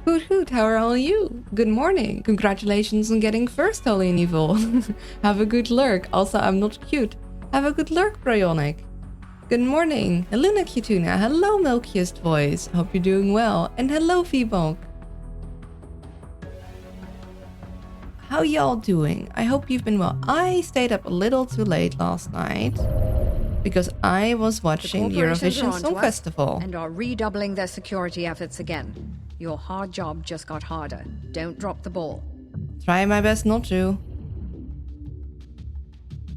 Hoot hoot, how are all you? Good morning. Congratulations on getting first Holy and Evil. Have a good lurk. Also, I'm not cute. Have a good lurk, Bryonic. Good morning. Hello, Tuna. Hello, Milkiest Voice. Hope you're doing well. And hello, Vbonk. How y'all doing? I hope you've been well. I stayed up a little too late last night because I was watching the Eurovision Song Festival. And are redoubling their security efforts again. Your hard job just got harder. Don't drop the ball. Try my best not to.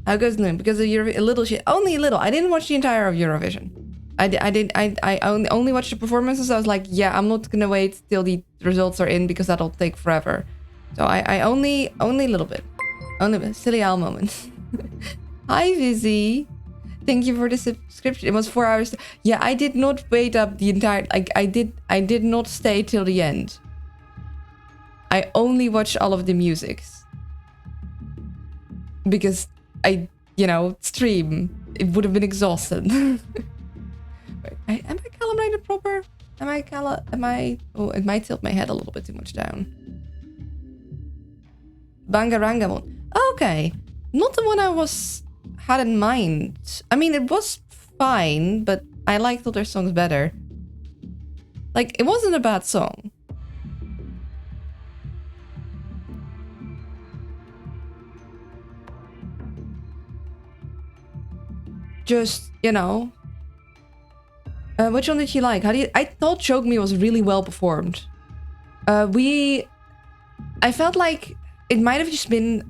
How goes it? Because of a little shit. Only a little. I didn't watch the entire of Eurovision. I only watched the performances. I was like, yeah, I'm not gonna wait till the results are in because that'll take forever. So I only a little bit. Only a bit. Silly owl moment. Hi, Vizzy. Thank you for the subscription. It was 4 hours. Yeah, I did not wait up the entire... Like, I did not stay till the end. I only watched all of the musics. Because stream. It would have been exhausted. Wait, am I calibrated proper? Oh, it might tilt my head a little bit too much down. Bangaranga one. Okay. Not the one I had in mind. I mean, it was fine, but I liked other songs better. Like, it wasn't a bad song. Just, which one did you like? I thought Choke Me was really well performed. I felt like it might have just been,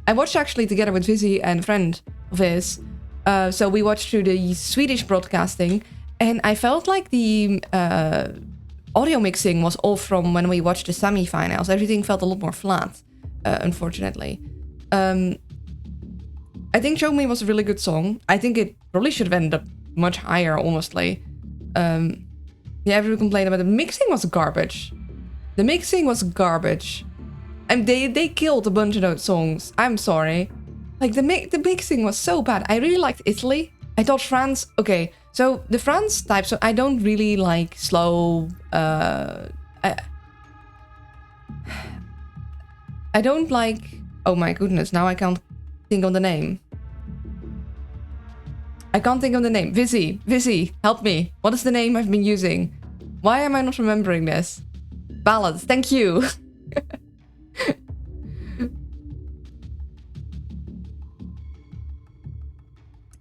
I watched actually together with Vizzy and a friend of his. So we watched through the Swedish broadcasting, and I felt like the audio mixing was off from when we watched the semi-finals. Everything felt a lot more flat, unfortunately. I think Show Me was a really good song. I think it probably should have ended up much higher, honestly. Yeah, everyone complained about the mixing was garbage. The mixing was garbage. And they killed a bunch of those songs. I'm sorry. Like, the mixing was so bad. I really liked Italy. I thought France... Okay, so the France type, so I don't really like slow... I don't like... Oh my goodness, now I can't think of the name. I can't think of the name. Vizzy, help me. What is the name I've been using? Why am I not remembering this? Ballads, thank you.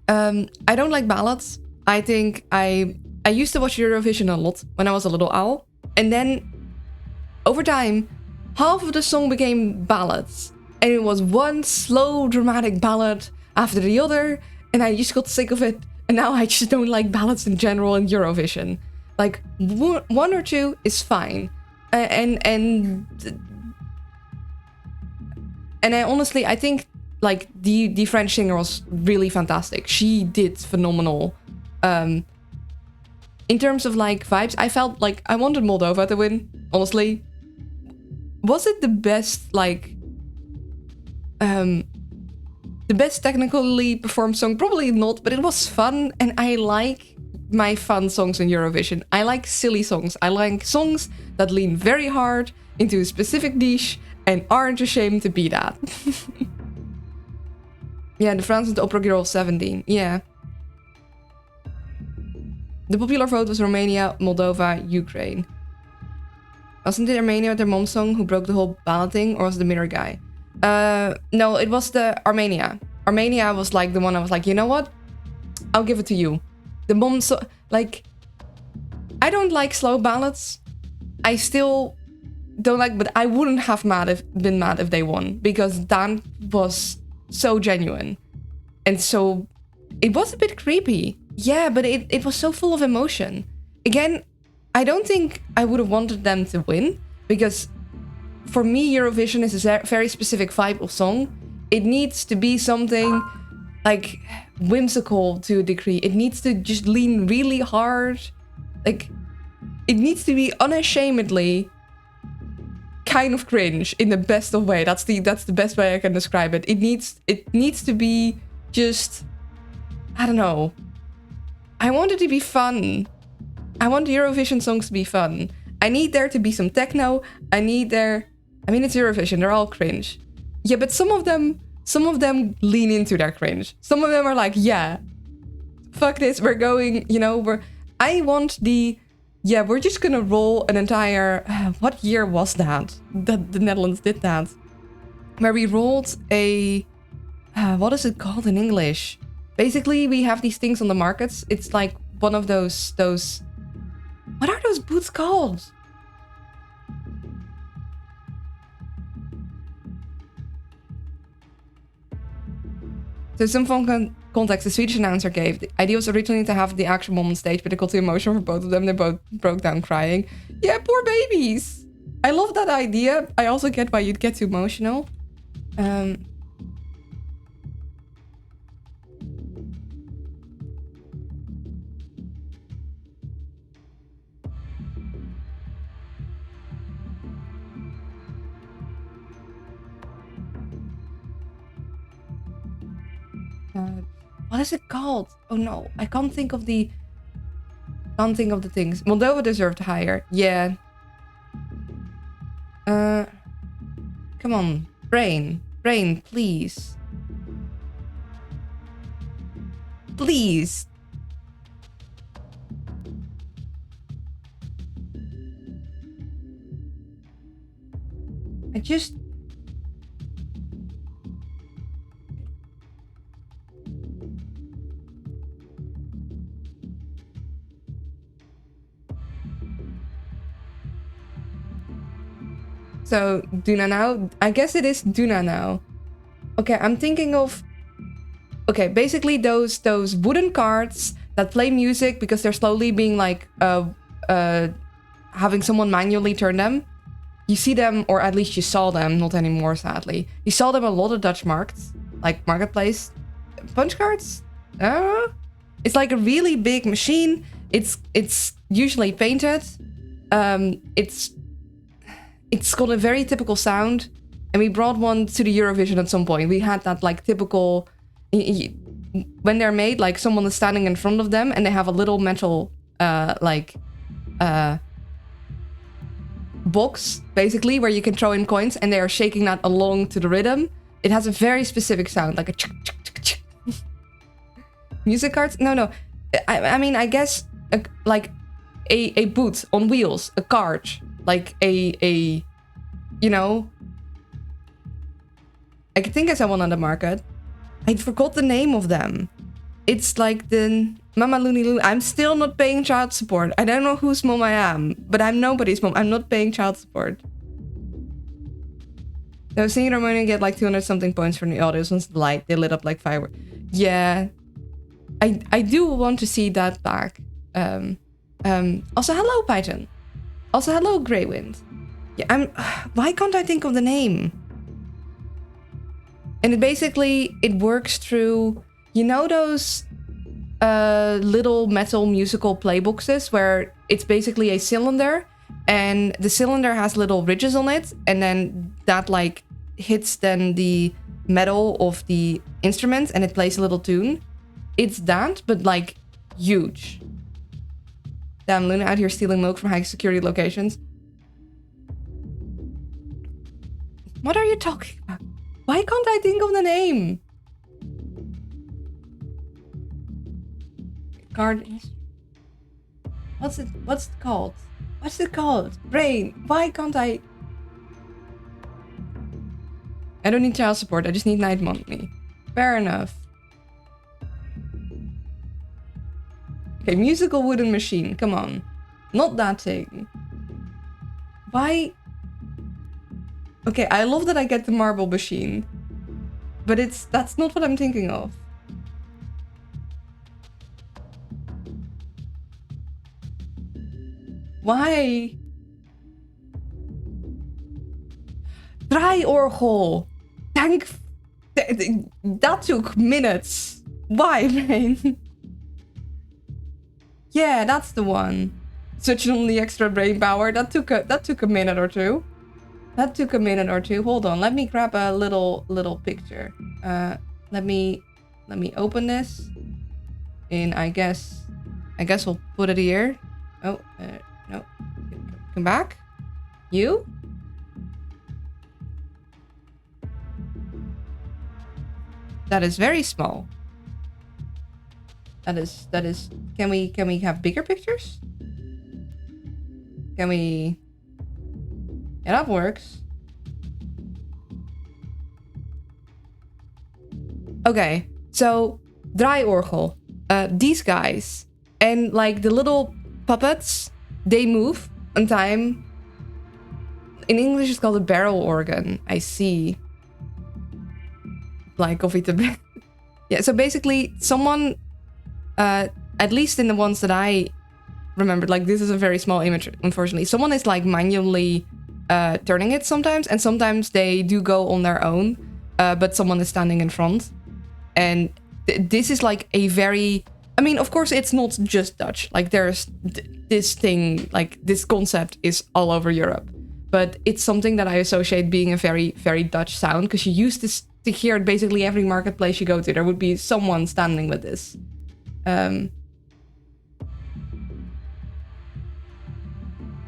I don't like ballads. I think I used to watch Eurovision a lot when I was a little owl. And then, over time, half of the song became ballads. And it was one slow, dramatic ballad after the other. And I just got sick of it. And now I just don't like ballads in general in Eurovision. Like, one or two is fine. And I honestly, I think... Like, the French singer was really fantastic. She did phenomenal. In terms of, like, vibes, I felt like I wanted Moldova to win, honestly. Was it the best, like... the best technically performed song? Probably not, but it was fun. And I like my fun songs in Eurovision. I like silly songs. I like songs that lean very hard into a specific niche and aren't ashamed to be that. Yeah, the France and the Opera Girl of 17. Yeah. The popular vote was Romania, Moldova, Ukraine. Wasn't it Armenia with their mom song who broke the whole ballot thing, or was it the Mirror guy? No, it was the Armenia. Armenia was like the one I was like, you know what? I'll give it to you. The mom song, like... I don't like slow ballads. I still don't like, but I wouldn't have been mad if they won, because Dan was... so genuine. And so it was a bit creepy. Yeah, but it was so full of emotion. Again, I don't think I would have wanted them to win, because for me, Eurovision is a very specific vibe of song. It needs to be something like whimsical to a degree. It needs to just lean really hard. Like, it needs to be unashamedly kind of cringe in the best of way. That's the best way I can describe it. It needs to be just, I don't know. I want it to be fun. I want Eurovision songs to be fun. I need there to be some techno. I need there... I mean, it's Eurovision. They're all cringe. Yeah, but some of them lean into their cringe. Some of them are like, yeah, fuck this. We're going, you know, I want the... Yeah, we're just gonna roll an entire... what year was that? That the Netherlands did that. Where we rolled a... what is it called in English? Basically, we have these things on the markets. It's like one of those... What are those boots called? So some fun context the Swedish announcer gave. The idea was originally to have the actual mom on stage, but it got too emotional for both of them. They both broke down crying. Yeah, poor babies. I love that idea. I also get why you'd get too emotional. What is it called? Oh no, I can't think of the things. Moldova deserved higher. Yeah. Come on, brain, please. Please. I just... So, Tuna now? I guess it is Tuna now. Okay, I'm thinking of... Okay, basically those wooden carts that play music because they're slowly being like... having someone manually turn them. You see them, or at least you saw them, not anymore sadly. You saw them a lot of Dutch markets, like Marketplace. Punch cards? It's like a really big machine. It's usually painted. It's got a very typical sound, and we brought one to the Eurovision at some point. We had that like typical, when they're made, like someone is standing in front of them and they have a little metal box, basically, where you can throw in coins, and they are shaking that along to the rhythm. It has a very specific sound, like a music cards? No. I mean, I guess like a boot on wheels, a cart. Like a you know, I think I saw one on the market. I forgot the name of them. It's like the Mama Looney Loon. I'm still not paying child support. I don't know whose mom I am, but I'm nobody's mom. I'm not paying child support. So seeing Ramona get like 200 something points from the audience once the light, they lit up like fireworks. Yeah, I do want to see that back. Also, hello Python. Also, hello, Greywind. Yeah, why can't I think of the name? And it works through, you know, those little metal musical playboxes where it's basically a cylinder, and the cylinder has little ridges on it, and then that like hits then the metal of the instrument, and it plays a little tune. It's that, but like huge. Damn, Luna out here stealing milk from high security locations. What are you talking about? Why can't I think of the name? Gardens. What's it called? What's it called? Brain. Why can't I? I don't need child support. I just need night money. Fair enough. Okay, musical wooden machine. Come on. Not that thing. Why? Okay, I love that I get the marble machine. But that's not what I'm thinking of. Why? Draaiorgel. Thank... That took minutes. Why, man? Yeah, that's the one. Switching on the extra brain power. That took a minute or two. Hold on. Let me grab a little picture. Let me open this. And I guess we'll put it here. Oh, no. Come back. You? That is very small. That is, can we have bigger pictures? Can we, yeah, that works. Okay, so draaiorgel. These guys and like the little puppets, they move on time. In English, it's called a barrel organ. I see. Like coffee to yeah. So basically, someone, at least in the ones that I remembered, like this is a very small image. Unfortunately, someone is like manually turning it sometimes, and sometimes they do go on their own. But someone is standing in front. And this is like a very, I mean, of course, it's not just Dutch. Like there's this thing, like this concept is all over Europe. But it's something that I associate being a very, very Dutch sound. Because you used to hear it basically every marketplace you go to. There would be someone standing with this.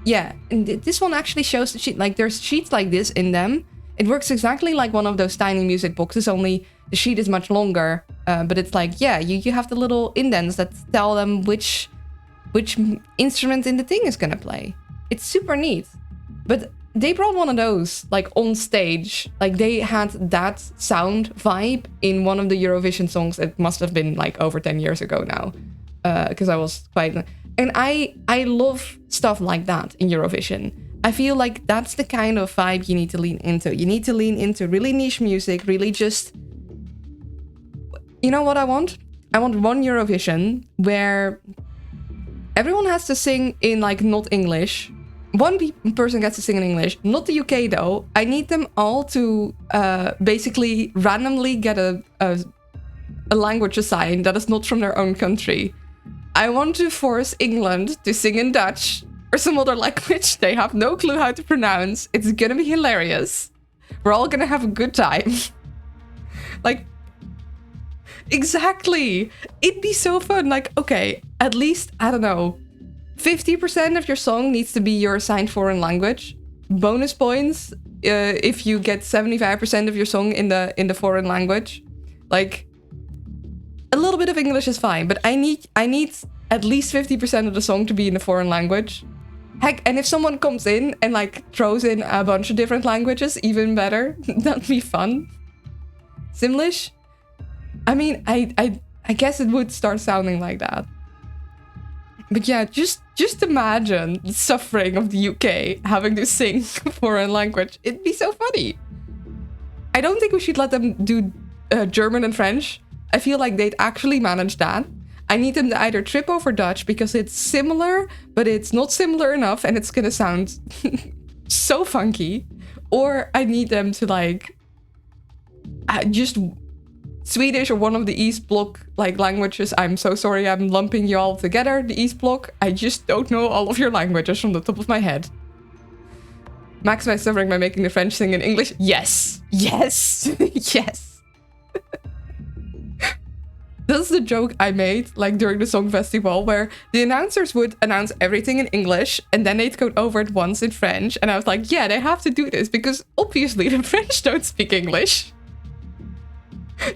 Yeah, and this one actually shows the sheet. Like there's sheets like this in them. It works exactly like one of those tiny music boxes, only the sheet is much longer. But it's like, yeah, you have the little indents that tell them which instrument in the thing is gonna play. It's super neat. But they brought one of those, like, on stage. Like, they had that sound vibe in one of the Eurovision songs. It must have been, like, over 10 years ago now. Because I was quite... And I love stuff like that in Eurovision. I feel like that's the kind of vibe you need to lean into. You need to lean into really niche music, really just... You know what I want? I want one Eurovision where everyone has to sing in, like, not English. One person gets to sing in English. Not the UK, though. I need them all to basically randomly get a language assigned that is not from their own country. I want to force England to sing in Dutch or some other language they have no clue how to pronounce. It's gonna be hilarious. We're all gonna have a good time. Like, exactly. It'd be so fun. Like, okay, at least, I don't know, 50% of your song needs to be your assigned foreign language. Bonus points if you get 75% of your song in the foreign language. Like, a little bit of English is fine, but I need at least 50% of the song to be in a foreign language. Heck, and if someone comes in and like throws in a bunch of different languages, even better. That'd be fun. Simlish? I mean, I guess it would start sounding like that. But yeah, just imagine the suffering of the UK having to sing foreign language. It'd be so funny. I don't think we should let them do German and French. I feel like they'd actually manage that. I need them to either trip over Dutch because it's similar, but it's not similar enough and it's gonna sound so funky. Or I need them to like just Swedish or one of the East Bloc like languages. I'm so sorry I'm lumping you all together, the East Bloc. I just don't know all of your languages from the top of my head. Maximize suffering by making the French sing in English? Yes! Yes! Yes! That's the joke I made, like, during the song festival, where the announcers would announce everything in English, and then they'd go over it once in French, and I was like, yeah, they have to do this, because obviously the French don't speak English.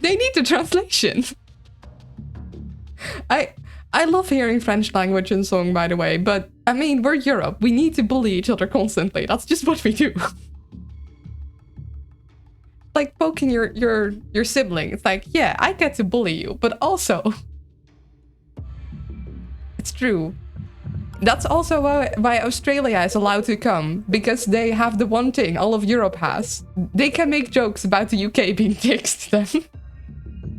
They need the translation. I love hearing French language in song, by the way, but, I mean, we're Europe. We need to bully each other constantly. That's just what we do. Like poking your sibling. It's like, yeah, I get to bully you, but also it's true. That's also why Australia is allowed to come, because they have the one thing all of Europe has. They can make jokes about the UK being dicks to them.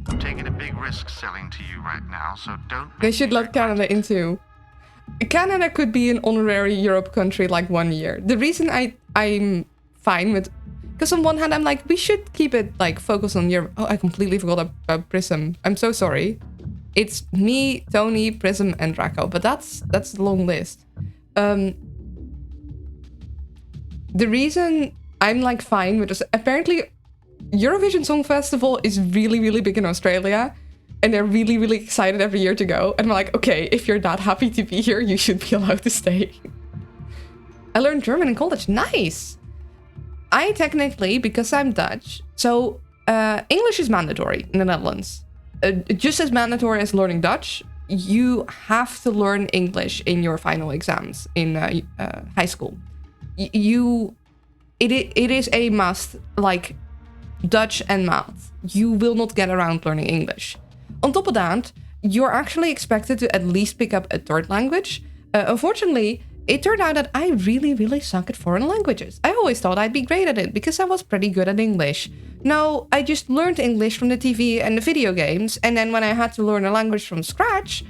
I'm taking a big risk selling to you right now, so don't... They should let Canada in too. Canada could be an honorary Europe country like 1 year. The reason I'm fine with... Because on one hand, I'm like, we should keep it, like, focused on Europe. Oh, I completely forgot about Prism. I'm so sorry. It's me, Tony, Prism, and Draco. But that's a long list. The reason I'm, like, fine with this... Apparently, Eurovision Song Festival is really, really big in Australia. And they're really, really excited every year to go. And I'm like, okay, if you're that happy to be here, you should be allowed to stay. I learned German in college. Nice. I technically, because I'm Dutch, so English is mandatory in the Netherlands. Just as mandatory as learning Dutch, you have to learn English in your final exams in high school. It is a must, like Dutch and math. You will not get around learning English. On top of that, you're actually expected to at least pick up a third language. Unfortunately, it turned out that I really, really suck at foreign languages. I always thought I'd be great at it because I was pretty good at English. No, I just learned English from the TV and the video games, and then when I had to learn a language from scratch,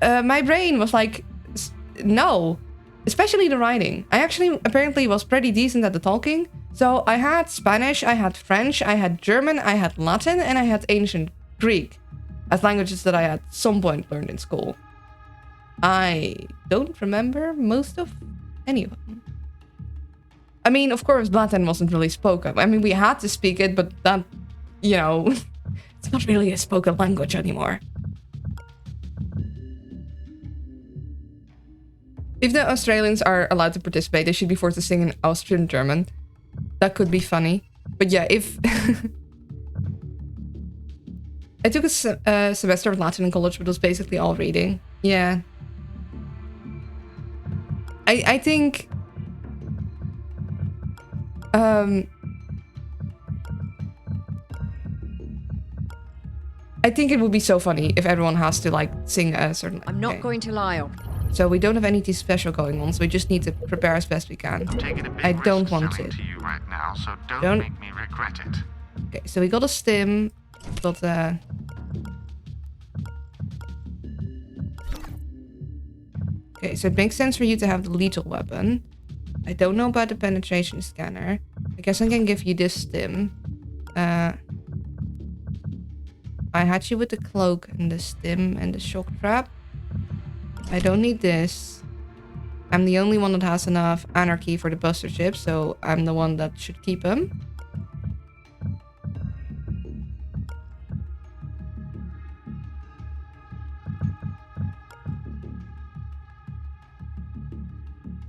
my brain was like, no. Especially the writing. I actually apparently was pretty decent at the talking. So I had Spanish, I had French, I had German, I had Latin, and I had ancient Greek as languages that I at some point learned in school. I don't remember most of any of them. I mean, of course, Latin wasn't really spoken. I mean, we had to speak it, but that, you know, it's not really a spoken language anymore. If the Australians are allowed to participate, they should be forced to sing in Austrian German. That could be funny. But yeah, if... I took a semester of Latin in college, but it was basically all reading. Yeah. I think... I think it would be so funny if everyone has to, like, sing a certain... I'm not going to lie. So we don't have anything special going on, so we just need to prepare as best we can. I don't want to. You right now, so don't make me regret it. Okay, so we got a stim, got Okay, so it makes sense for you to have the lethal weapon. I don't know about the penetration scanner. I guess I can give you this stim. I had you with the cloak and the stim and the shock trap. I don't need this. I'm the only one that has enough anarchy for the buster chip, so I'm the one that should keep him.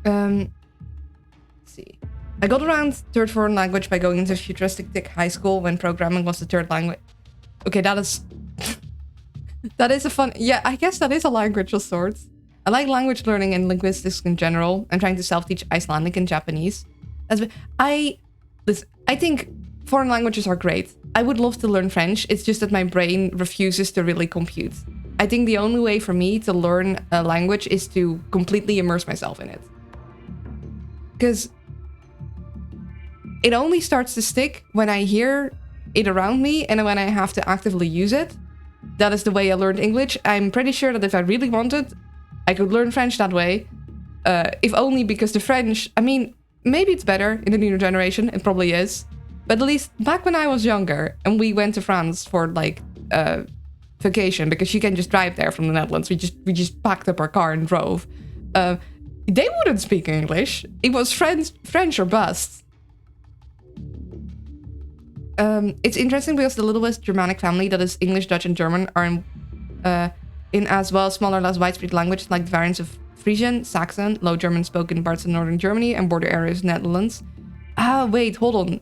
Let's see. I got around third foreign language by going into futuristic tech high school when programming was the third language. Okay, that is... that is a fun... Yeah, I guess that is a language of sorts. I like language learning and linguistics in general. I'm trying to self-teach Icelandic and Japanese. I think foreign languages are great. I would love to learn French. It's just that my brain refuses to really compute. I think the only way for me to learn a language is to completely immerse myself in it. Because it only starts to stick when I hear it around me and when I have to actively use it. That is the way I learned English. I'm pretty sure that if I really wanted, I could learn French that way. If only because the French... I mean, maybe it's better in the new generation. It probably is. But at least back when I was younger and we went to France for like vacation, because you can just drive there from the Netherlands. We just packed up our car and drove. They wouldn't speak English. It was French or bust. It's interesting because the littlest Germanic family, that is English, Dutch, and German, are in as well smaller, less widespread languages like the variants of Frisian, Saxon, Low German spoken in parts of northern Germany and border areas Netherlands. Ah, wait, hold on.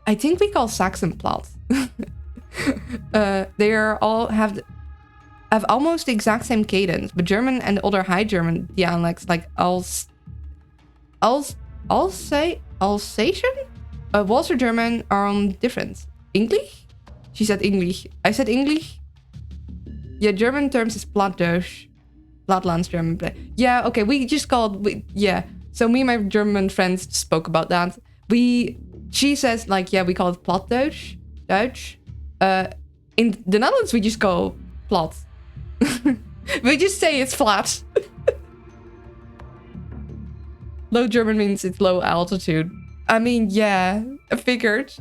I think we call Saxon Plat. They are all have almost the exact same cadence, but German and other High German dialects like Alsatian, Walser German are different. English? She said English. I said English. Yeah, German terms is Plattdeutsch. Platlands German. Yeah, okay, we just called... yeah, so me and my German friends spoke about that. She says, like, yeah, we call it Plattdeutsch. Dutch. In the Netherlands, we just go plat. We just say it's flat. Low German means it's low altitude. I mean, yeah, I figured.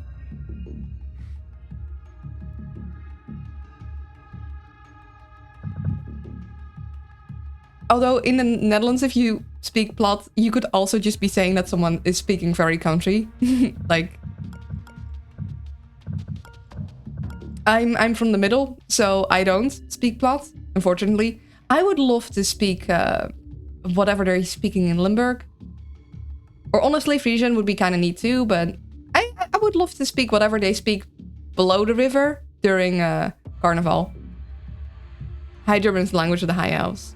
Although in the Netherlands, if you speak plat, you could also just be saying that someone is speaking very country. Like, I'm from the middle, so I don't speak plat, unfortunately. I would love to speak whatever they're speaking in Limburg. Or honestly, Frisian would be kind of neat too, but I would love to speak whatever they speak below the river during Carnival. High German is the language of the High Elves.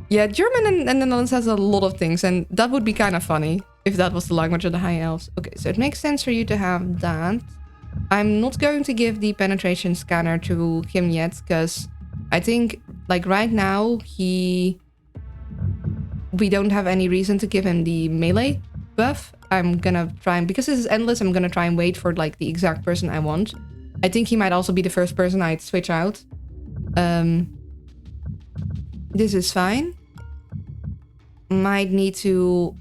Yeah, German in the Netherlands has a lot of things, and that would be kind of funny if that was the language of the High Elves. Okay, so it makes sense for you to have that. I'm not going to give the penetration scanner to him yet, because I think, like, right now, we don't have any reason to give him the melee buff. I'm gonna try and, because this is endless, I'm gonna try and wait for, like, the exact person I want. I think he might also be the first person I'd switch out. This is fine. Might need to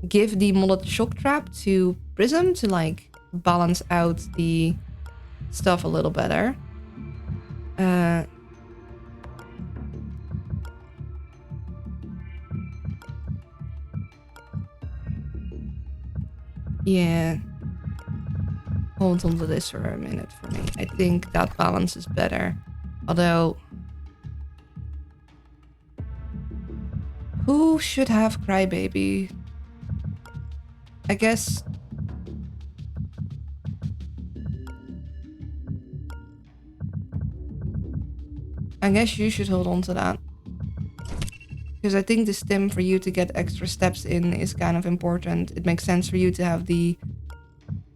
give the modded shock trap to Prism to, like, balance out the stuff a little better. Yeah. Hold on to this for a minute for me. I think that balance is better. Although... who should have Crybaby? I guess... you should hold on to that. Because I think the stim for you to get extra steps in is kind of important. It makes sense for you to have the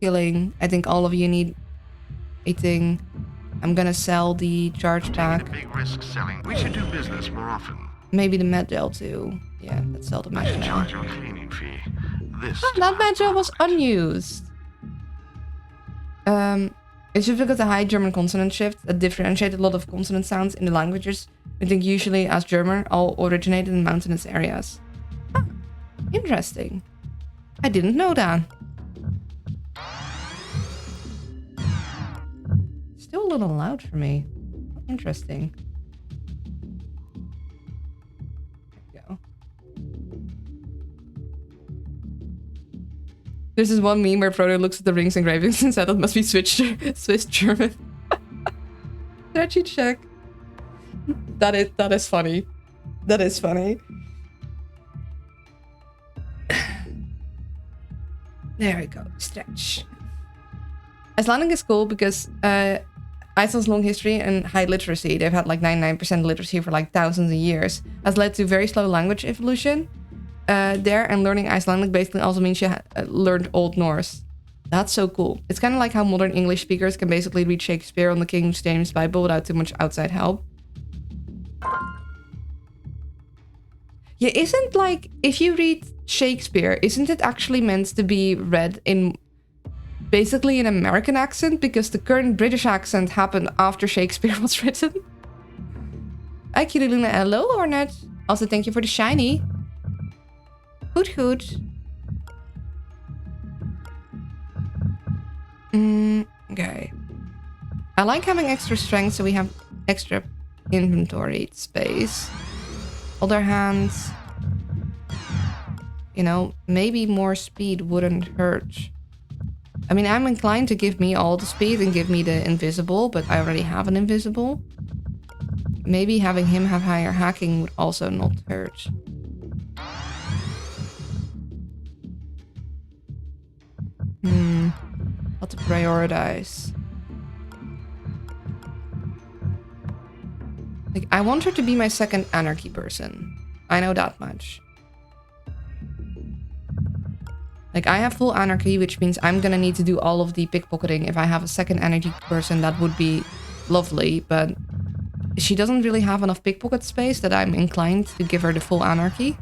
healing. I think all of you need a thing. I'm gonna sell the charge pack. Taking a big risk selling. We should do business more often. Maybe the med gel too. Yeah, let's sell the I med should gel. charge you a cleaning fee. This. That med gel was unused. It's just because the high German consonant shift that differentiated a lot of consonant sounds in the languages. We think usually as German all originated in mountainous areas. Ah, interesting. I didn't know that. Still a little loud for me. Interesting. There we go. There's this one meme where Frodo looks at the rings engravings and said it must be Swiss German. Stretchy check. That is funny. That is funny. There we go. Stretch. Icelandic is cool because Iceland's long history and high literacy, they've had like 99% literacy for like thousands of years, has led to very slow language evolution. There, and learning Icelandic basically also means you learned Old Norse. That's so cool. It's kind of like how modern English speakers can basically read Shakespeare on the King James Bible without too much outside help. Yeah, isn't like, if you read Shakespeare, isn't it actually meant to be read in basically an American accent? Because the current British accent happened after Shakespeare was written. Hi, Kiriluna. Hello, Hornet. Also, thank you for the shiny. Hoot hoot. Okay. I like having extra strength so we have extra inventory space. Other hand, you know, maybe more speed wouldn't hurt. I mean, I'm inclined to give me all the speed and give me the invisible, but I already have an invisible. Maybe having him have higher hacking would also not hurt. What to prioritize? Like, I want her to be my second anarchy person. I know that much. Like, I have full anarchy, which means I'm gonna need to do all of the pickpocketing. If I have a second anarchy person, that would be lovely, but she doesn't really have enough pickpocket space that I'm inclined to give her the full anarchy.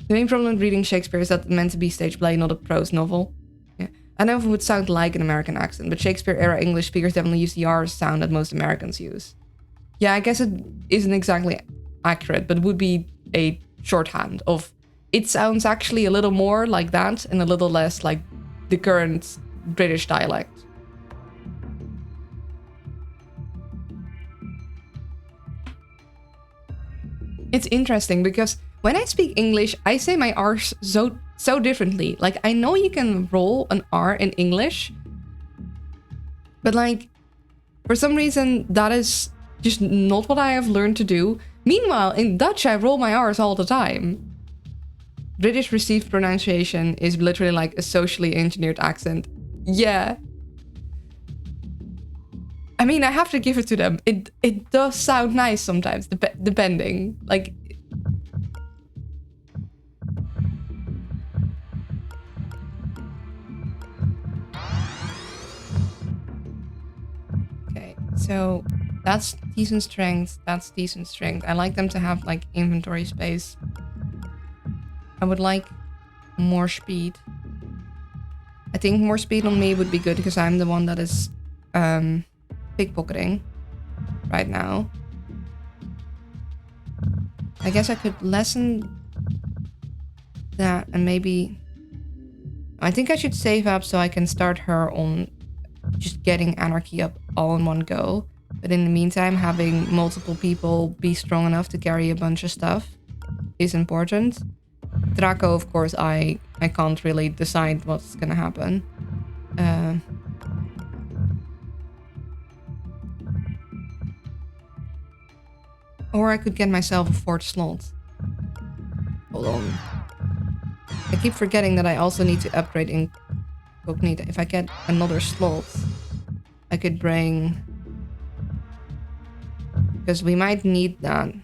The main problem with reading Shakespeare is that it's meant to be stage play, not a prose novel. Yeah. I know if it would sound like an American accent, but Shakespeare-era English speakers definitely use the R sound that most Americans use. Yeah, I guess it isn't exactly accurate, but it would be a shorthand of it sounds actually a little more like that and a little less like the current British dialect. It's interesting because when I speak English, I say my R's so differently. Like, I know you can roll an R in English, but like, for some reason, that is just not what I have learned to do. Meanwhile, in Dutch, I roll my R's all the time. British received pronunciation is literally like a socially engineered accent. Yeah. I mean, I have to give it to them. It does sound nice sometimes, depending. Like... Okay, so that's decent strength. That's decent strength. I like them to have like inventory space. I would like more speed. I think more speed on me would be good because I'm the one that is pickpocketing right now. I guess I could lessen that and maybe... I think I should save up so I can start her on just getting anarchy up all in one go. But in the meantime, having multiple people be strong enough to carry a bunch of stuff is important. Draco, of course, I can't really decide what's gonna happen. Or I could get myself a 4th slot. Hold on. I keep forgetting that I also need to upgrade Incognito. If I get another slot, I could bring... Because we might need that.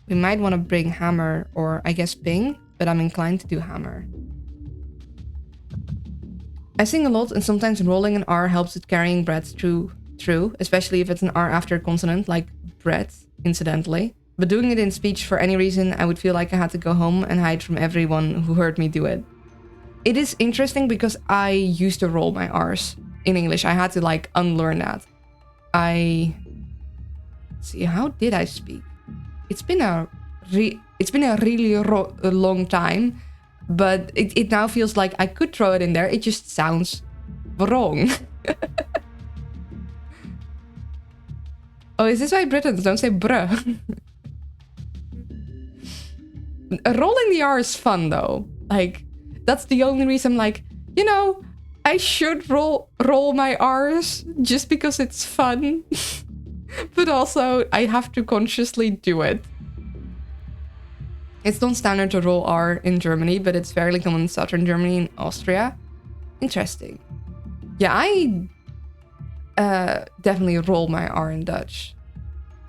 We might want to bring Hammer or I guess Ping, but I'm inclined to do Hammer. I sing a lot and sometimes rolling an R helps with carrying breath through, especially if it's an R after a consonant, like breath, incidentally. But doing it in speech for any reason, I would feel like I had to go home and hide from everyone who heard me do it. It is interesting because I used to roll my R's in English. I had to like unlearn that. See, how did I speak? It's been a really long time, but it now feels like I could throw it in there. It just sounds wrong. Oh, is this why Britons don't say bruh? Rolling the R is fun though. Like, that's the only reason I'm like, you know, I should roll my R's just because it's fun. But also, I have to consciously do it. It's not standard to roll R in Germany, but it's fairly common in southern Germany and Austria. Interesting. Ja, I definitely roll my R in Dutch.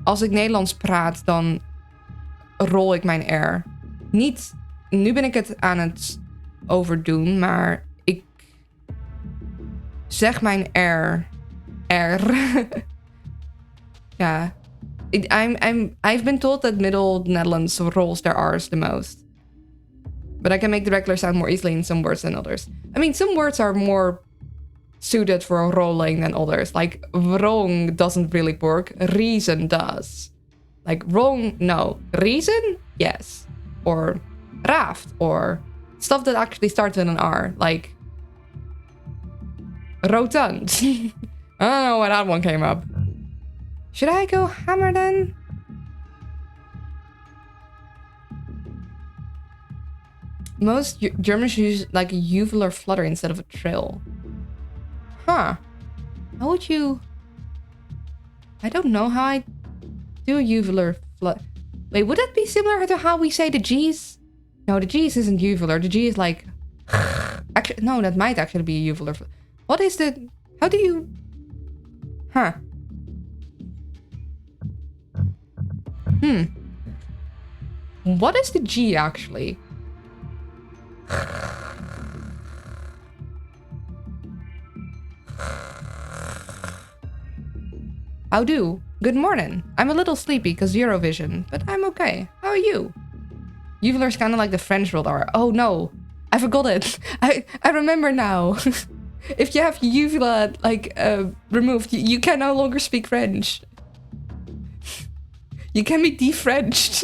Als ik Nederlands praat, dan rol ik mijn R. Niet, nu ben ik het aan het overdoen, maar ik zeg mijn R. Ja. I've been told that Middle Netherlands rolls their R's the most. But I can make the regular sound more easily in some words than others. I mean, some words are more suited for rolling than others. Like, wrong doesn't really work. Reason does. Like, wrong, no. Reason? Yes. Or raft. Or stuff that actually starts with an R. Like, rotund. I don't know why that one came up. Should I go hammer then? Most Germans use like a uvular flutter instead of a trill. Huh. How would you... I don't know how I do a uvular flutter. Wait, would that be similar to how we say the G's? No, the G's isn't uvular. The G is like... Actually, no, that might actually be a uvular flutter. What is the... How do you... Huh. What is the G actually? How do? Good morning. I'm a little sleepy because Eurovision, but I'm okay. How are you? Uvular is kind of like the French rolled R. Oh no, I forgot it. I remember now. If you have uvula like removed, you can no longer speak French. You can be de-Frenched.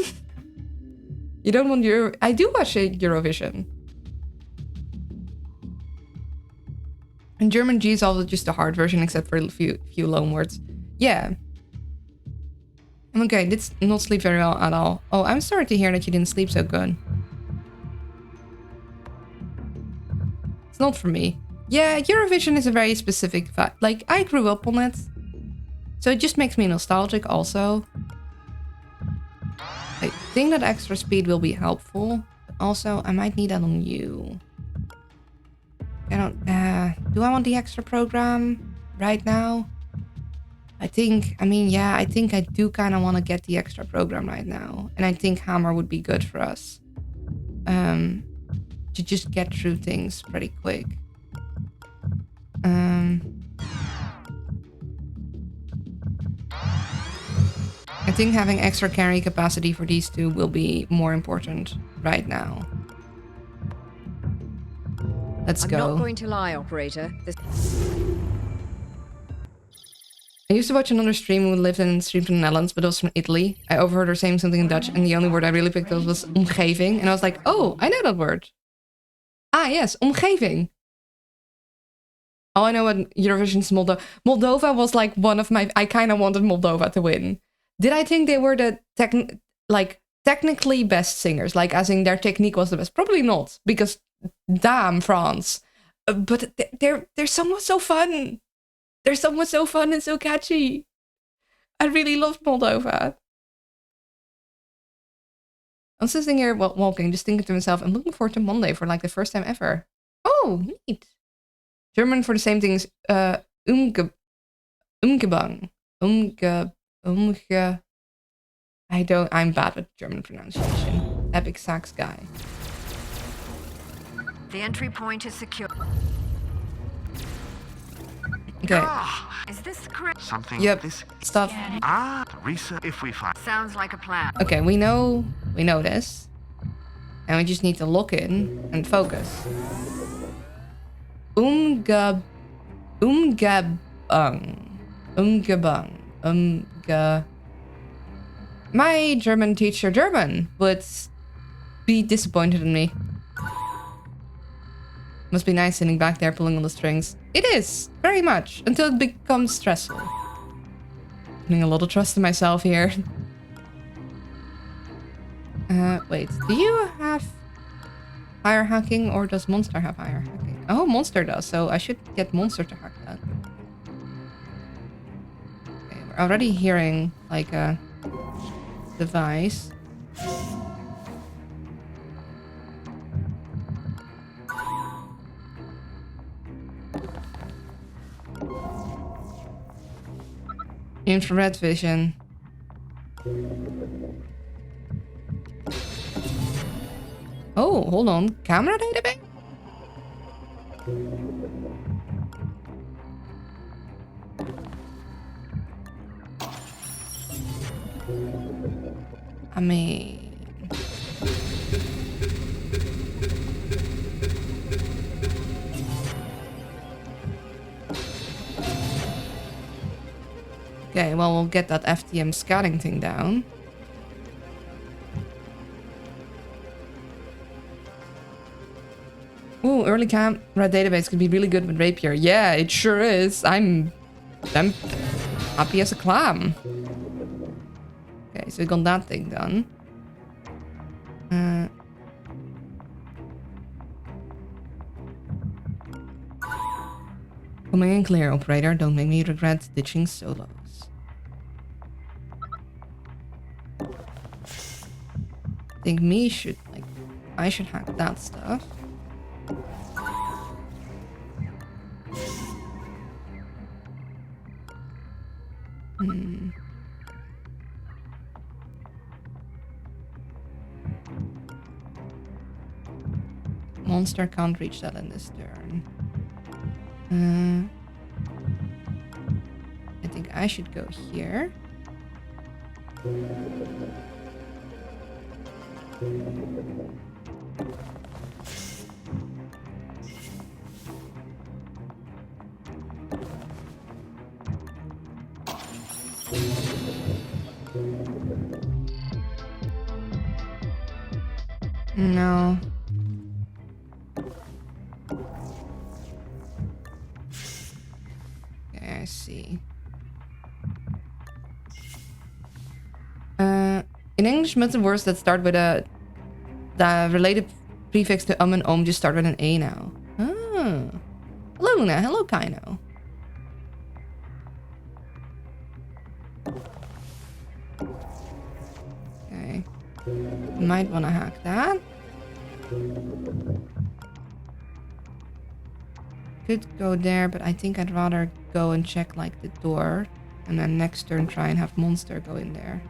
You don't want I do watch Eurovision. In German, G is also just a hard version, except for a few loan words. Yeah. Okay, did not sleep very well at all. Oh, I'm sorry to hear that you didn't sleep so good. It's not for me. Yeah, Eurovision is a very specific fact. Like, I grew up on it. So it just makes me nostalgic also. I think that extra speed will be helpful. But also, I might need that on you. I don't... do I want the extra program right now? I think I do kind of want to get the extra program right now. And I think Hammer would be good for us. To just get through things pretty quick. I think having extra carry capacity for these two will be more important right now. Let's go. I'm not going to lie, operator. I used to watch another stream who lived and streamed from the Netherlands, but it was from Italy. I overheard her saying something in Dutch, and the only word I really picked up was omgeving. And I was like, oh, I know that word. Ah, yes, omgeving. Oh, I know what Eurovision's Moldova. Moldova was like one of my... I kind of wanted Moldova to win. Did I think they were the technically best singers? Like, as in their technique was the best? Probably not, because damn, France. But their song was so fun. Their song was so fun and so catchy. I really loved Moldova. I'm sitting here walking, just thinking to myself, I'm looking forward to Monday for like the first time ever. Oh, neat. German for the same things. Umgebang. I'm bad with German pronunciation. Epic sax guy. The entry point is secure. Okay. Is this correct? Something. Yep. This. Stuff. Research if we find. Sounds like a plan. Okay, we know this. And we just need to lock in and focus. Umgebang. My German teacher would be disappointed in me. Must be nice sitting back there pulling on the strings. It is, very much, until it becomes stressful. Putting a lot of trust in myself here. Wait, do you have higher hacking or does Monster have higher hacking? Oh, Monster does, so I should get Monster to hack that. Okay, we're already hearing like a device. Infrared vision. Oh, hold on. Camera database? I mean... Okay, well, we'll get that FTM scouting thing down. Ooh, early camera database could be really good with Rapier. Yeah, it sure is. I'm happy as a clam. Okay, so we got that thing done. Coming in clear, operator. Don't make me regret ditching solos. I think I should hack that stuff. Monster can't reach that in this turn. I think I should go here. No. Okay, I see. In English, most of the words that start with the related prefix to and just start with an A now. Ah. Hello, Hello, Luna. Hello, Kaino. Okay. Might want to hack that. Could go there, but I think I'd rather go and check like the door. And then next turn try and have Monster go in there.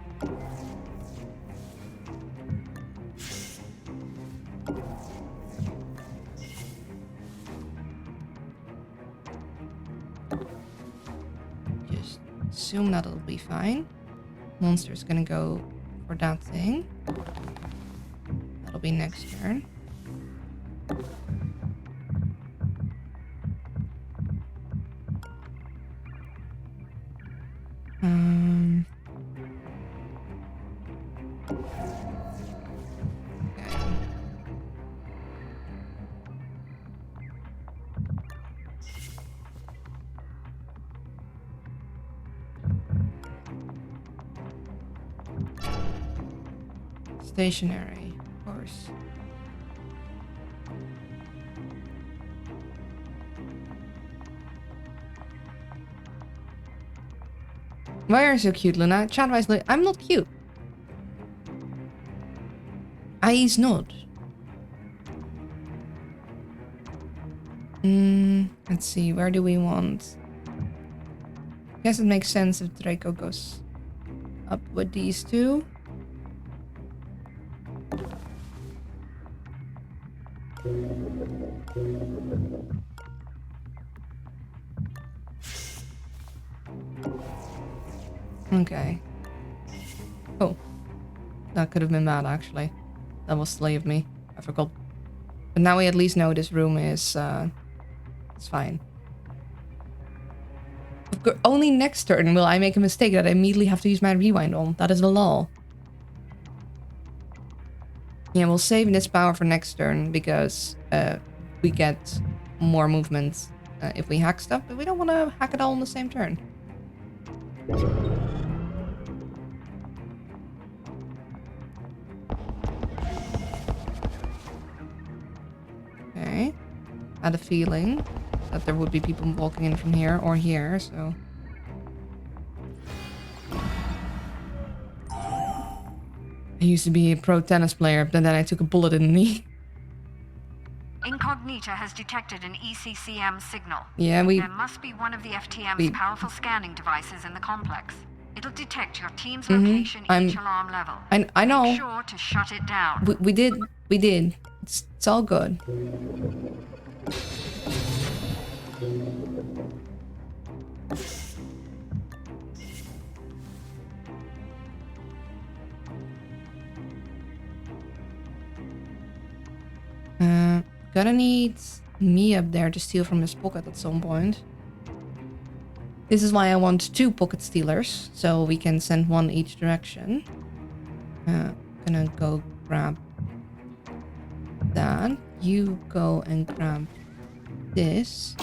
Just assume that it'll be fine. Monster's gonna go for that thing. That'll be next turn. Okay. Stationary, of course. Why are you so cute, Luna? Chat-wise, I'm not cute. Is not. Let's see, where do we want? Guess it makes sense if Draco goes up with these two. Okay. Oh. That could have been bad, actually. That was silly of me. I forgot. But now we at least know this room is, it's fine. Only next turn will I make a mistake that I immediately have to use my rewind on. That is the law. Yeah, we'll save this power for next turn because we get more movement if we hack stuff, but we don't want to hack it all on the same turn. Okay. I had a feeling that there would be people walking in from here or here, so... I used to be a pro tennis player, but then I took a bullet in the knee. Incognita has detected an ECCM signal. Yeah, There must be one of the FTM's powerful scanning devices in the complex. It'll detect your team's location each alarm level. I know. Make sure to shut it down. We did. It's all good. Gonna need me up there to steal from his pocket at some point. This is why I want 2 pocket stealers, so we can send one each direction. Gonna go grab that. You go and grab this.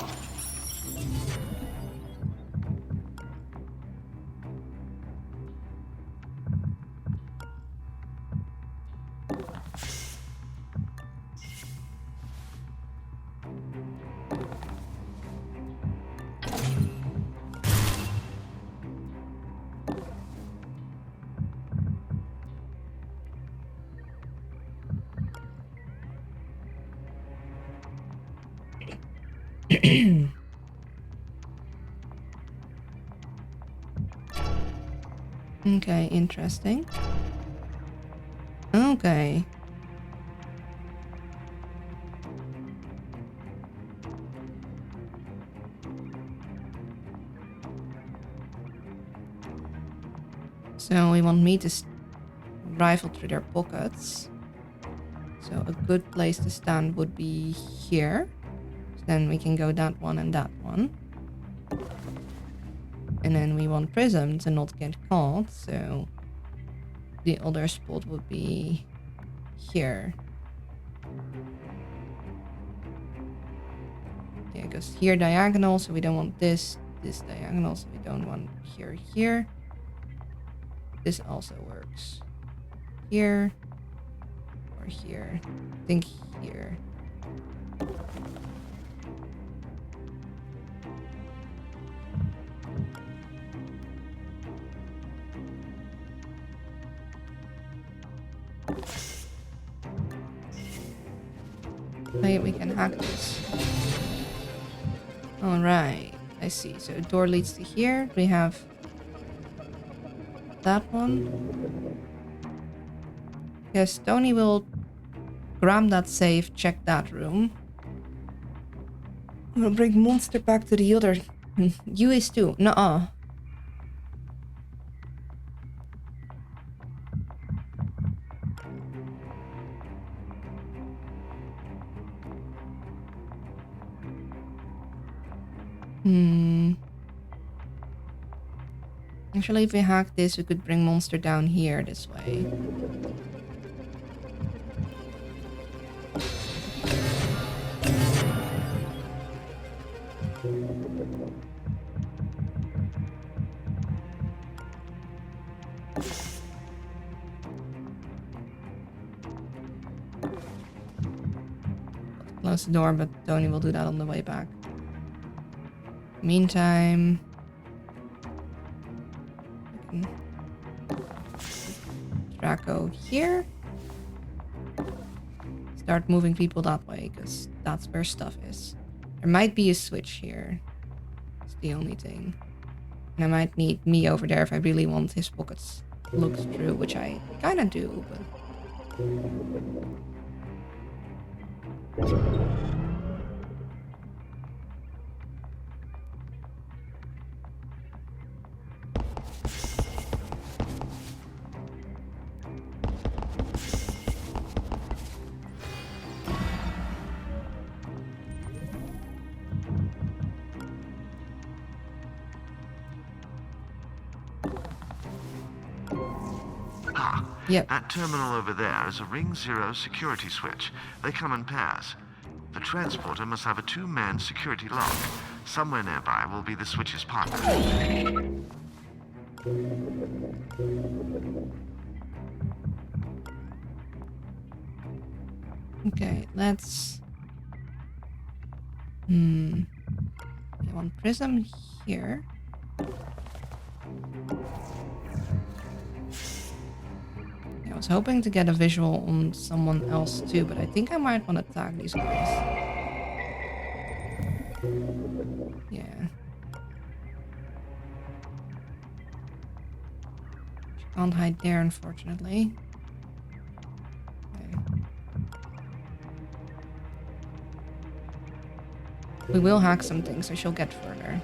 Okay, interesting. Okay. So we want me to rifle through their pockets. So a good place to stand would be here. So then we can go that one and that one. And then we want Prism to not get caught, so the other spot would be here. Yeah, it goes here diagonal, so we don't want this diagonal, so we don't want here. This also works. Here or here. I think here. Wait, we can hack this. Alright, I see. So the door leads to here. We have that one. Yes, Tony will grab that safe, check that room. We'll bring Monster back to the other. You is too. Nuh-uh. Actually, if we hack this, we could bring Monster down here this way. Close the door, but Tony will do that on the way back. Meantime... Draco here. Start moving people that way, because that's where stuff is. There might be a switch here. It's the only thing. And I might need me over there if I really want his pockets looked through, which I kind of do, but... Yep. That terminal over there is a Ring 0 security switch. They come in pairs. The transporter must have a 2-man security lock. Somewhere nearby will be the switch's partner. Okay, let's... One prism here. I was hoping to get a visual on someone else too, but I think I might want to tag these guys. Yeah. She can't hide there, unfortunately. Okay. We will hack something, so she'll get further.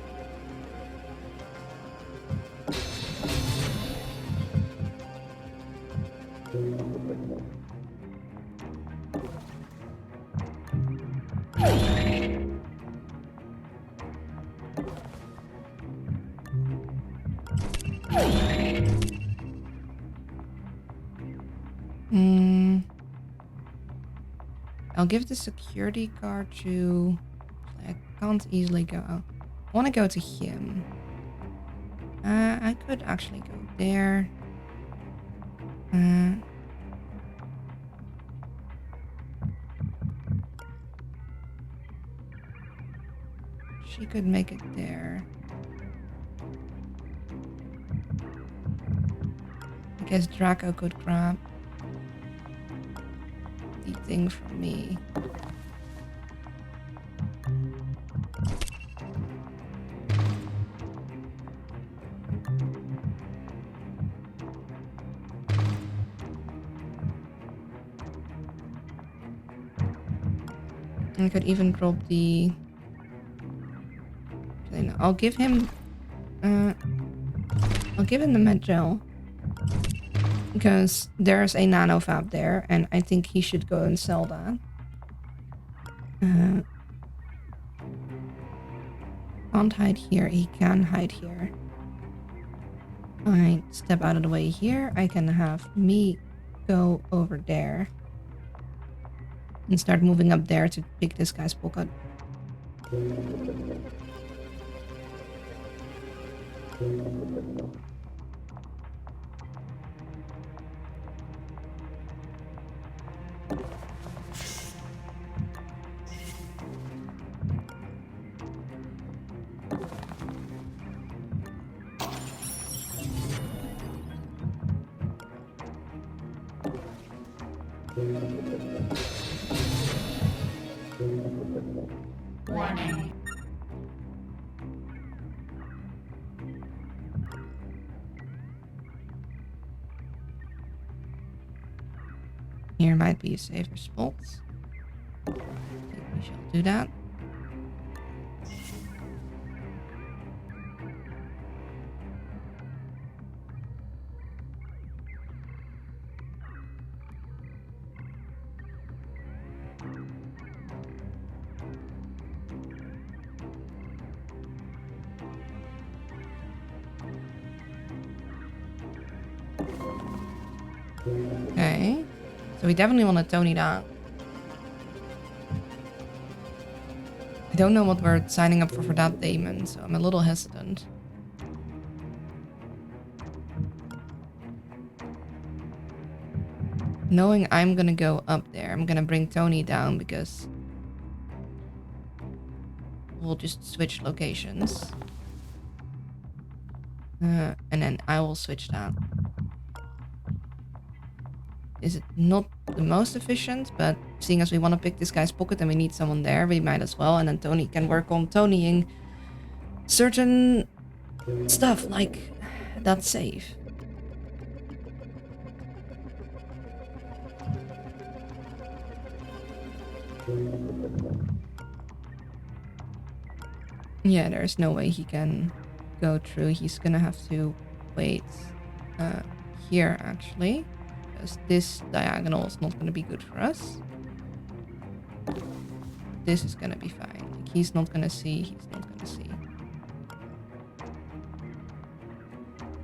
I'll give the security guard to... I can't easily go out. I want to go to him. I could actually go there. She could make it there. I guess Draco could grab the thing from me. I could even drop the... I'll give him... I'll give him the med gel. Because there's a nanofab there, and I think he should go and sell that. Can't hide here. He can hide here. I step out of the way here. I can have me go over there. And start moving up there to pick this guy's pocket. Warning. Here might be a safer spot. We shall do that. Okay. So we definitely want to Tony that. I don't know what we're signing up for that daemon, so I'm a little hesitant. Knowing I'm gonna go up there, I'm gonna bring Tony down because we'll just switch locations. And then I will switch that. Is it not the most efficient, but seeing as we want to pick this guy's pocket and we need someone there, we might as well. And then Tony can work on Tonying certain stuff like that save. Yeah, there's no way he can go through. He's gonna have to wait here actually. Because this diagonal is not going to be good for us. This is going to be fine. Like, he's not going to see. He's not going to see.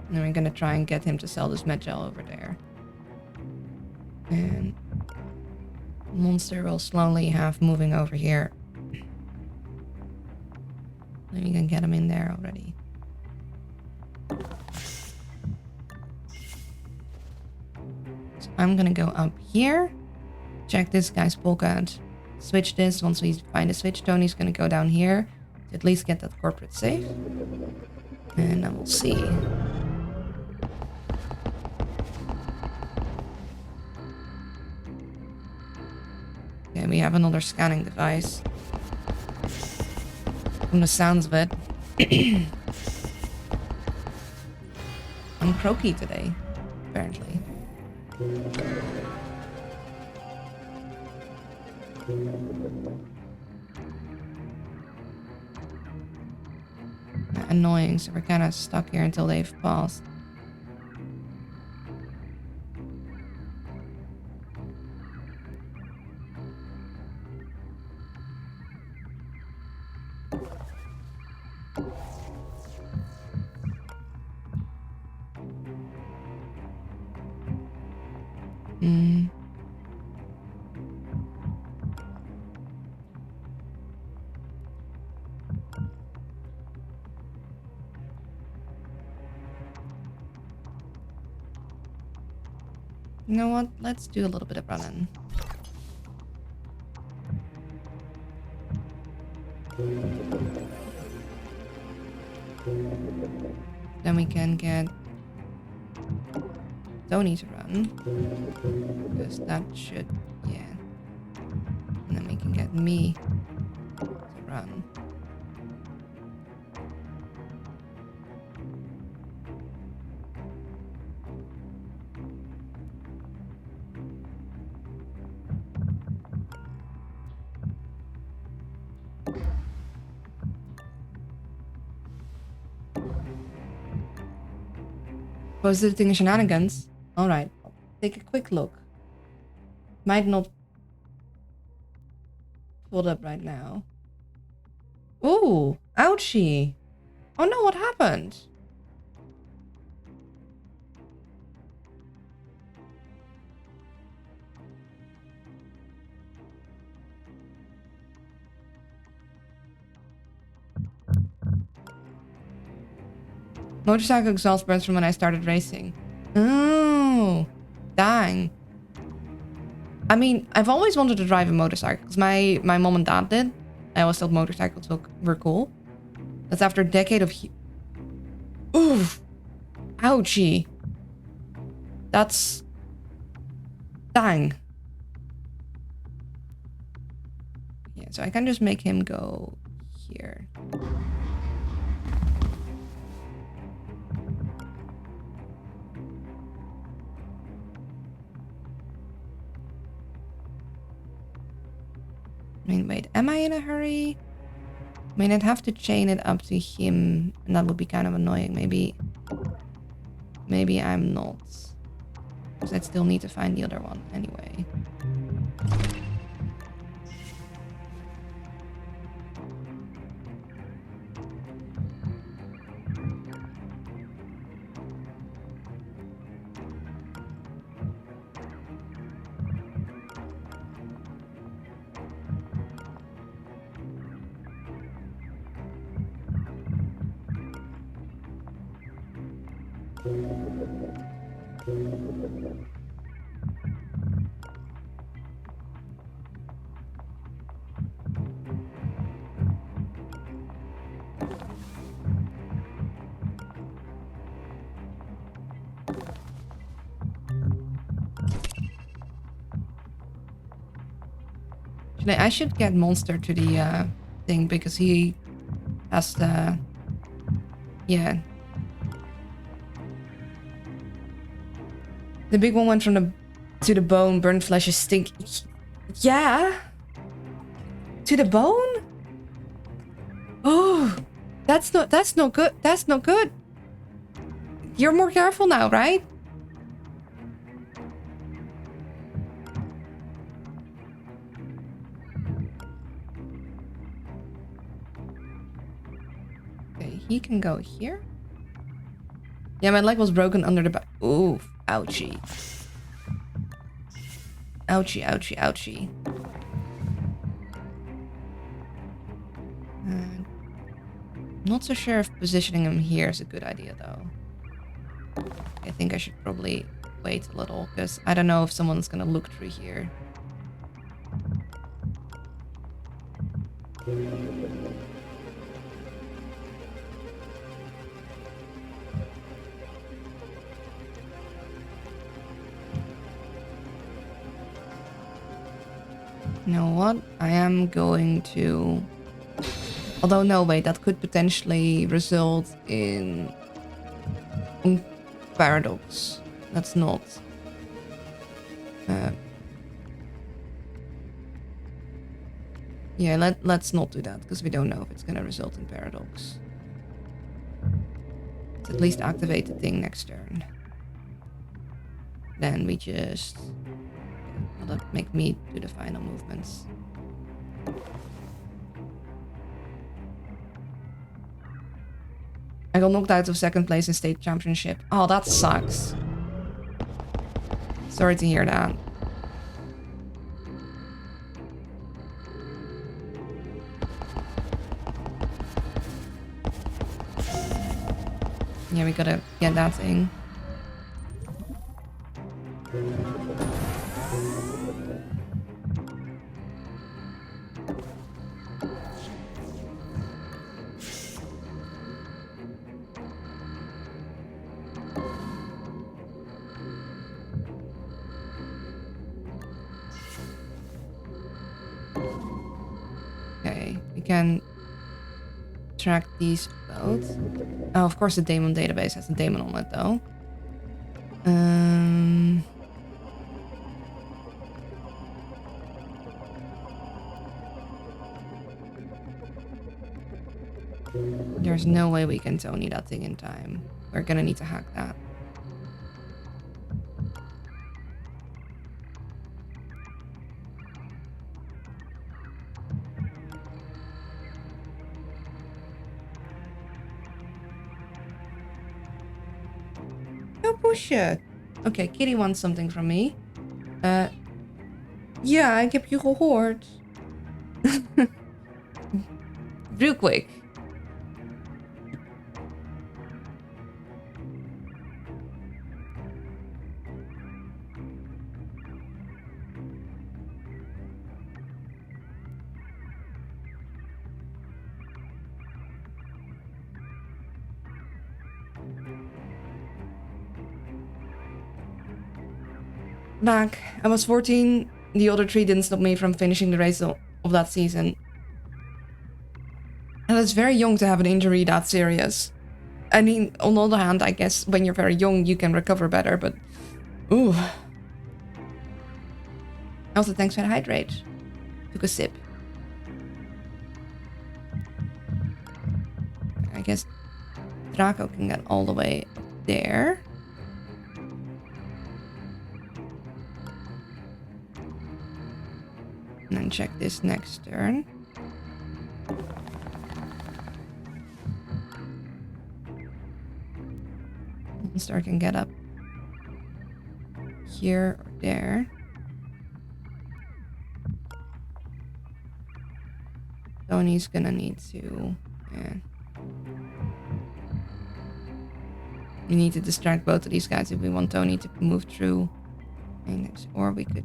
And then we're going to try and get him to sell this med gel over there. And monster will slowly have moving over here. Then we can get him in there already. I'm gonna go up here, check this guy's pocket, switch this. Once we find a switch, Tony's gonna go down here to at least get that corporate safe. And then we'll see. Okay, we have another scanning device. From the sounds of it. I'm croaky today, apparently. Annoying, so we're kind of stuck here until they've passed. You know what? Let's do a little bit of running. Then we can get Tony to run. Because that should, yeah. And then we can get me to run. Positive shenanigans. Alright, I'll take a quick look. Might not pull up right now. Ooh, ouchie. Oh no, what happened? Motorcycle exhaust burns from when I started racing. Oh, dang. I mean, I've always wanted to drive a motorcycle because my mom and dad did. I always thought motorcycles were cool. That's after a decade of... Oof. Ouchie. That's... Dang. Yeah, So I can just make him go here. I mean, wait, am I in a hurry? I mean, I'd have to chain it up to him, and that would be kind of annoying. Maybe I'm not. Because I'd still need to find the other one anyway. I should get Monster to the thing because he has the... Yeah. The big one went from the to the bone, burnt flesh is stink. Yeah. To the bone? Oh, that's not good. That's not good. You're more careful now, right? Okay, he can go here. Yeah, my leg was broken under the back. Ooh, ouchie. Ouchie, ouchie, ouchie. Not so sure if positioning him here is a good idea, though. I think I should probably wait a little, because I don't know if someone's gonna look through here. You know what? I am going to... Although, no, wait, that could potentially result in paradox. That's not... Yeah, let's not do that, because we don't know if it's going to result in paradox. Let's at least activate the thing next turn. Then we just... That'll make me do the final movements. I got knocked out of second place in state championship. Oh, that sucks. Sorry to hear that. Yeah, we gotta get that thing. Okay, we can track these both. Oh, of course the daemon database has a daemon on it, though. There's no way we can Tony that thing in time. We're gonna need to hack that. Oh, bullshit. Okay, Kitty wants something from me. Ja, ik heb je gehoord. Real quick. Back. I was 14. The other three didn't stop me from finishing the race of that season. it's very young to have an injury that serious. I mean, on the other hand, I guess when you're very young, you can recover better, but... Ooh. Also, thanks for the hydrate. Took a sip. I guess Draco can get all the way up there. And then check this next turn. Monster can get up here or there. Tony's gonna need to... Yeah. We need to distract both of these guys if we want Tony to move through. Or we could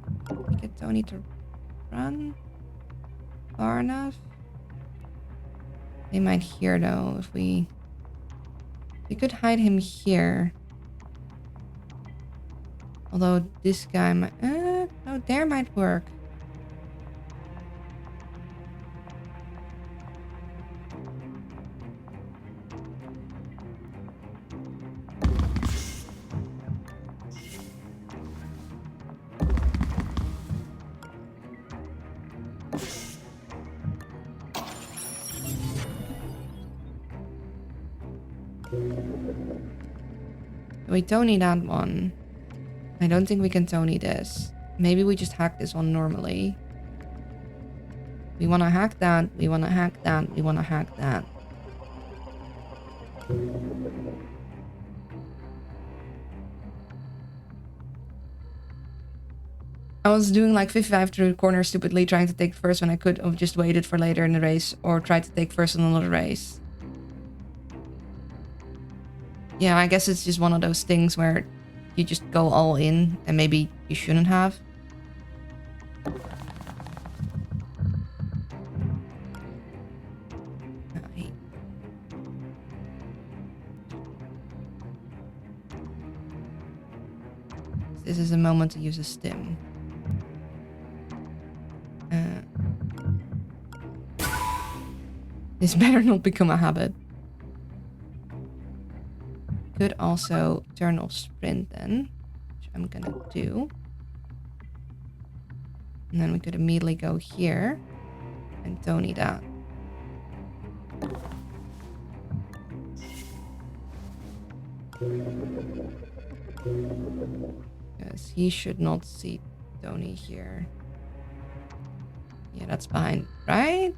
get Tony to run far enough. They might hear though if we could hide him here. Although this guy might... no, there might work. We Tony that one. I don't think we can Tony this. Maybe we just hack this one normally. We want to hack that. We want to hack that. We want to hack that. I was doing like 55 through the corner stupidly, trying to take first when I could have just waited for later in the race or tried to take first in another race. Yeah, I guess it's just one of those things where you just go all in and maybe you shouldn't have. This is a moment to use a stim. This better not become a habit. Could also turn off sprint then, which I'm gonna do. And then we could immediately go here and Tony that. Because he should not see Tony here. Yeah, that's behind, right?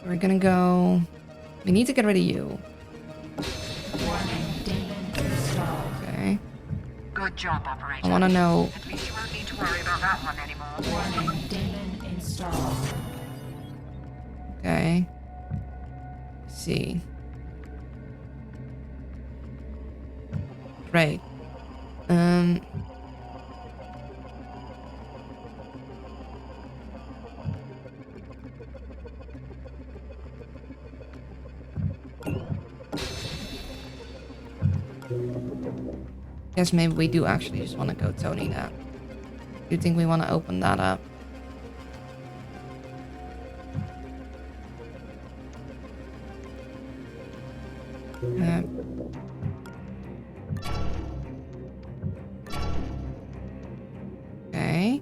We're gonna go... We need to get rid of you. Okay. Good job, operator. I wanna know... At least you won't need to worry about that one anymore. Demon installed. Okay. Let's see. Great. Guess maybe we do actually just want to go Tony that. Do you think we want to open that up? Okay.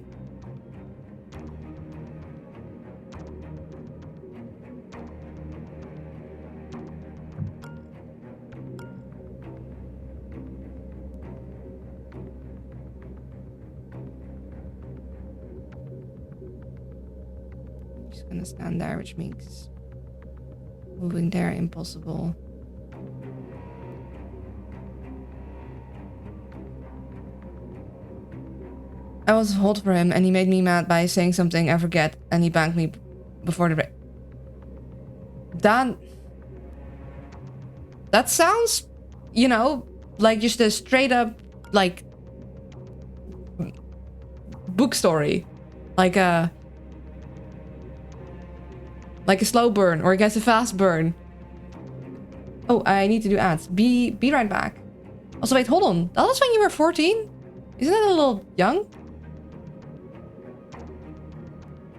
Just gonna stand there, which makes moving there impossible. I was hold for him and he made me mad by saying something I forget and he banged me before the that sounds, you know, like just a straight up like book story. Like a slow burn, or I guess a fast burn. Oh, I need to do ads. Be right back. Also, wait, hold on. That was when you were 14? Isn't that a little young?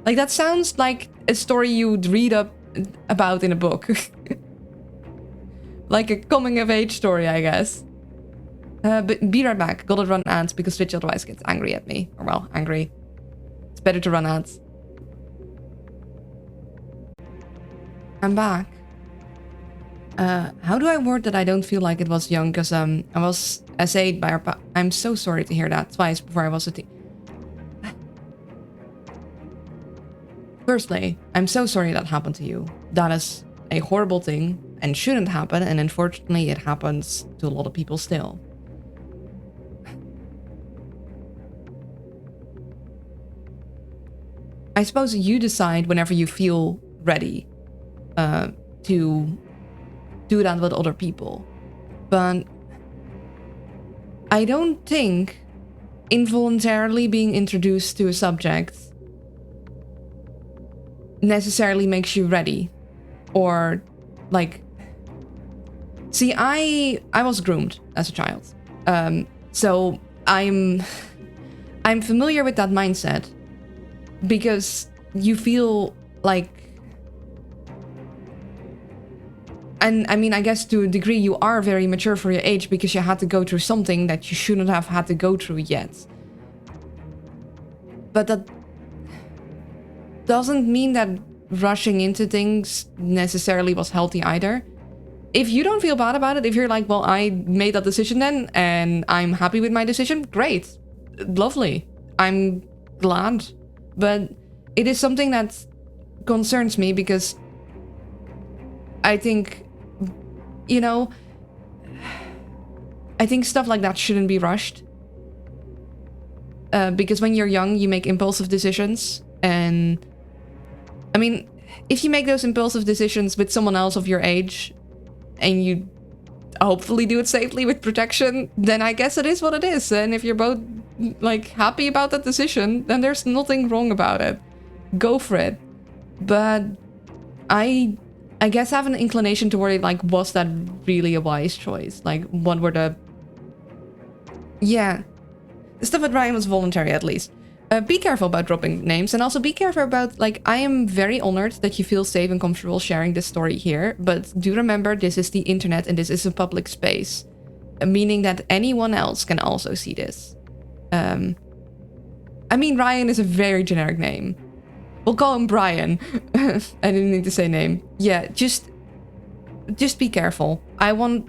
Like, that sounds like a story you'd read about in a book. Like a coming-of-age story, I guess. But be right back. Gotta run ads because Twitch otherwise gets angry at me. Or, well, angry. It's better to run ads. I'm back. How do I word that I don't feel like it was young? Because I was SA'd by our I'm so sorry to hear that twice before I was a teen. Firstly, I'm so sorry that happened to you. That is a horrible thing and shouldn't happen, and unfortunately it happens to a lot of people still. I suppose you decide whenever you feel ready to do that with other people. But I don't think involuntarily being introduced to a subject necessarily makes you ready. Or like, see, I was groomed as a child. So I'm familiar with that mindset because you feel like, and I mean, I guess to a degree you are very mature for your age because you had to go through something that you shouldn't have had to go through yet. But that doesn't mean that rushing into things necessarily was healthy either. If you don't feel bad about it, if you're like, well, I made that decision then and I'm happy with my decision, great. Lovely. I'm glad. But it is something that concerns me because I think, you know, I think stuff like that shouldn't be rushed. Because when you're young, you make impulsive decisions. And I mean, if you make those impulsive decisions with someone else of your age and you hopefully do it safely with protection, then I guess it is what it is. And if you're both like happy about that decision, then there's nothing wrong about it. Go for it. But I guess I have an inclination toward it, like, was that really a wise choice? Like, what were the... Yeah. The stuff with Ryan was voluntary, at least. Be careful about dropping names, and also be careful about, like, I am very honored that you feel safe and comfortable sharing this story here, but do remember this is the internet and this is a public space, meaning that anyone else can also see this. I mean, Ryan is a very generic name. We'll call him Brian. I didn't need to say name. Yeah, just be careful. I'm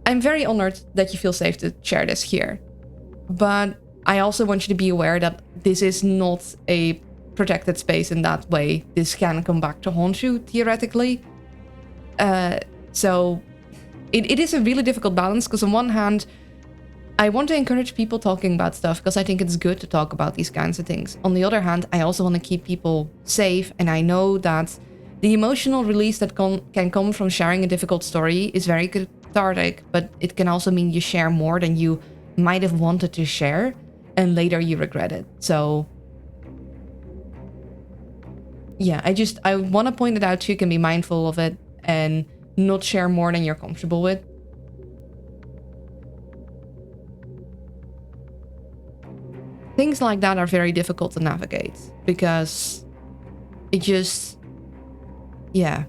very honored that you feel safe to share this here, but I also want you to be aware that this is not a protected space in that way. This can come back to haunt you, theoretically. So it is a really difficult balance, because on one hand, I want to encourage people talking about stuff because I think it's good to talk about these kinds of things. On the other hand, I also want to keep people safe, and I know that the emotional release that can come from sharing a difficult story is very cathartic, but it can also mean you share more than you might have wanted to share, and later you regret it. So yeah, I want to point it out so you can be mindful of it and not share more than you're comfortable with. Things like that are very difficult to navigate because it just, yeah,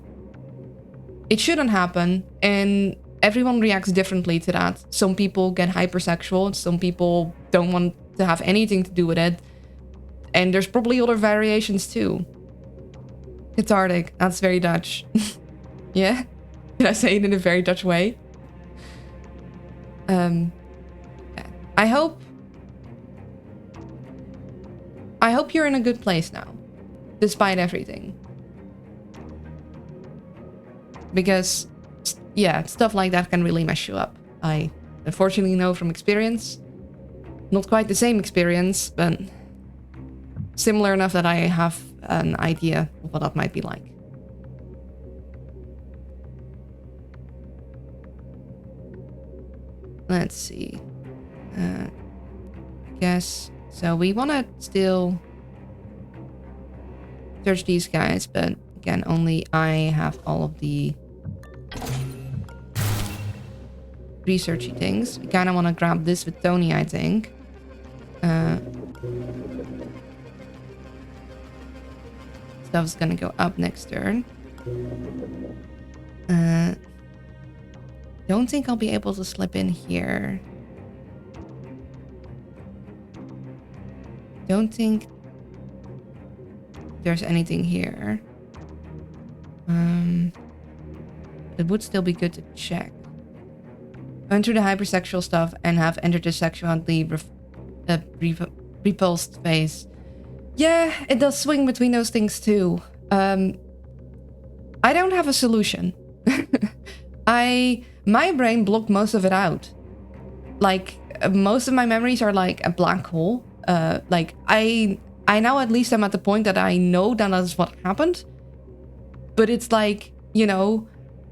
it shouldn't happen, and everyone reacts differently to that. Some people get hypersexual, some people don't want to have anything to do with it, and there's probably other variations too. Cathartic, that's very Dutch. Yeah? Did I say it in a very Dutch way? I hope you're in a good place now, despite everything. Because, yeah, stuff like that can really mess you up. I unfortunately know from experience. Not quite the same experience, but similar enough that I have an idea of what that might be like. Let's see. I guess... So we want to still search these guys, but again, only I have all of the researchy things. I kind of want to grab this with Tony, I think. Stuff's gonna go up next turn. Don't think I'll be able to slip in here. Don't think there's anything here. It would still be good to check. Went through the hypersexual stuff and have entered the sexually repulsed phase. Yeah, it does swing between those things too. I don't have a solution. My brain blocked most of it out. Like, most of my memories are like a black hole. Like, I now at least am at the point that I know that that's what happened. But it's like, you know,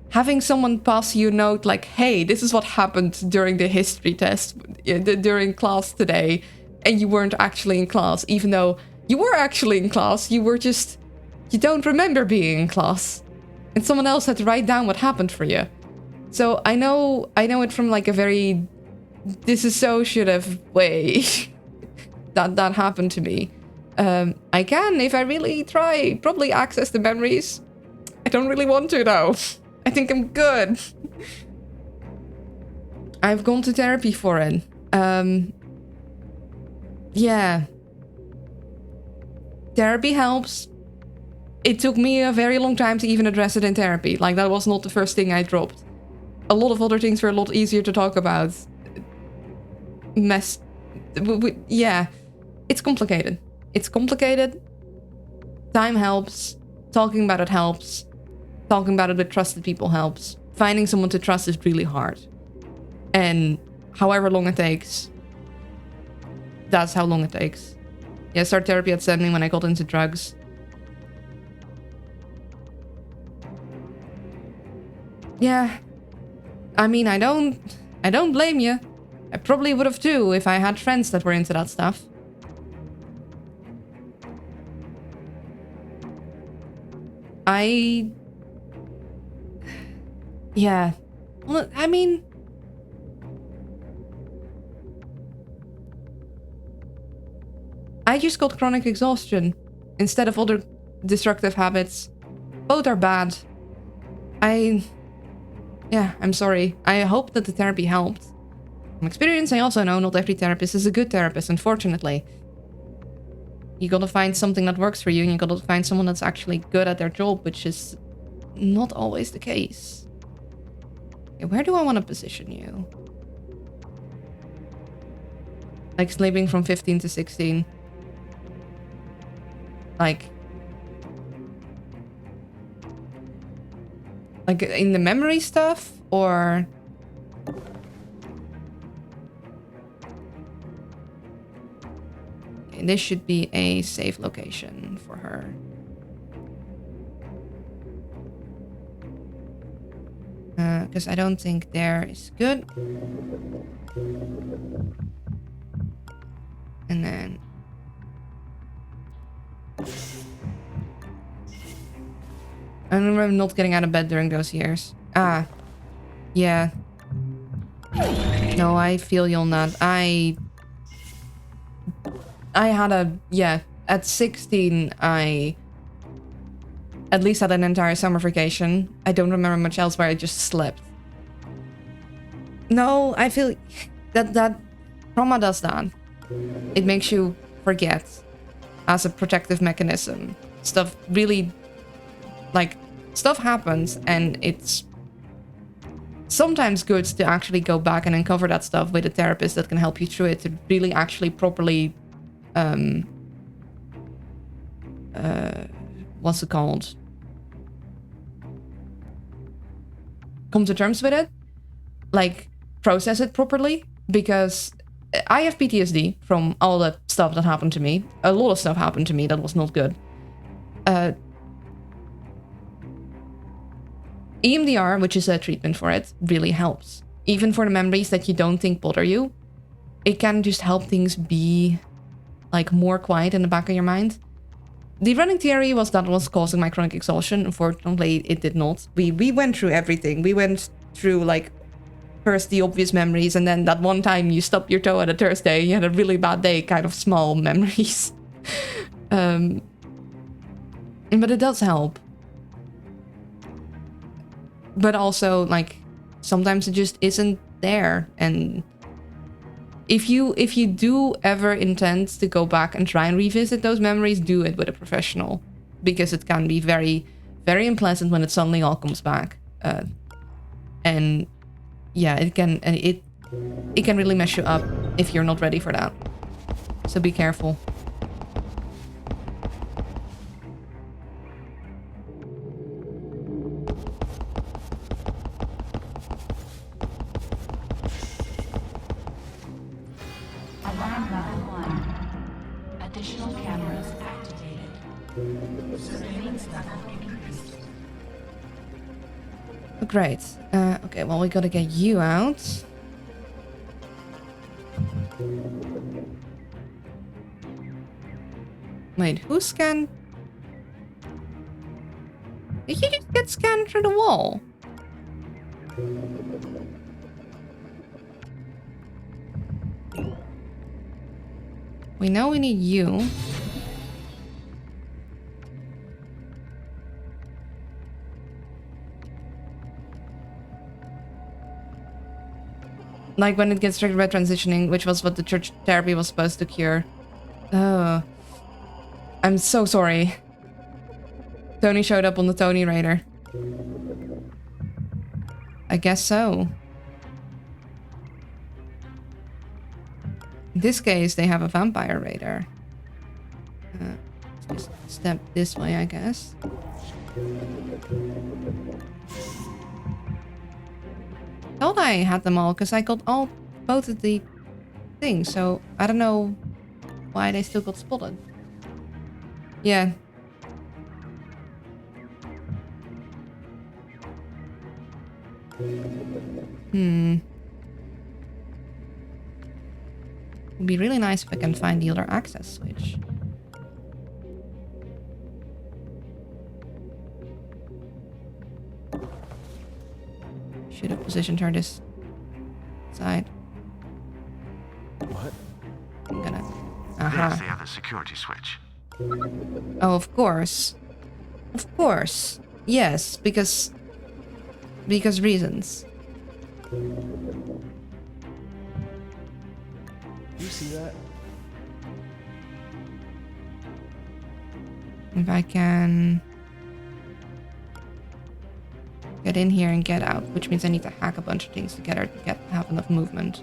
having someone pass you a note like, hey, this is what happened during the history test, during class today, and you weren't actually in class, even though you were actually in class, you don't remember being in class. And someone else had to write down what happened for you. So I know it from like a very disassociative way that happened to me. I can, if I really try, probably access the memories. I don't really want to though. I think I'm good. I've gone to therapy for it. Yeah. Therapy helps. It took me a very long time to even address it in therapy. Like, that was not the first thing I dropped. A lot of other things were a lot easier to talk about. Yeah. It's complicated. It's complicated. Time helps. Talking about it helps. Talking about it with trusted people helps. Finding someone to trust is really hard. And however long it takes, that's how long it takes. Yeah, I started therapy at 17 when I got into drugs. Yeah. I mean, I don't blame you. I probably would have too if I had friends that were into that stuff. Yeah. Well, I mean, I just got chronic exhaustion instead of other destructive habits. Both are bad. Yeah, I'm sorry. I hope that the therapy helped. From experience, I also know not every therapist is a good therapist, unfortunately. You gotta find something that works for you, and you gotta find someone that's actually good at their job, which is not always the case. Okay, where do I want to position you? Like sleeping from 15 to 16. Like in the memory stuff, or... Okay, this should be a safe location for her. Because I don't think there is good. And then... I remember not getting out of bed during those years. Ah. Yeah. No, I feel you'll not. I had a... Yeah. At 16, I... At least had an entire summer vacation. I don't remember much else where I just slept. No, I feel... That trauma does that. It makes you forget. As a protective mechanism. Stuff really... Like, stuff happens, and it's sometimes good to actually go back and uncover that stuff with a therapist that can help you through it to really actually properly, what's it called? Come to terms with it. Like, process it properly, because I have PTSD from all the stuff that happened to me. A lot of stuff happened to me that was not good. EMDR, which is a treatment for it, really helps. Even for the memories that you don't think bother you, it can just help things be like more quiet in the back of your mind. The running theory was that it was causing my chronic exhaustion. Unfortunately, it did not. We went through everything. We went through, like, first the obvious memories, and then that one time you stubbed your toe at a Thursday, you had a really bad day, kind of small memories. But it does help. But also, like, sometimes it just isn't there. And if you do ever intend to go back and try and revisit those memories, do it with a professional, because it can be very, very unpleasant when it suddenly all comes back. And yeah, it can really mess you up if you're not ready for that. So be careful. Alarm level 1. Additional cameras activated. Surveillance level increased. Oh, great. Okay, well, we gotta get you out. Wait, who scanned? Did you just get scanned through the wall? We know we need you. Like when it gets triggered by transitioning, which was what the church therapy was supposed to cure. Oh. I'm so sorry. Tony showed up on the Tony radar. I guess so. In this case, they have a vampire radar. Let's just step this way, I guess. Thought I had them all because I got both of the things, so I don't know why they still got spotted. Yeah. It'd be really nice if I can find the other access switch. Should have positioned her this side. What? I'm gonna... There's the other security switch. Oh, of course. Of course. Yes, because reasons. You see that? If I can get in here and get out, which means I need to hack a bunch of things together to have enough movement.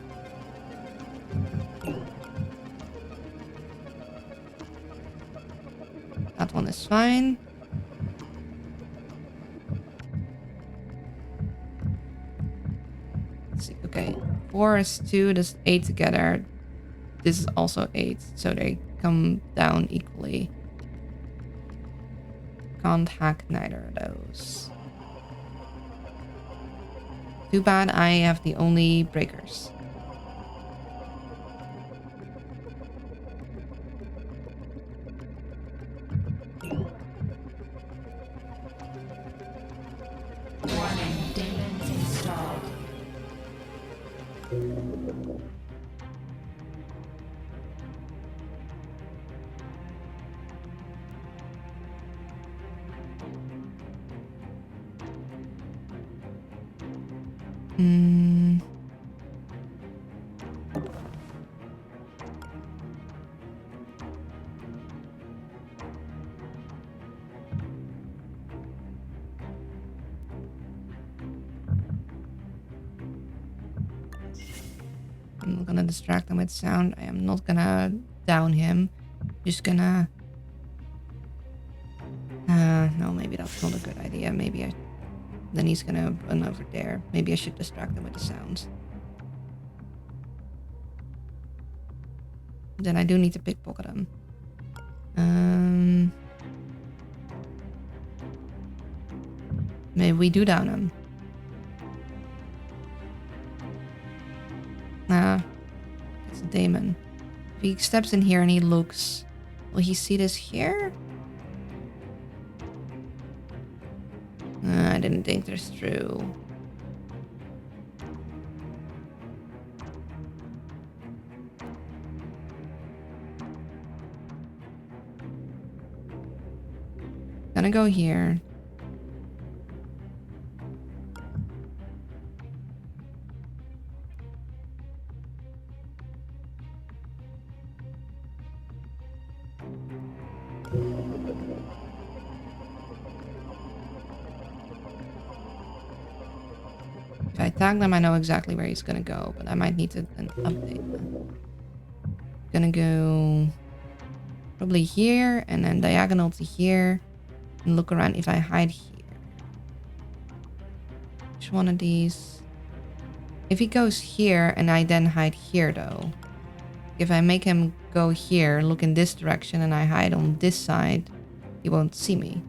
That one is fine. Let's see. Okay, 4 is 2. That's 8 together. This is also 8, so they come down equally. Can't hack neither of those. Too bad I have the only breakers. Warning, demons installed. I'm not gonna distract them with sound. I am not gonna down him. Just gonna... no, maybe that's not a good idea. Maybe then he's gonna run over there. Maybe I should distract them with the sounds. Then I do need to pickpocket him. Maybe we do down him. It's a demon. If he steps in here and he looks... Will he see this here? didn't think this through. Gonna go here. If I tag them, I know exactly where he's gonna go, but I might need to then update them. Gonna go probably here and then diagonal to here and look around if I hide here. Which one of these? If he goes here and I then hide here though, if I make him go here, look in this direction and I hide on this side, he won't see me.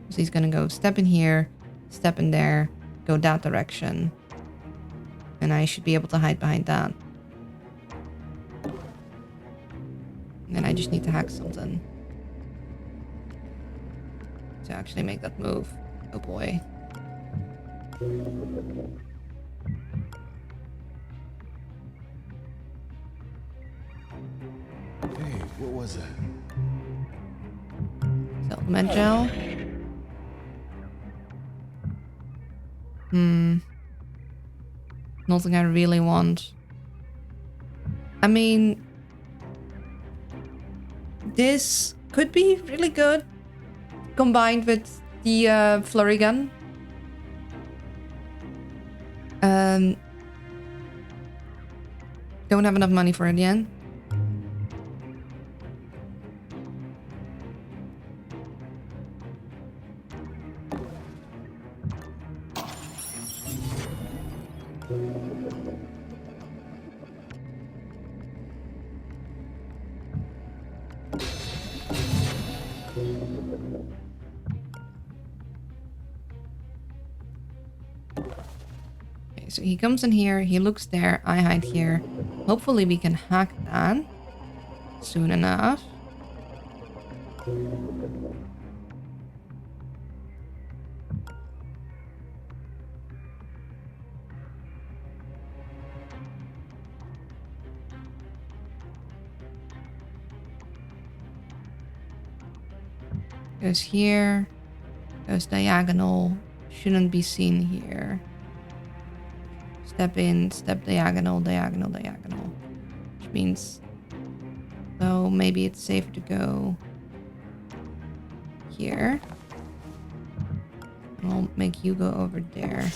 So he's gonna go step in here, step in there, go that direction. And I should be able to hide behind that. And then I just need to hack something to actually make that move. Oh boy. Hey, what was that? Settlement gel. Nothing I really want. I mean, this could be really good combined with the flurry gun. Don't have enough money for it yet. So he comes in here, he looks there, I hide here. Hopefully we can hack that soon enough. Goes here, goes diagonal, shouldn't be seen here. Step in, step diagonal, diagonal, diagonal. Which means, so maybe it's safe to go here. And I'll make you go over there.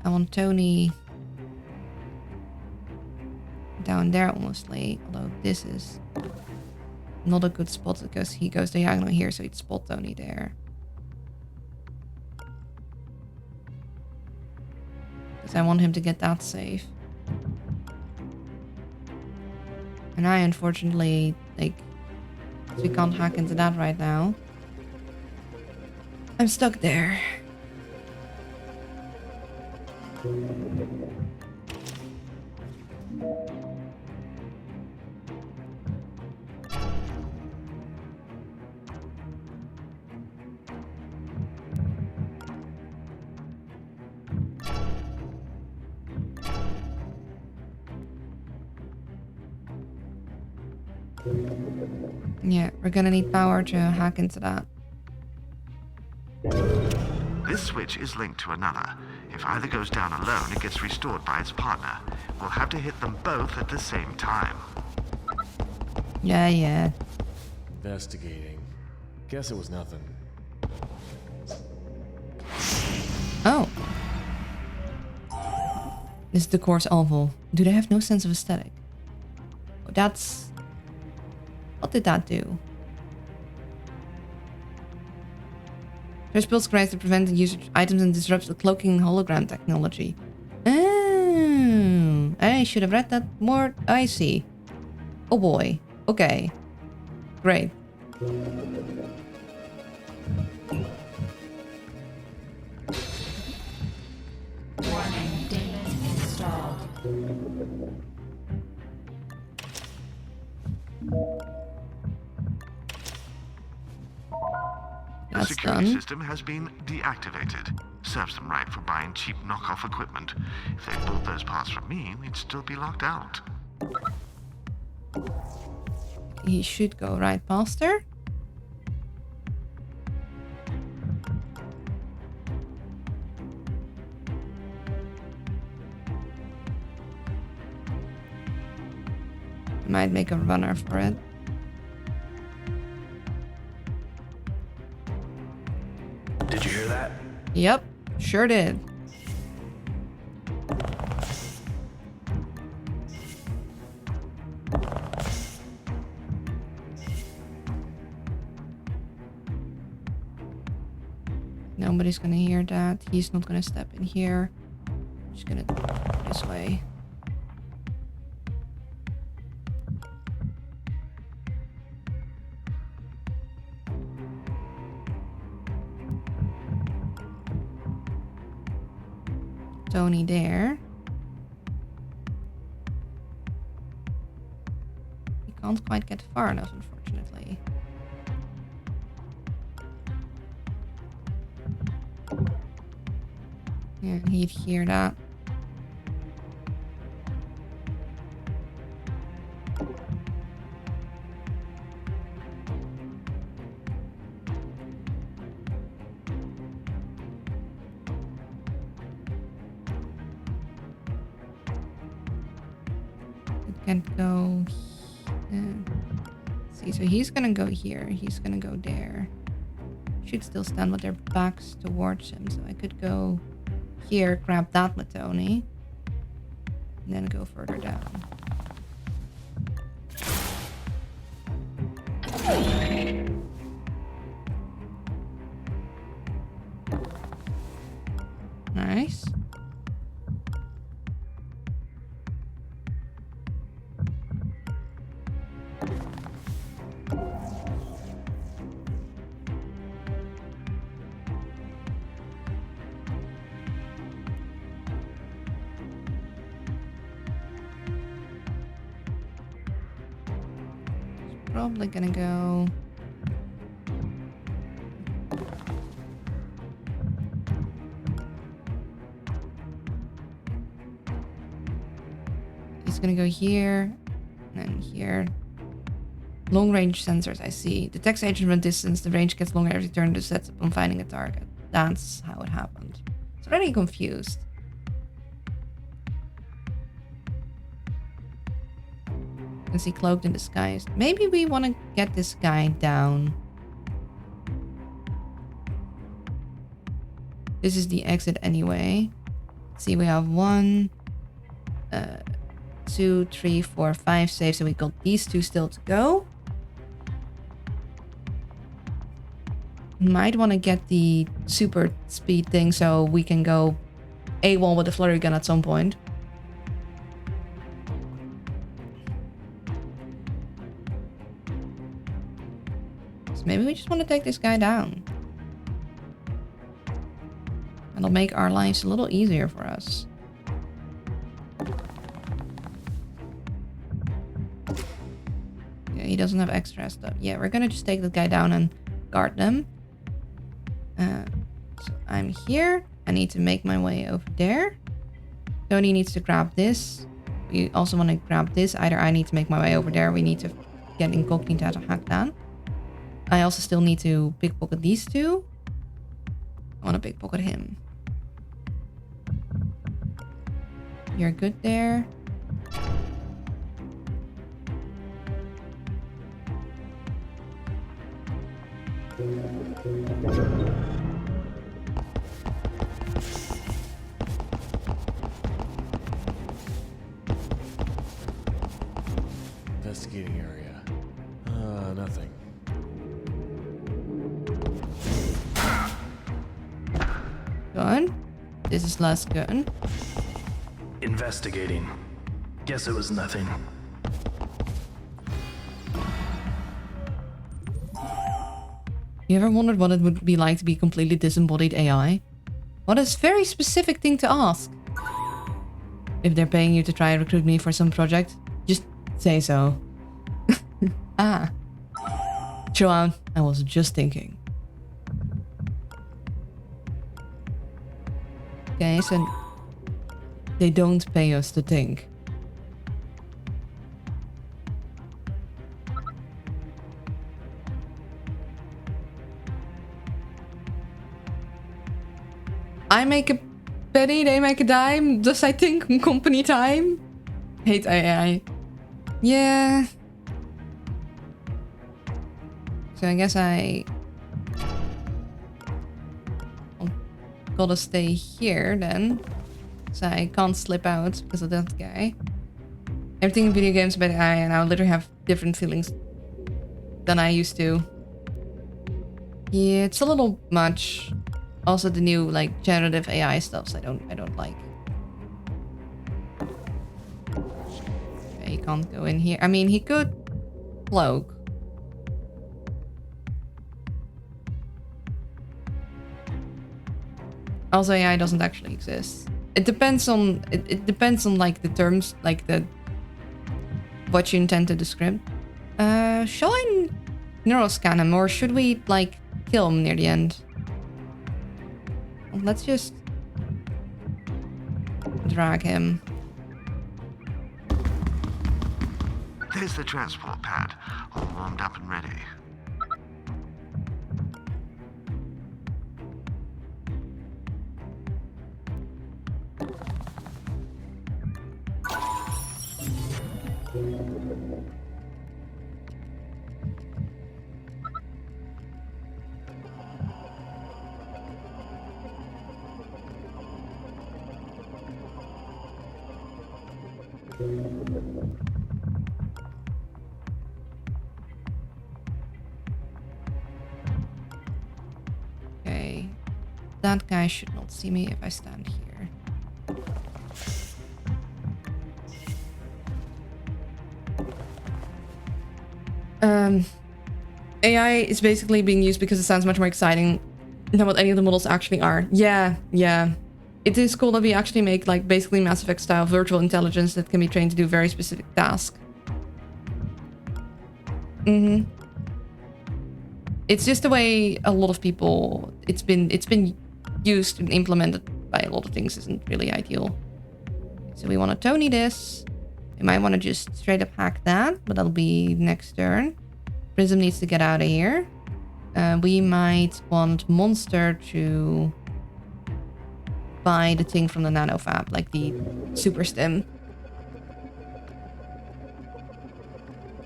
I want Tony down there mostly, although this is not a good spot because he goes diagonal here, so he'd spot Tony there. Because I want him to get that safe. And I unfortunately, like, we can't hack into that right now. I'm stuck there. Yeah, we're gonna need power to hack into that. This switch is linked to another. If either goes down alone, it gets restored by its partner. We'll have to hit them both at the same time. Yeah. Investigating. Guess it was nothing. Oh. This is the course oval. Do they have no sense of aesthetic? Oh, that's... What did that do? There's build scripts to prevent the use of items and disrupts the cloaking hologram technology. Oh, I should have read that more. I see. Oh boy. Okay. Great. The That's security done. system has been deactivated. Serves them right for buying cheap knockoff equipment. If they bought those parts from me, we'd still be locked out. He should go right past her. Might make a runner for it. Did you hear that? Yep, sure did. Nobody's gonna hear that. He's not gonna step in here. Just gonna go this way. Tony there. He can't quite get far enough, unfortunately. Yeah, he'd hear that. Can't go. See, so he's gonna go here. He's gonna go there. Should still stand with their backs towards him, so I could go here, grab that with Tony, and then go further down. Nice. Probably gonna go. He's gonna go here and then here. Long range sensors, I see. Detects agent from a distance. The range gets longer every turn to set up on finding a target. That's how it happened. It's already confused. Is he cloaked in disguise? Maybe we want to get this guy down. This is the exit anyway. See, we have 1, 2, 3, 4, 5 saves, so we got these 2 still to go. Might want to get the super speed thing so we can go AWOL with the flurry gun at some point. So maybe we just want to take this guy down. It'll make our lives a little easier for us. Yeah, he doesn't have extra stuff. Yeah, we're gonna just take the guy down and guard them. So I'm here. I need to make my way over there. Tony needs to grab this. We also want to grab this. Either I need to make my way over there. We need to get incognito to hack that. I also still need to pickpocket these 2. I want to pickpocket him. You're good there. Investigating area. Nothing. Good. This is less good. Investigating. Guess it was nothing. You ever wondered what it would be like to be completely disembodied AI? What a very specific thing to ask. if they're paying you to try and recruit me for some project, just say so. Ah. Chill out. I was just thinking. Okay, so they don't pay us to think. I make a penny, they make a dime. Does I think company time? Hate AI. Yeah. So I guess I gotta stay here then. So I can't slip out because of that guy. Everything in video games about AI, and I literally have different feelings than I used to. Yeah, it's a little much. Also the new like generative AI stuff, I don't like. Okay, he can't go in here. I mean, he could cloak. Also, AI doesn't actually exist. It depends on it depends on like the terms, like the what you intend to describe. Shall I neuroscan him, or should we like kill him near the end? Let's just drag him. There's the transport pad, all warmed up and ready. Okay. That guy should not see me if I stand here. AI is basically being used because it sounds much more exciting than what any of the models actually are. Yeah. It is cool that we actually make like basically Mass Effect style virtual intelligence that can be trained to do very specific tasks. It's just the way a lot of people it's been used and implemented by a lot of things isn't really ideal. So we want to Tony this. We might want to just straight up hack that, but that'll be next turn. Prism needs to get out of here. We might want Monster to buy the thing from the nanofab, like the super stim.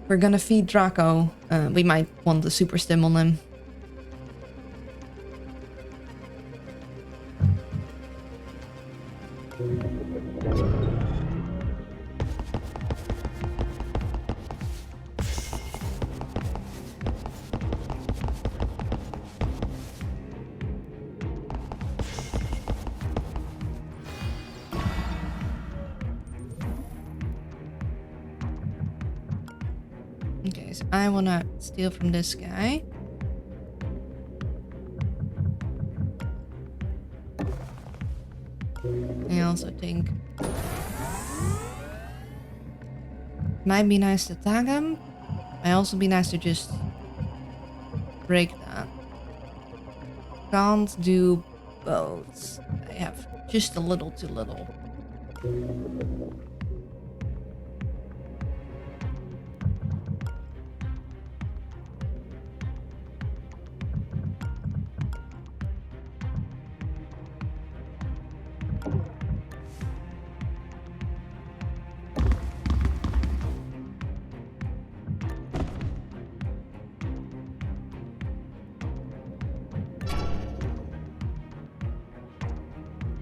We're gonna feed Draco. We might want the super stim on him. Okay, so I wanna steal from this guy. I also think might be nice to tag him. Might also be nice to just break that. Can't do both. I have just a little too little.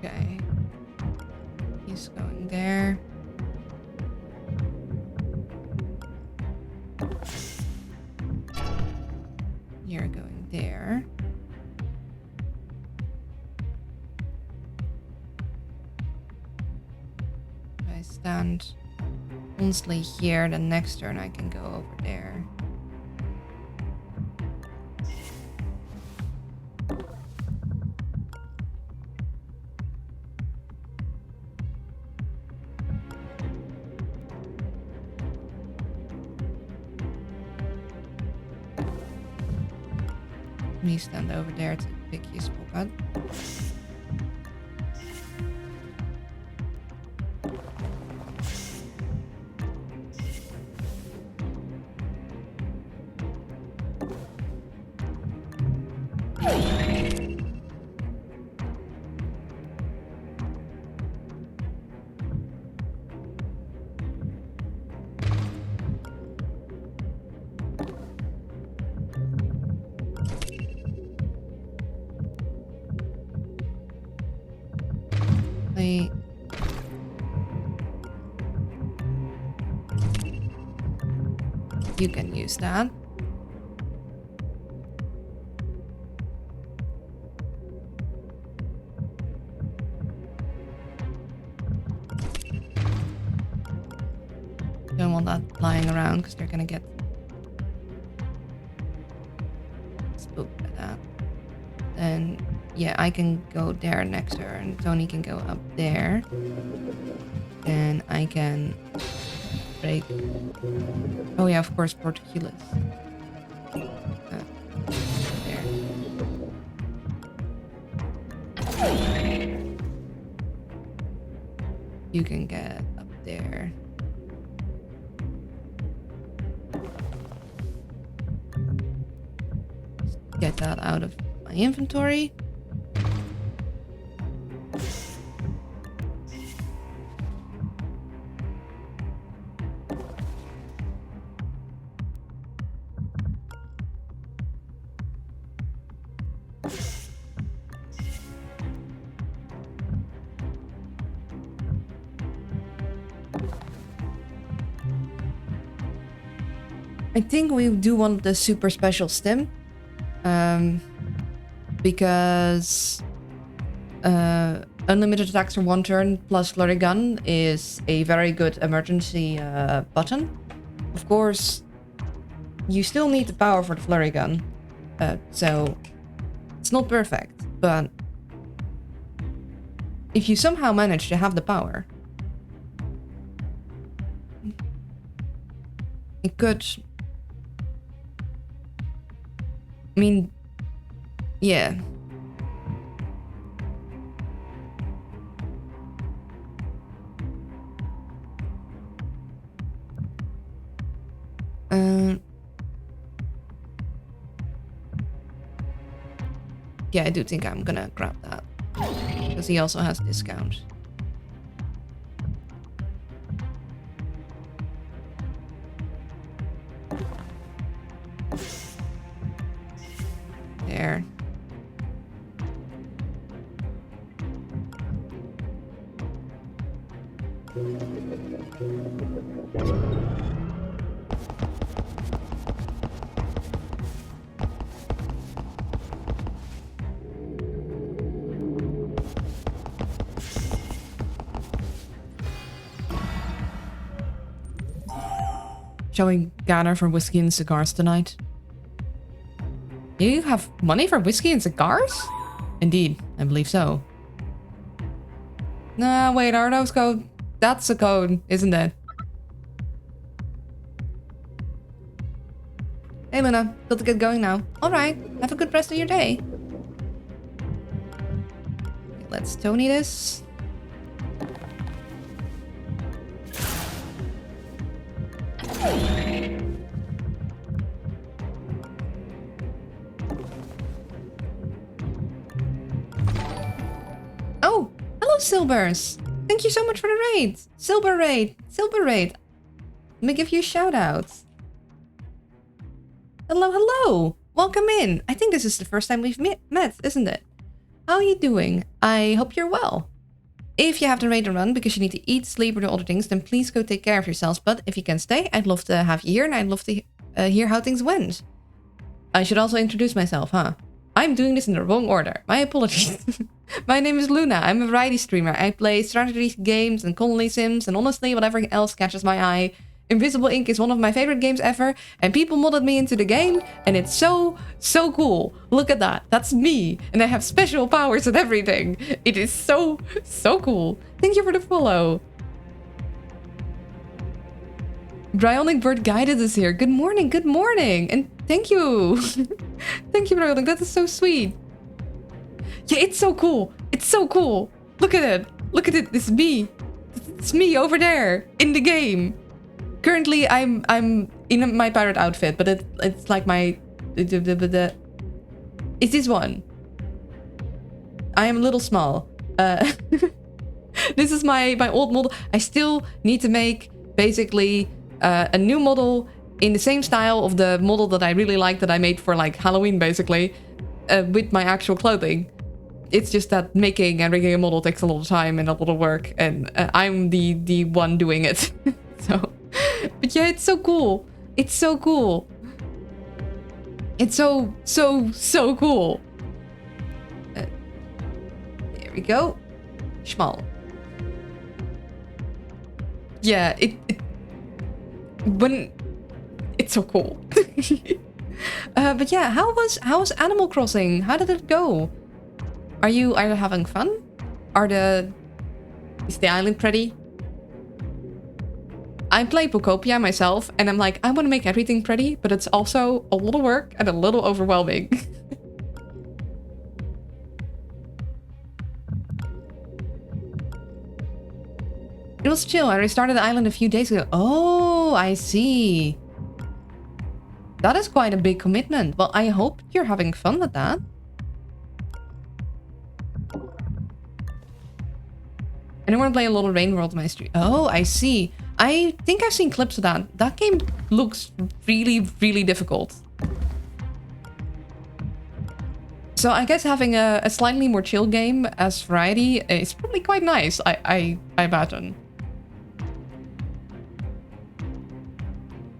Okay. He's going there. You're going there. If I stand honestly here, then next turn I can go over there. Let me stand over there to pick useful cut. You can use that. Don't want that lying around because they're gonna get spooked by that. Then yeah, I can go there next to her and Tony can go up there. And I can break. Oh yeah, of course, Portuculus. There. You can get up there. Get that out of my inventory. I think we do want the super special stim. Because unlimited attacks for 1 turn plus flurry gun is a very good emergency button. Of course, you still need the power for the flurry gun. So it's not perfect, but if you somehow manage to have the power, it could... I mean, yeah. Yeah, I do think I'm gonna grab that. Because he also has discount. There. Shall we gather for whiskey and cigars tonight? You have money for whiskey and cigars? Indeed, I believe so. Nah, wait, are those code? That's a code, isn't it? Hey, Luna, got to get going now. Alright, have a good rest of your day. Let's Tony this. Oh, hello, Silvers. Thank you so much for the raid. Silver raid. Silver raid. Let me give you shout-outs. Hello, hello. Welcome in. I think this is the first time we've met, isn't it? How are you doing? I hope you're well. If you have to raid or run because you need to eat, sleep, or do other things, then please go take care of yourselves. But if you can stay, I'd love to have you here and I'd love to hear how things went. I should also introduce myself, huh? I'm doing this in the wrong order. My apologies. My name is Luna. I'm a variety streamer. I play strategy games and colony sims and honestly whatever else catches my eye. Invisible Ink is one of my favorite games ever and people modded me into the game and it's so cool. Look at that. That's me. And I have special powers and everything. It is so cool. Thank you for the follow. Bryonic Bird Guided is here. Good morning. And thank you. Thank you, Brilliant. That is so sweet. Yeah, it's so cool. It's so cool. Look at it. Look at it. It's me. It's me over there in the game. Currently, I'm in my pirate outfit, but it's like my... It's this one. I am a little small. This is my old model. I still need to make basically a new model in the same style of the model that I really like that I made for like Halloween basically with my actual clothing. It's just that making and rigging a model takes a lot of time and a lot of work, and I'm the one doing it. So, but yeah, it's so cool. It's so cool. It's so cool. There we go. Small. Yeah, when it's so cool. But yeah, how was Animal Crossing? How did it go? Are you having fun? Is the island pretty? I play Pokopia myself, and I'm like, I want to make everything pretty, but it's also a little work and a little overwhelming. It was chill. I restarted the island a few days ago. Oh, I see. That is quite a big commitment. Well, I hope you're having fun with that. And I want to play a lot of Rain World in my stream. Oh, I see. I think I've seen clips of that. That game looks really, really difficult. So I guess having a slightly more chill game as variety is probably quite nice, I imagine.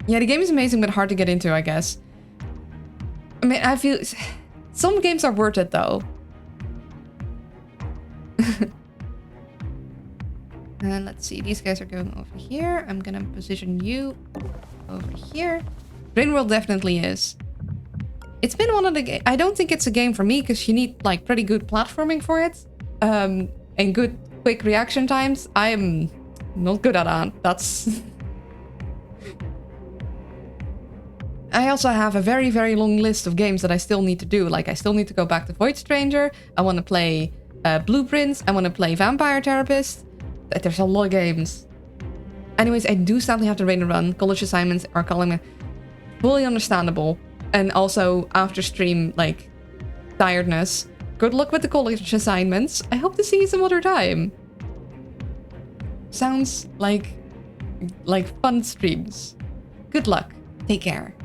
Yeah, the game is amazing, but hard to get into, I guess. I mean, I feel... Some games are worth it, though. And let's see, these guys are going over here. I'm gonna position you over here. Rain World definitely is. It's been one of the games... I don't think it's a game for me, because you need, like, pretty good platforming for it. And good, quick reaction times. I'm not good at that. That's... I also have a very, very long list of games that I still need to do. Like, I still need to go back to Void Stranger. I want to play Blueprints. I want to play Vampire Therapist. There's a lot of games. Anyways, I do sadly have to raid and run. College assignments are calling me. Fully understandable. And also, after stream, like, tiredness. Good luck with the college assignments. I hope to see you some other time. Sounds like fun streams. Good luck. Take care.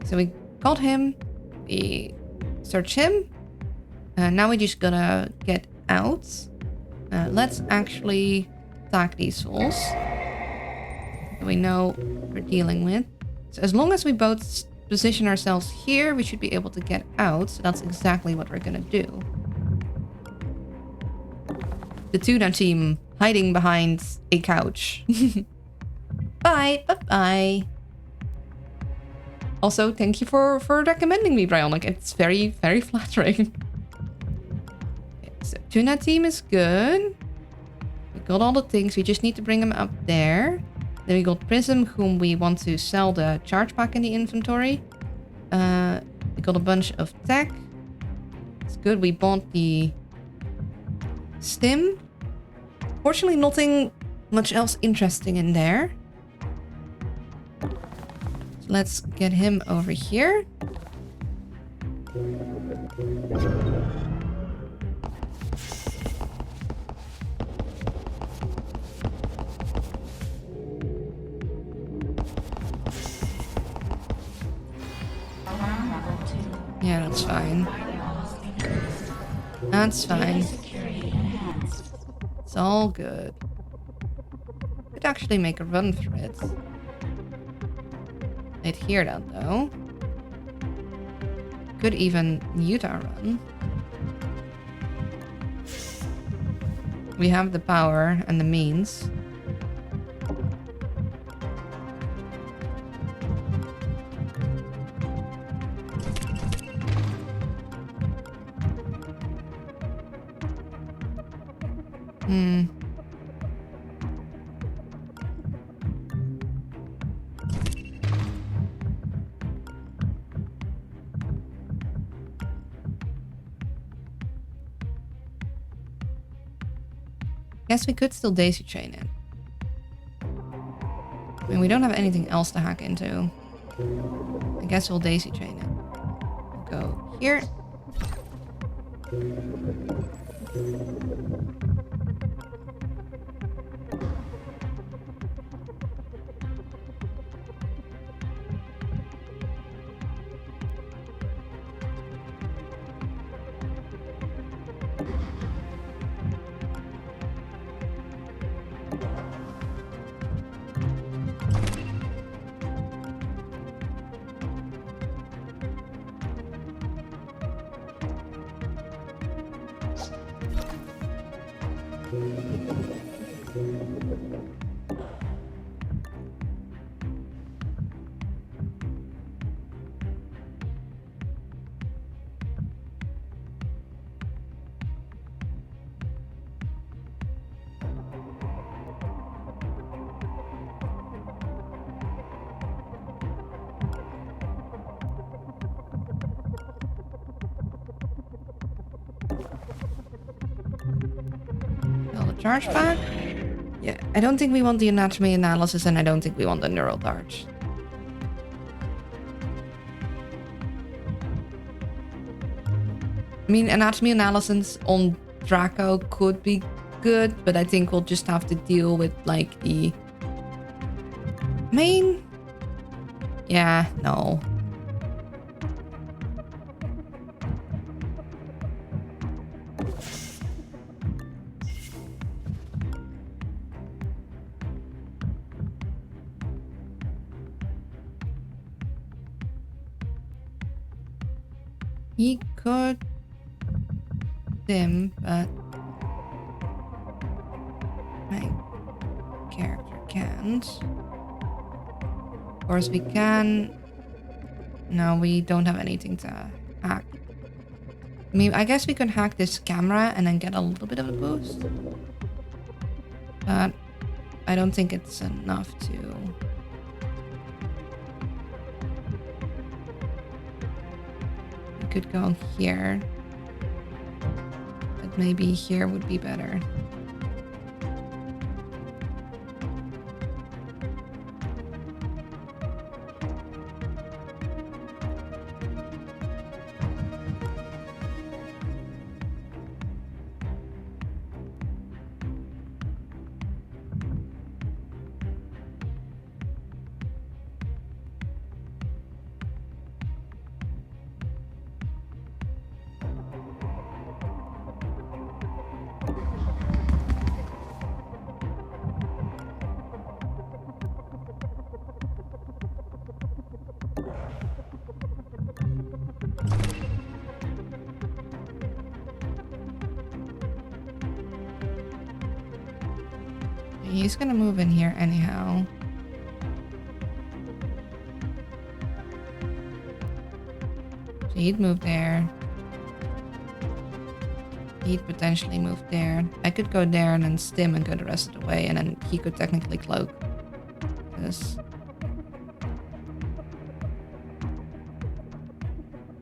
So we got him. We search him. Now we just gotta get out. Let's actually attack these souls. So we know what we're dealing with. So as long as we both position ourselves here, we should be able to get out. So that's exactly what we're gonna do. The Tuna team hiding behind a couch. Bye. Bye-bye. Also, thank you for recommending me, Bryonic. It's very, very flattering. Okay, so Tuna team is good. We got all the things. We just need to bring them up there. Then we got Prism, whom we want to sell the charge pack in the inventory. We got a bunch of tech. It's good. We bought the stim. Fortunately, nothing much else interesting in there. So let's get him over here. Yeah, that's fine. That's fine. It's all good. Could actually make a run for it. They'd hear that though. Could even mute our run. We have the power and the means. guess we could still daisy chain it. I mean, we don't have anything else to hack into. I guess we'll daisy chain it. We'll go here. Charge back? Yeah, I don't think we want the anatomy analysis and I don't think we want the neural darts. I mean, anatomy analysis on Draco could be good, but I think we'll just have to deal with like the main. Yeah, no. He could dim, but my character can't. Of course we can. No, we don't have anything to hack. I mean, I guess we could hack this camera and then get a little bit of a boost. But I don't think it's enough to... Could go here, but maybe here would be better. He's gonna move in here anyhow. So he'd move there. He'd potentially move there. I could go there and then stim and go the rest of the way, and then he could technically cloak this.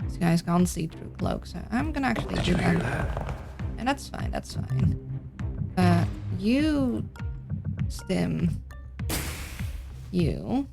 These guys can't see through cloak, so I'm gonna actually do that. And that's fine, that's fine. You stim. You.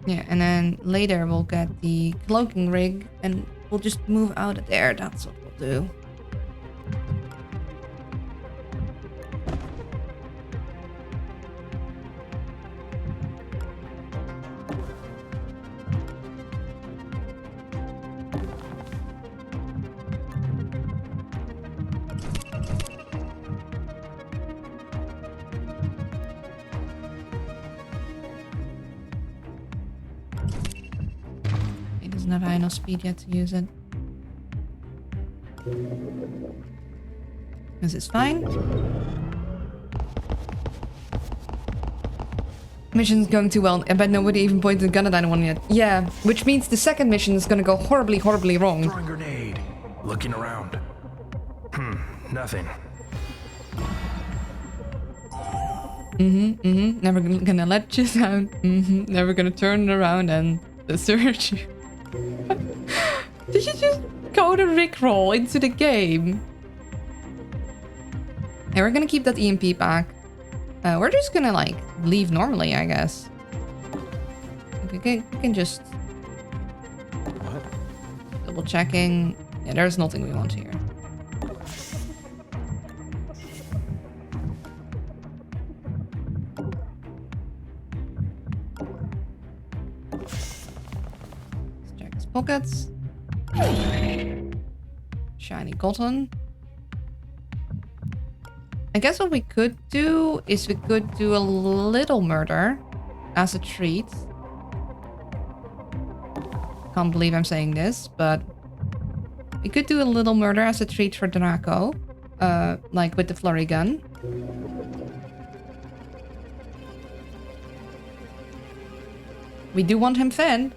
Yeah, and then later we'll get the cloaking rig and we'll just move out of there. That's what we'll do. Not high enough speed yet to use it. This is fine. Mission's going too well. I bet nobody even pointed a gun at anyone yet. Yeah, which means the second mission is gonna go horribly, horribly wrong. Throwing grenade. Looking around. Nothing. Never gonna let you down. Never gonna turn around and desert you. Did you just go to Rickroll into the game? Hey, we're gonna keep that EMP back. We're just gonna like leave normally, I guess. We can just double checking. Yeah, there's nothing we want here. Let's check his pockets. Shiny cotton. I guess what we could do is we could do a little murder as a treat. Can't believe I'm saying this, but we could do a little murder as a treat for Draco. Like with the flurry gun. We do want him fed.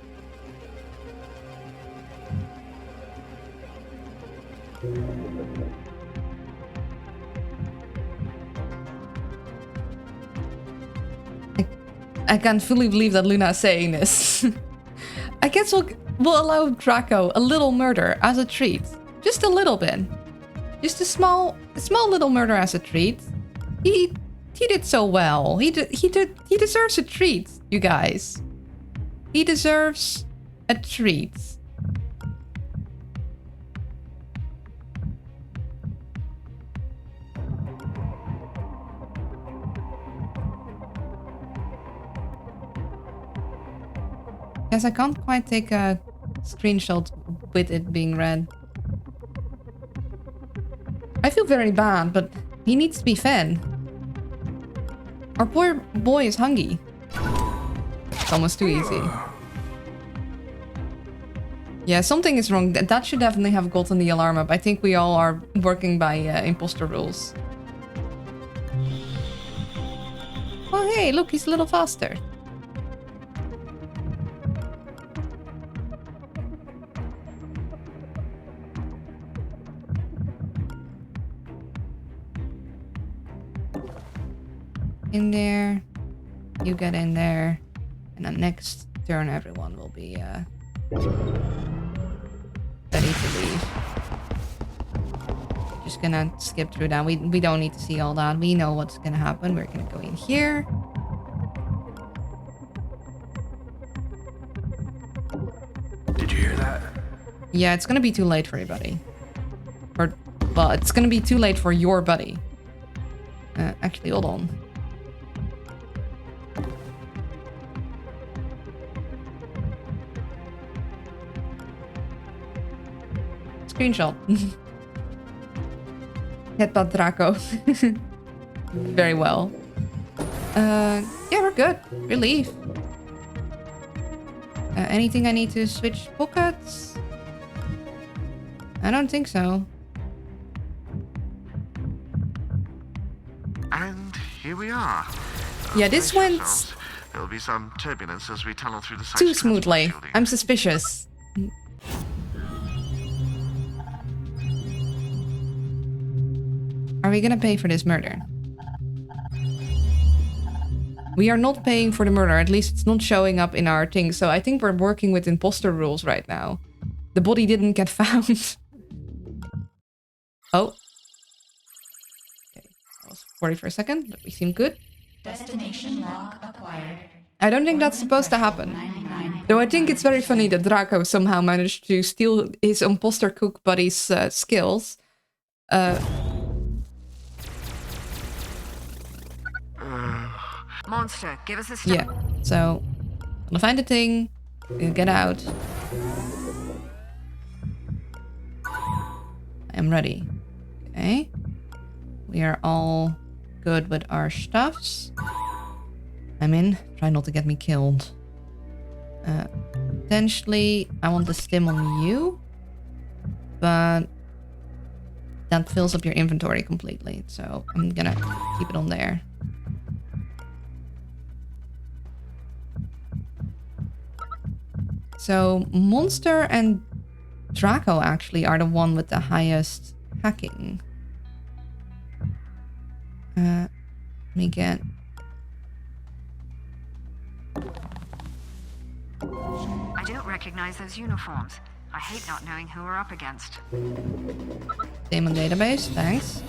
I can't fully believe that Luna is saying this. I guess we'll allow Draco a little murder as a treat. Just a little bit. Just a small little murder as a treat. He did so well. He deserves a treat, you guys. He deserves a treat. Guess I can't quite take a screenshot with it being red. I feel very bad, but he needs to be fed. Our poor boy is hungry. It's almost too easy. Yeah, something is wrong. That should definitely have gotten the alarm up. I think we all are working by imposter rules. Oh hey, look, he's a little faster. In there, you get in there, and then next turn everyone will be ready to leave. Just gonna skip through that. We don't need to see all that. We know what's gonna happen. We're gonna go in here. Did you hear that? Yeah, it's gonna be too late for everybody. Well, it's gonna be too late for your buddy. Actually, hold on. Screenshot. Headbutt Draco. Very well. Yeah, we're good. Relief. Anything I need to switch pockets? I don't think so. And here we are. Yeah, this went There'll be some turbulence as we tunnel through the site's too smoothly. transport shielding. I'm suspicious. Are we gonna pay for this murder? We are not paying for the murder. At least it's not showing up in our thing. So I think we're working with imposter rules right now. The body didn't get found. Oh. Okay. I was worried for a second, but we seem good. Destination log acquired. I don't think that's supposed to happen. Though I think it's very funny that Draco somehow managed to steal his imposter cook buddy's skills. Monster, give us a step. Yeah, so I'm gonna find the thing, get out. I am ready. Okay. We are all good with our stuffs. I'm in. Try not to get me killed. Potentially, I want the stim on you. But that fills up your inventory completely. So I'm gonna keep it on there. So Monster and Draco actually are the one with the highest hacking. Let me get... I don't recognize those uniforms. I hate not knowing who we're up against. Demon database, thanks.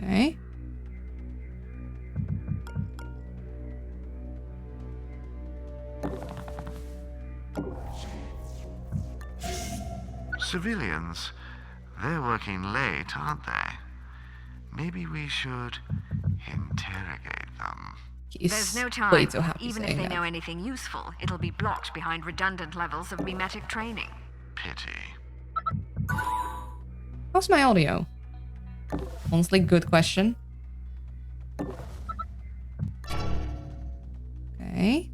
Okay. Civilians, they're working late, aren't they? Maybe we should interrogate them. He's There's no way time. too happy Even if saying they that. know anything useful, it'll be blocked behind redundant levels of mimetic training. Pity. How's my audio? Honestly, good question. Okay.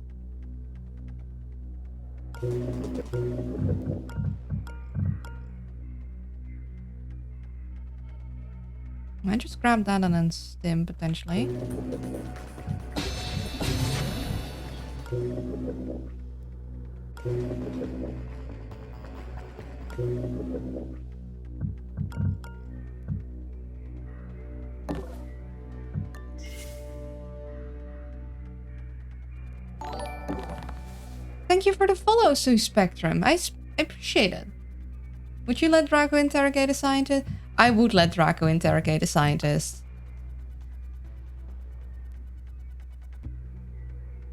Might just grab that and then stim potentially. Thank you for the follow, Sue Spectrum. I appreciate it. Would you let Draco interrogate a scientist? I would let Draco interrogate a scientist.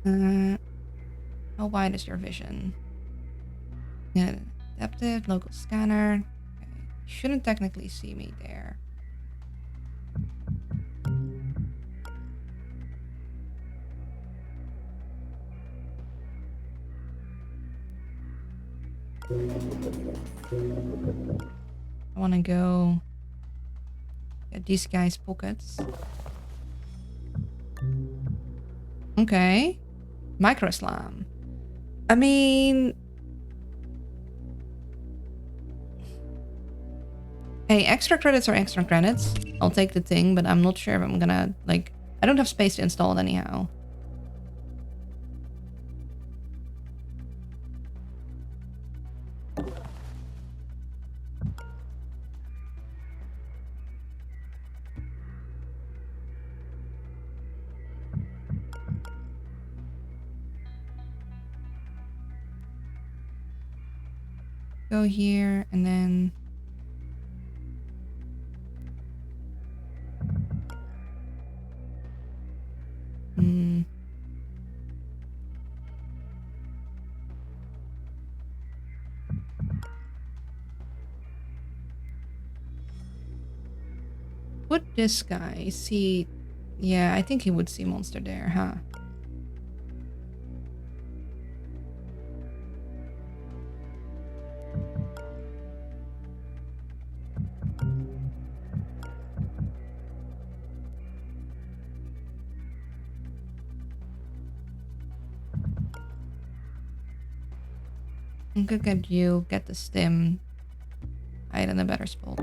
How wide is your vision? Yeah, adaptive, local scanner. Okay. You shouldn't technically see me there. I want to go get these guys' pockets. Okay. Micro slam. I mean... Hey, extra credits are extra credits. I'll take the thing, but I'm not sure if I'm gonna, like... I don't have space to install it anyhow. Go here and then would this guy see? Yeah, I think he would see monster there, huh? I could get you, get the stim. Hide in a better spot.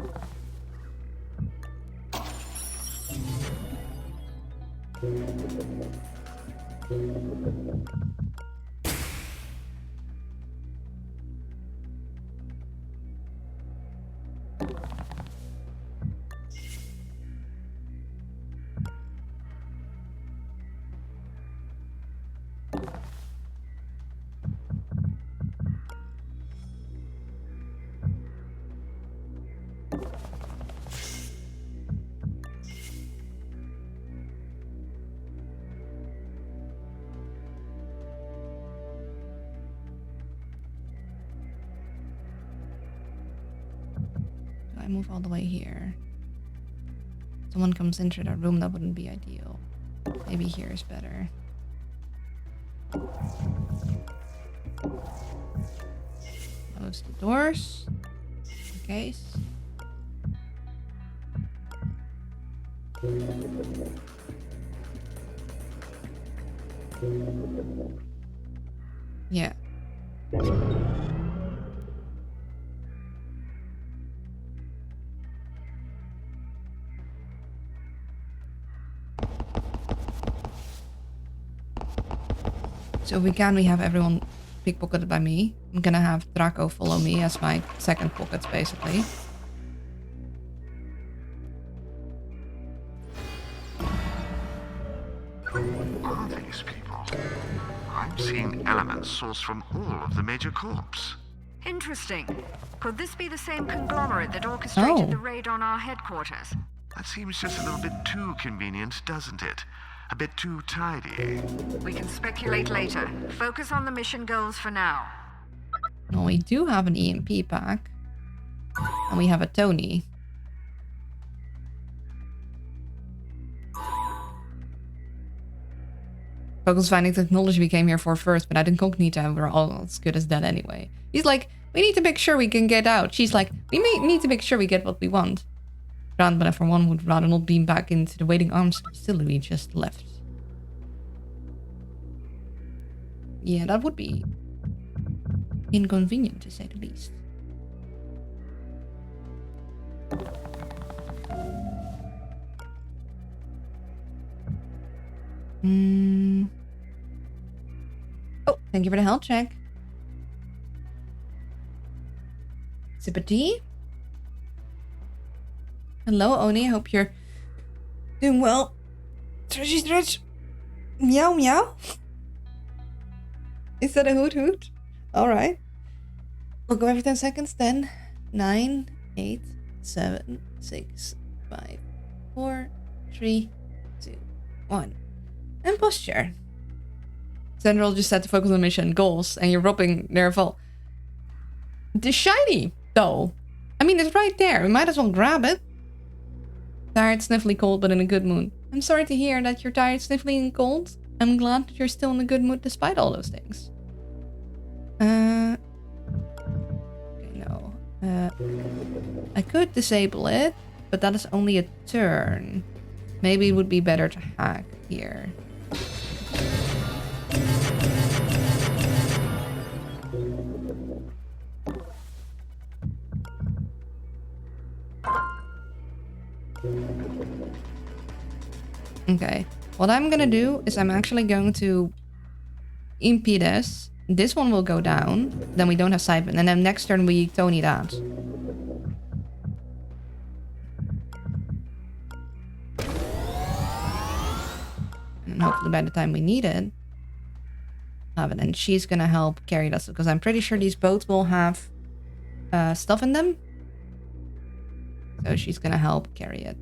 I move all the way here. Someone comes into the room, that wouldn't be ideal. Maybe here is better. Close the doors. In case. Yeah. So if we have everyone pickpocketed by me. I'm gonna have Draco follow me as my second pockets, basically. Who are these people? I'm seeing elements sourced from all of the major corps. Interesting. Could this be the same conglomerate that orchestrated Oh. the raid on our headquarters? That seems just a little bit too convenient, doesn't it? A bit too tidy. We can speculate later. Focus on the mission goals for now. Well, we do have an EMP pack. And we have a Tony. Focus finding technology we came here for first, but at incognito we're all as good as dead anyway. He's like, we need to make sure we can get out. She's like, we may need to make sure we get what we want. Grant, but for one, would rather not beam back into the waiting arms of Louis just left. Yeah, that would be inconvenient to say the least. Oh, thank you for the health check. Sip of tea. Hello, Oni. I hope you're doing well. Stretchy stretch. Meow meow. Is that a hoot hoot? Alright. We'll go every 10 seconds then. 9, 8, 7, 6, 5, 4, 3, 2, 1. And posture. General just said to focus on the mission goals, and you're robbing their vault. The shiny, though. I mean, it's right there. We might as well grab it. Tired, sniffly, cold, but in a good mood. I'm sorry to hear that you're tired, sniffly, and cold. I'm glad that you're still in a good mood despite all those things. Okay, no. I could disable it, but that is only a turn. Maybe it would be better to hack here. Okay, what I'm gonna do is I'm actually going to impede this. This one will go down, then we don't have Siphon, and then next turn we Tony that. And hopefully by the time we need it, have it. And she's gonna help carry us, because I'm pretty sure these boats will have stuff in them. So she's gonna help carry it.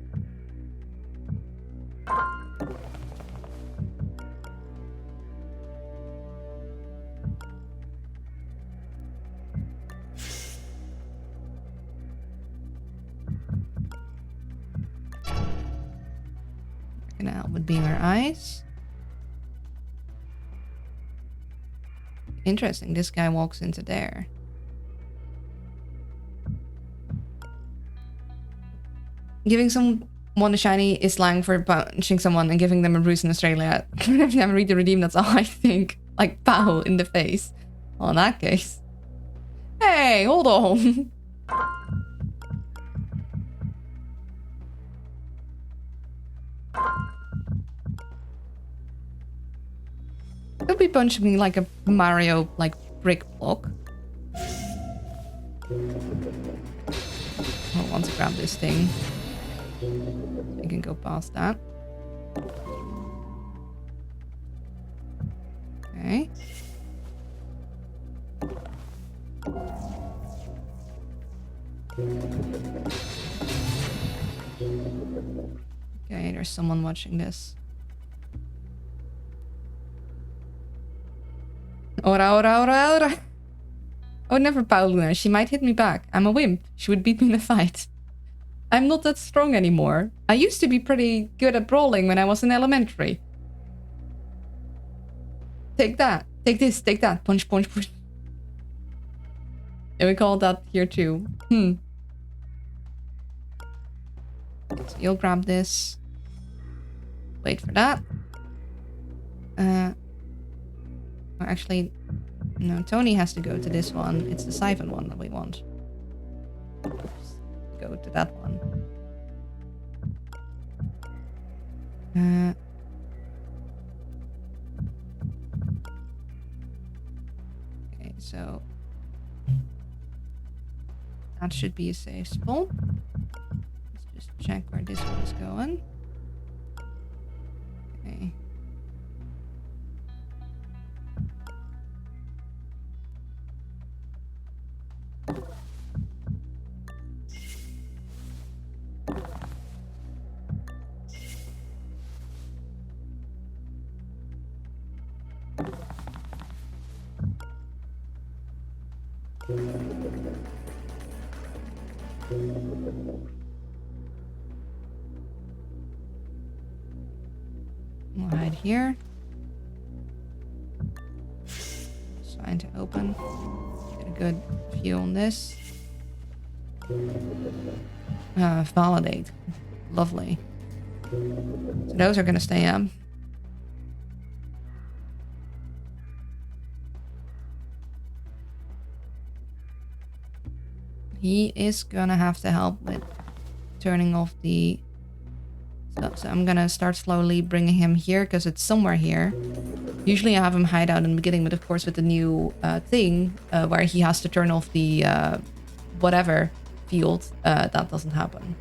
Gonna help with being our eyes. Interesting, this guy walks into there. Giving someone a shiny is slang for punching someone and giving them a bruise in Australia. I've never read the redeem, that's all I think. Like, pow, in the face. Well, in that case. Hey, hold on. Could be punching me like a Mario, like, brick block. I want to grab this thing. I can go past that. Okay. Okay, there's someone watching this. Ora, ora, ora, ora. Oh, never, Paulina. She might hit me back. I'm a wimp. She would beat me in a fight. I'm not that strong anymore. I used to be pretty good at brawling when I was in elementary. Take that. Take this. Take that. Punch, punch, punch. And we call that here too. So you'll grab this. Wait for that. Actually, no, Tony has to go to this one. It's the Siphon one that we want. Oops. Go to that one. That should be a safe spot. Let's just check where this one is going. Okay. We'll hide here. Sign to open. Get a good view on this. Validate. Lovely. So those are gonna stay up. He is gonna have to help with turning off the stuff. So I'm gonna start slowly bringing him here because it's somewhere here. Usually I have him hide out in the beginning, but of course with the new thing where he has to turn off the whatever field, that doesn't happen.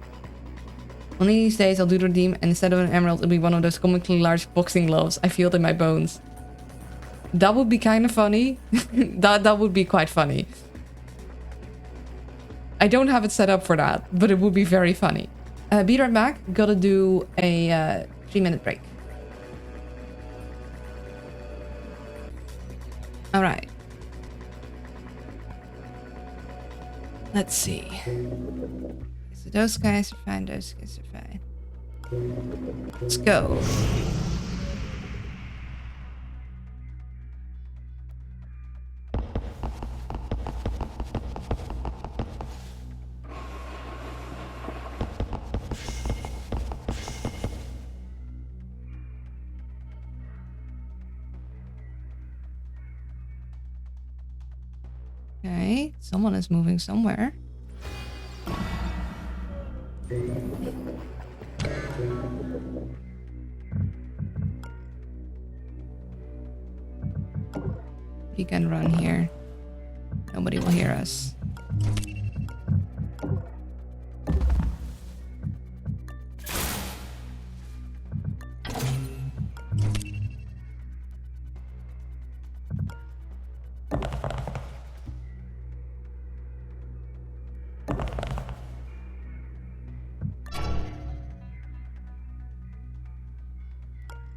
One of these days I'll do the redeem and instead of an emerald it'll be one of those comically large boxing gloves. I feel it in my bones. That would be kind of funny. that would be quite funny. I don't have it set up for that, but it would be very funny. Be right back. Gotta do a 3-minute break. All right. Let's see. So those guys are fine. Those guys are fine. Let's go. Okay, someone is moving somewhere. We can run here. Nobody will hear us.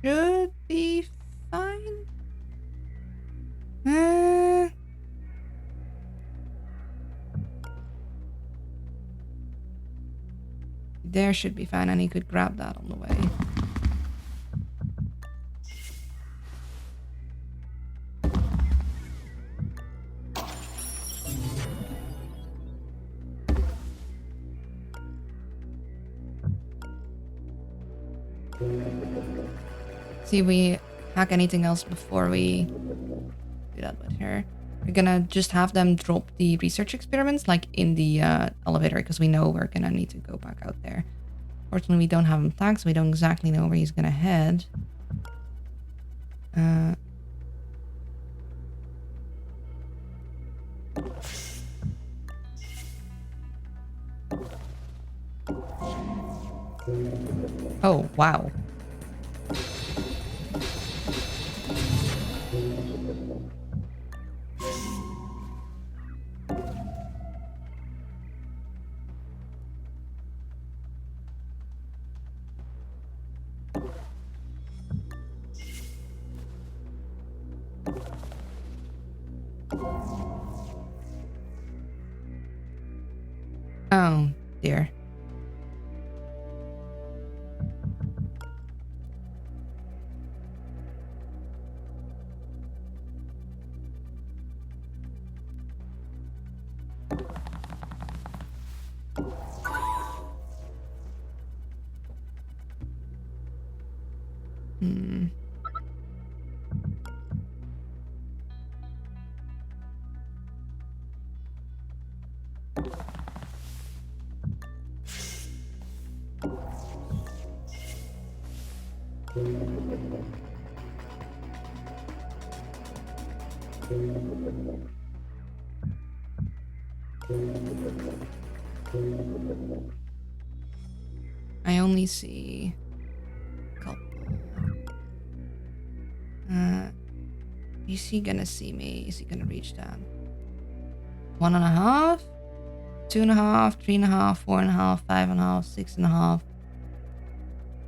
Should be fine. There should be fine, and he could grab that on the way. See if we hack anything else before we do that with her. We're gonna just have them drop the research experiments like in the elevator because we know we're gonna need to go back out there. Fortunately, we don't have him tagged, so we don't exactly know where he's gonna head. Oh, wow. Oh, dear. I only see a couple. Is he gonna see me? Is he gonna reach that? 1.5, 2.5, 3.5, 4.5, 5.5, 6.5,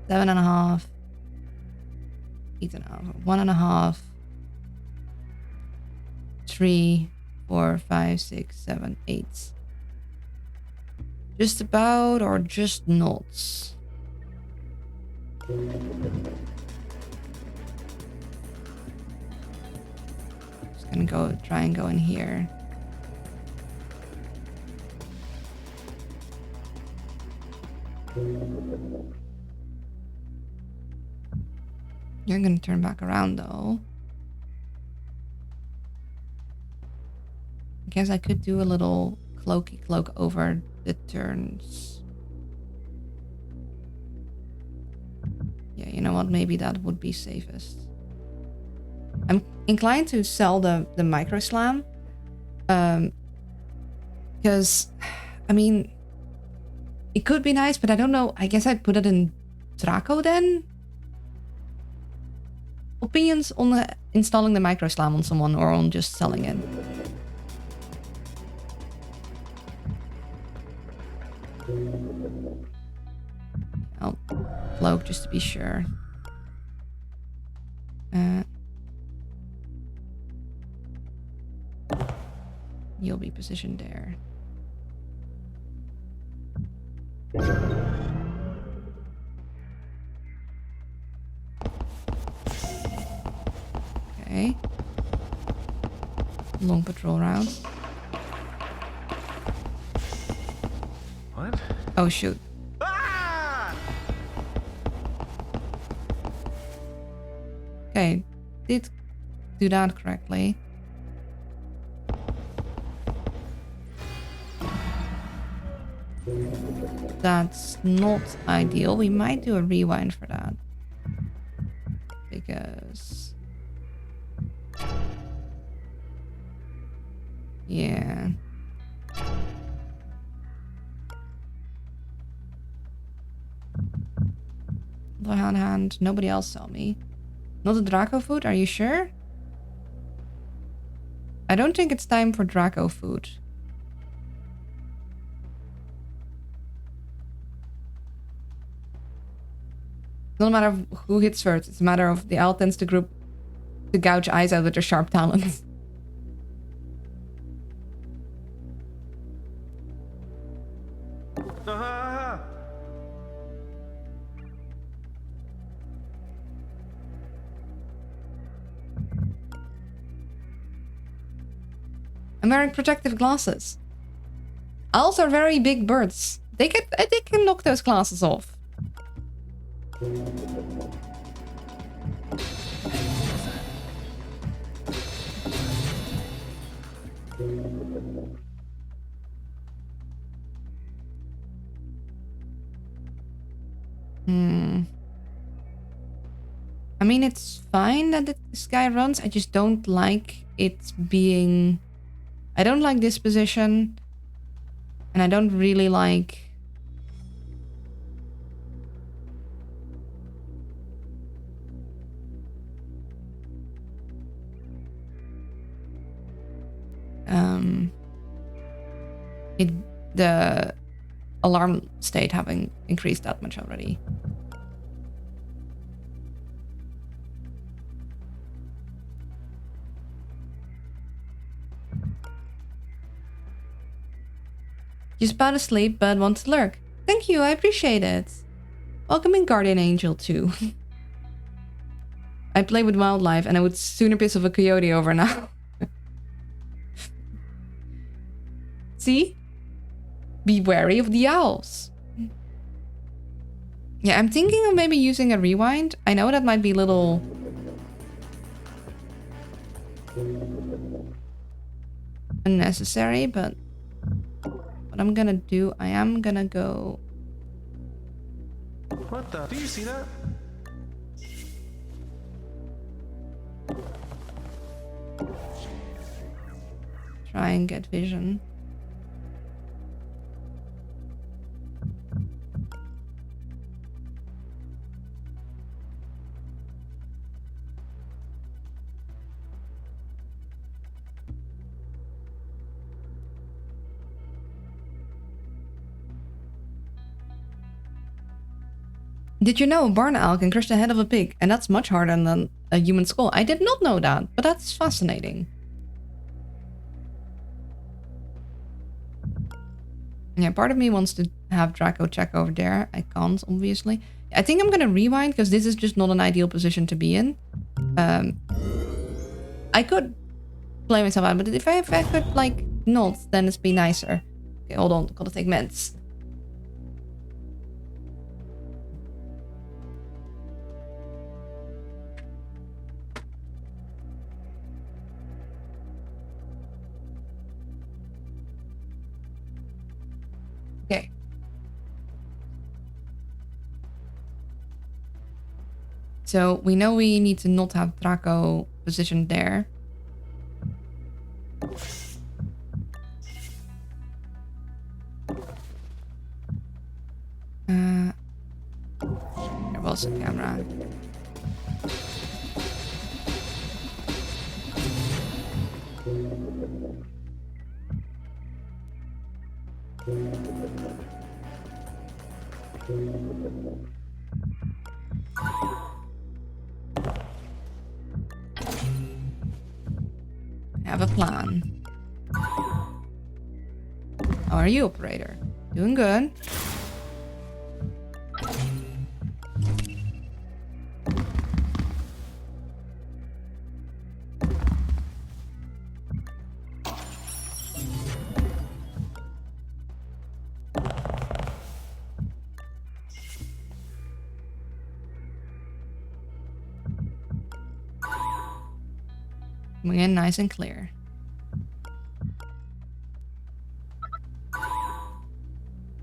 7.5, 8.5, 1.5, 3, 4, 5, 6, 7, 8. Just about or just not? Just gonna try and go in here. You're gonna turn back around though. I guess I could do a little cloaky cloak over the turns. Yeah, you know what? Maybe that would be safest. I'm inclined to sell the micro slam. Because, I mean, it could be nice, but I don't know. I guess I'd put it in Draco then? Opinions on installing the micro slam on someone or on just selling it? I'll cloak just to be sure. You'll be positioned there. Okay. Long patrol route. What? Oh shoot. Okay, did do that correctly. That's not ideal. We might do a rewind for that. Because... yeah. On the other hand, nobody else saw me. Not the Draco food, are you sure? I don't think it's time for Draco food. It's not a matter of who hits first, it's a matter of the owl tends to gouge eyes out with their sharp talons. I'm wearing protective glasses. Owls are very big birds. They can knock those glasses off. I mean, it's fine that this guy runs. I just don't like it being... I don't like this position. And I don't really like... the alarm state having increased that much already. Just about asleep, but want to lurk. Thank you, I appreciate it. Welcome in Guardian Angel too. I play with wildlife and I would sooner piss off a coyote over now. See? Be wary of the owls. Yeah, I'm thinking of maybe using a rewind. I know that might be a little... unnecessary, but... what I'm gonna do, I am gonna go... What the? Do you see that? try and get vision. Did you know a barn owl can crush the head of a pig? And that's much harder than a human skull. I did not know that, but that's fascinating. Yeah, part of me wants to have Draco check over there. I can't, obviously. I think I'm gonna rewind, because this is just not an ideal position to be in. I could play myself out, but if I could, like, not, then it'd be nicer. Okay, hold on. Gotta take meds. Okay. So we know we need to not have Draco positioned there. There was a camera. I have a plan. How are you, operator? Doing good. Coming in nice and clear.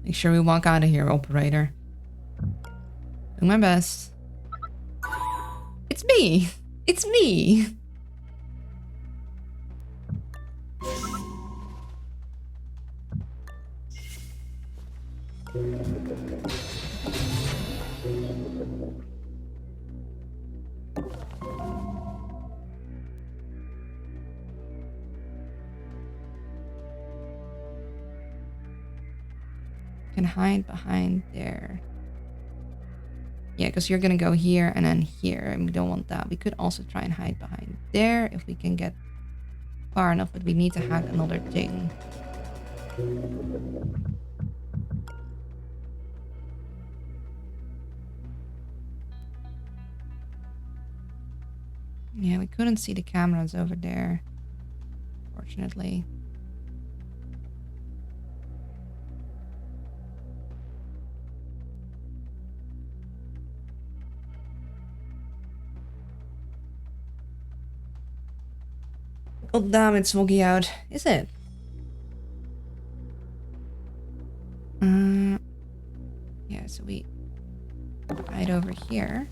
Make sure we walk out of here, operator. Do my best. It's me! It's me! Can hide behind there. Yeah, because you're gonna go here and then here, and we don't want that. We could also try and hide behind there if we can get far enough, but we need to hack another thing. Yeah, we couldn't see the cameras over there, fortunately. Oh damn, it's foggy out. Is it? Yeah, so we hide over here.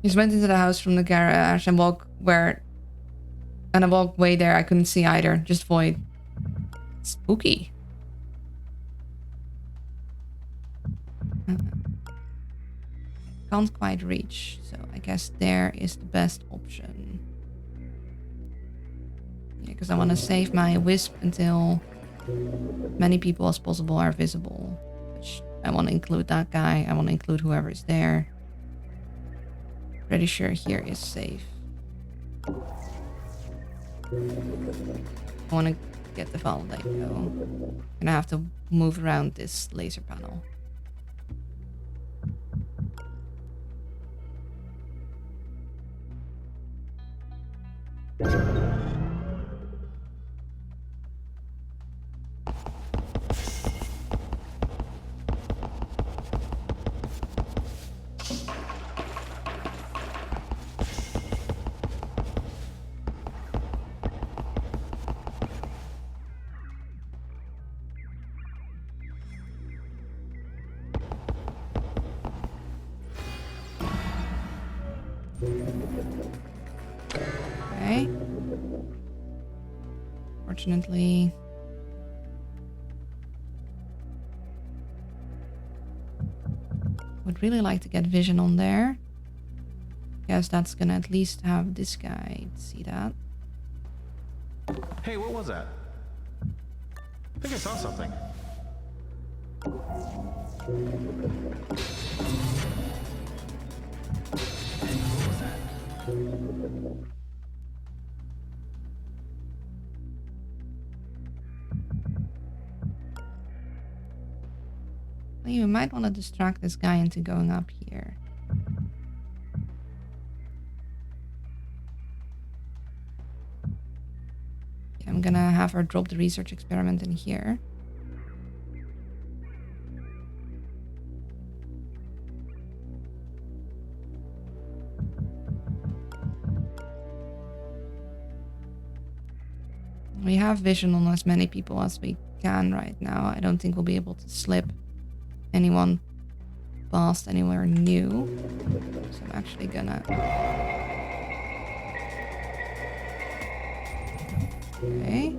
Just went into the house from the garage and I walked way there. I couldn't see either. Just void. Spooky. Can't quite reach, so I guess there is the best option. Yeah, because I want to save my wisp until many people as possible are visible. Which I want to include that guy. I want to include whoever is there. Pretty sure here is safe. I want to get the validate though. Gonna have to move around this laser panel. Okay. Fortunately. Would really like to get vision on there. Guess that's gonna at least have this guy see that. Hey, what was that? I think I saw something. Well, you might want to distract this guy into going up here. Okay, I'm gonna have her drop the research experiment in here. We have vision on as many people as we can right now. I don't think we'll be able to slip anyone past anywhere new. So I'm actually gonna... Okay.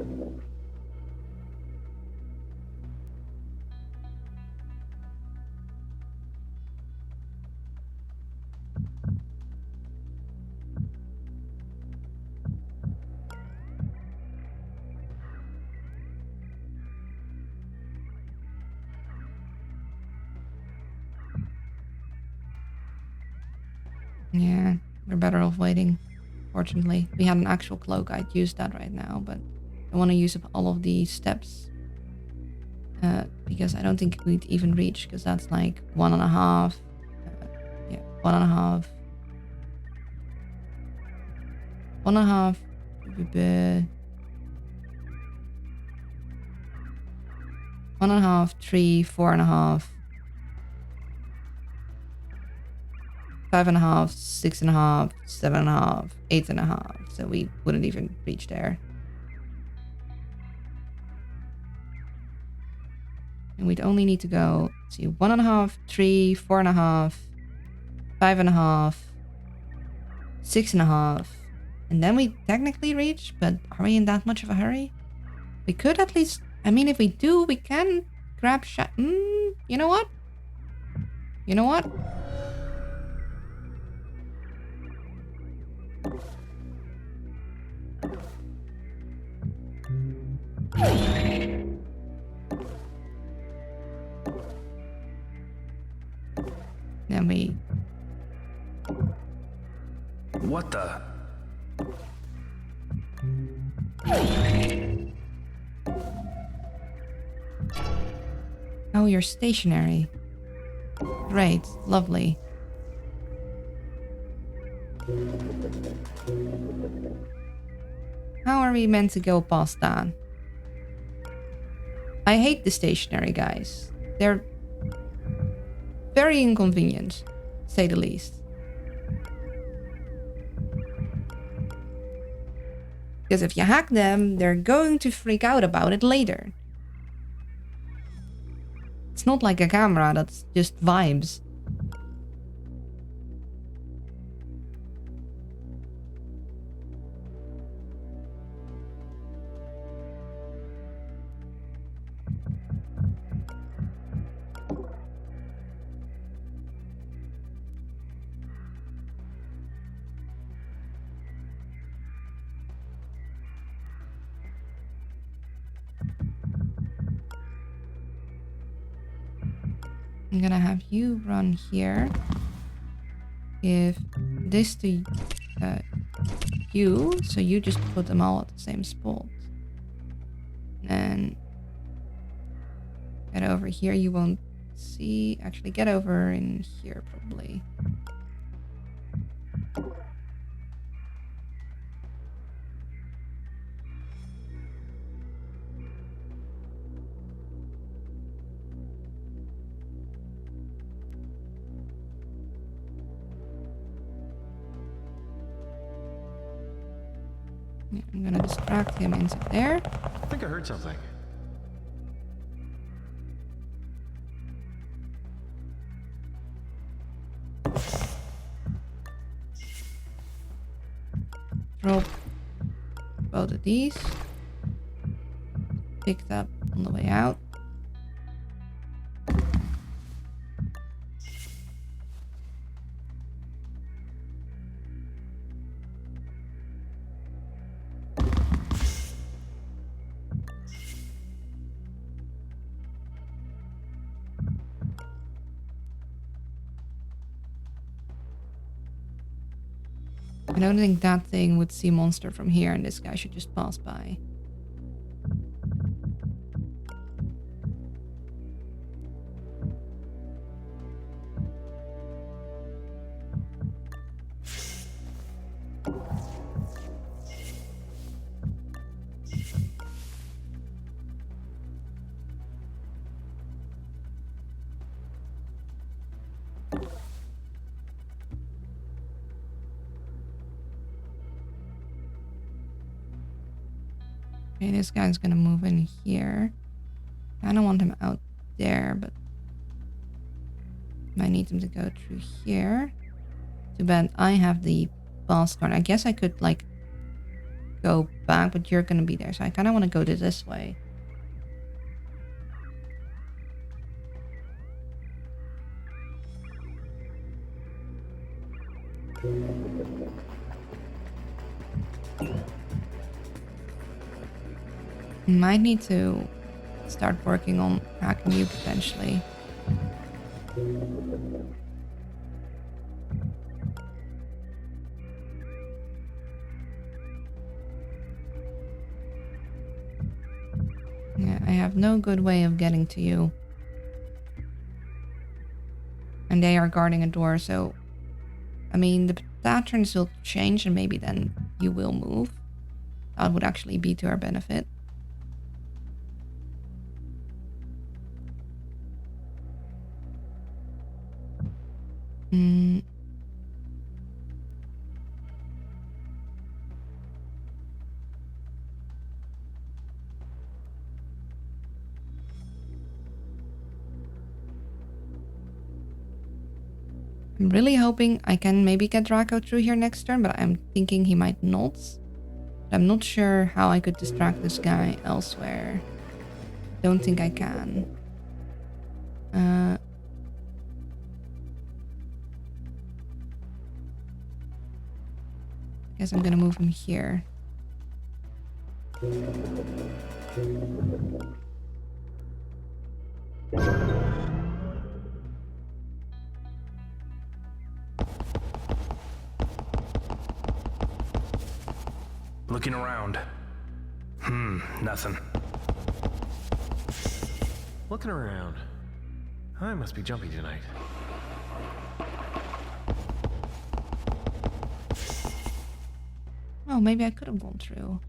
Yeah, we're better off waiting. Fortunately, if we had an actual cloak, I'd use that right now, but I want to use up all of the steps. Because I don't think we'd even reach, because that's like 1.5. Yeah, 1.5. 1.5. 1.5, 3, 4.5. 5.5, 6.5, 7.5, 8.5. So we wouldn't even reach there. And we'd only need to go, let's see, 1.5, 3, 4.5, 5.5, 6.5. And then we technically reach, but are we in that much of a hurry? We could at least, I mean, if we do, we can grab shot. You know what? You know what? Then we... What the? Oh, you're stationary. Great, lovely. How are we meant to go past that? I hate the stationary guys. They're very inconvenient, to say the least. Because if you hack them, they're going to freak out about it later. It's not like a camera that's just vibes. I'm gonna have you run here. Give this to you, so you just put them all at the same spot. And get over here, you won't see. Actually, get over in here probably. Yeah, I'm gonna distract him into there. I think I heard something. drop both of these. Picked up on the way out. I don't think that thing would see monster from here, and this guy should just pass by. Okay, this guy's gonna move in here. I don't want him out there, but I need him to go through here. Too bad I have the boss card. I guess I could like go back, but you're gonna be there, so I kind of want to go this way. Might need to start working on hacking you potentially. Yeah, I have no good way of getting to you. And they are guarding a door, so I mean the patterns will change and maybe then you will move. That would actually be to our benefit. I'm really hoping I can maybe get Draco through here next turn, but I'm thinking he might not. But I'm not sure how I could distract this guy elsewhere. Don't think I can. Guess I'm gonna move him here. Looking around. Nothing. Looking around. I must be jumpy tonight. Oh, maybe I could have gone through.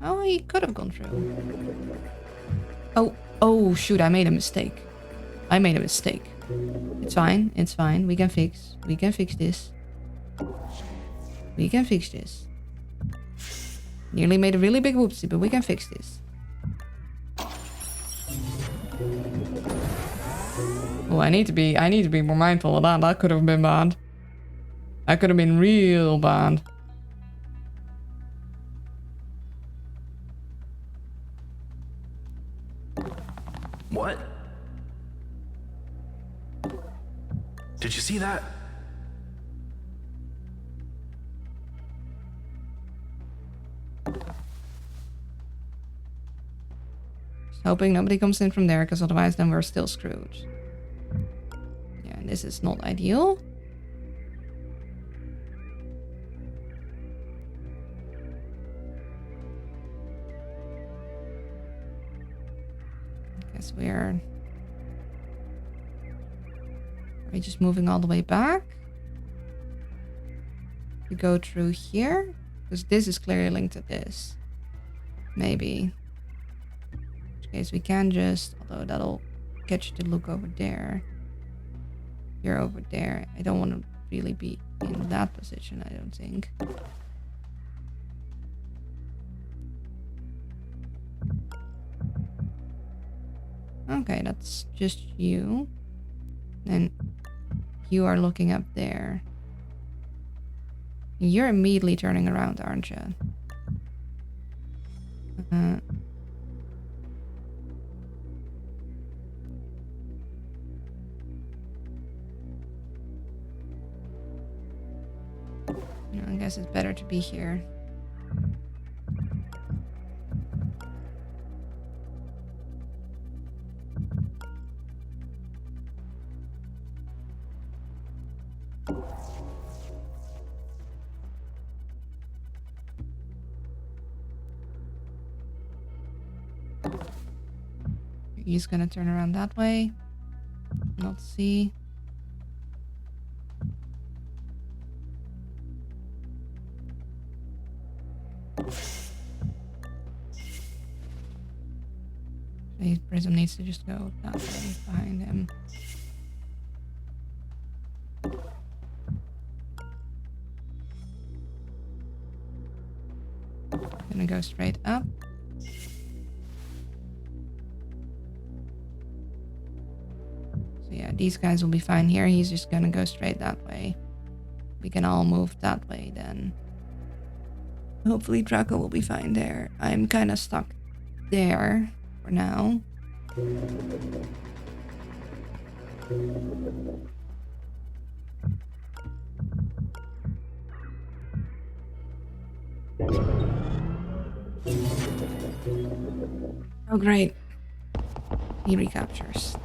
Oh, he could have gone through. Oh, shoot, I made a mistake. It's fine, it's fine. We can fix this. We can fix this. Nearly made a really big whoopsie, but we can fix this. Oh, I need to be more mindful of that. That could have been bad. That could have been real bad. What? Did you see that? Just hoping nobody comes in from there, because otherwise then we're still screwed. Yeah, this is not ideal. Guess we're just moving all the way back. We go through here, because this is clearly linked to this. Maybe. In which case we can just, although that'll get you to look over there. You're over there. I don't want to really be in that position, I don't think. Okay, that's just you. And you are looking up there. You're immediately turning around, aren't you? I guess it's better to be here. He's gonna turn around that way. Not see. The prism needs to just go that way behind him. Gonna go straight up. So yeah, these guys will be fine here. He's just gonna go straight that way. We can all move that way then. Hopefully Draco will be fine there. I'm kind of stuck there for now. Oh great. He recaptures.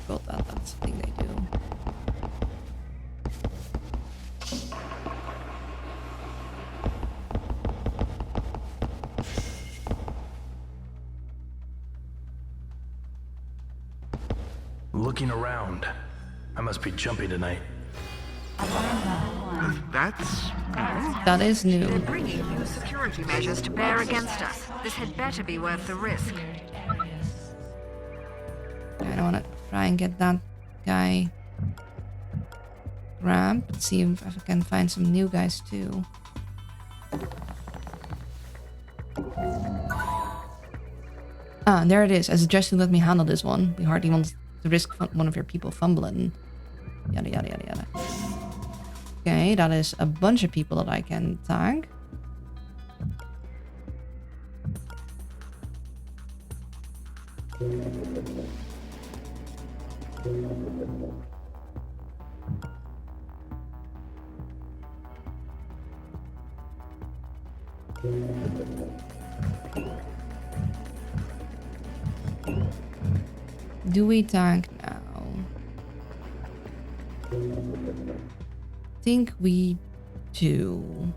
Well, that's the thing they do. Looking around. I must be jumpy tonight. That is new. They're bringing new security measures to bear against us. This had better be worth the risk. I don't want to try and get that guy grabbed. See if I can find some new guys too. Ah, there it is. I suggest you let me handle this one. We hardly want to risk one of your people fumbling. Yada yada yada yada. Okay, that is a bunch of people that I can tag. Do we tag now? Think we do.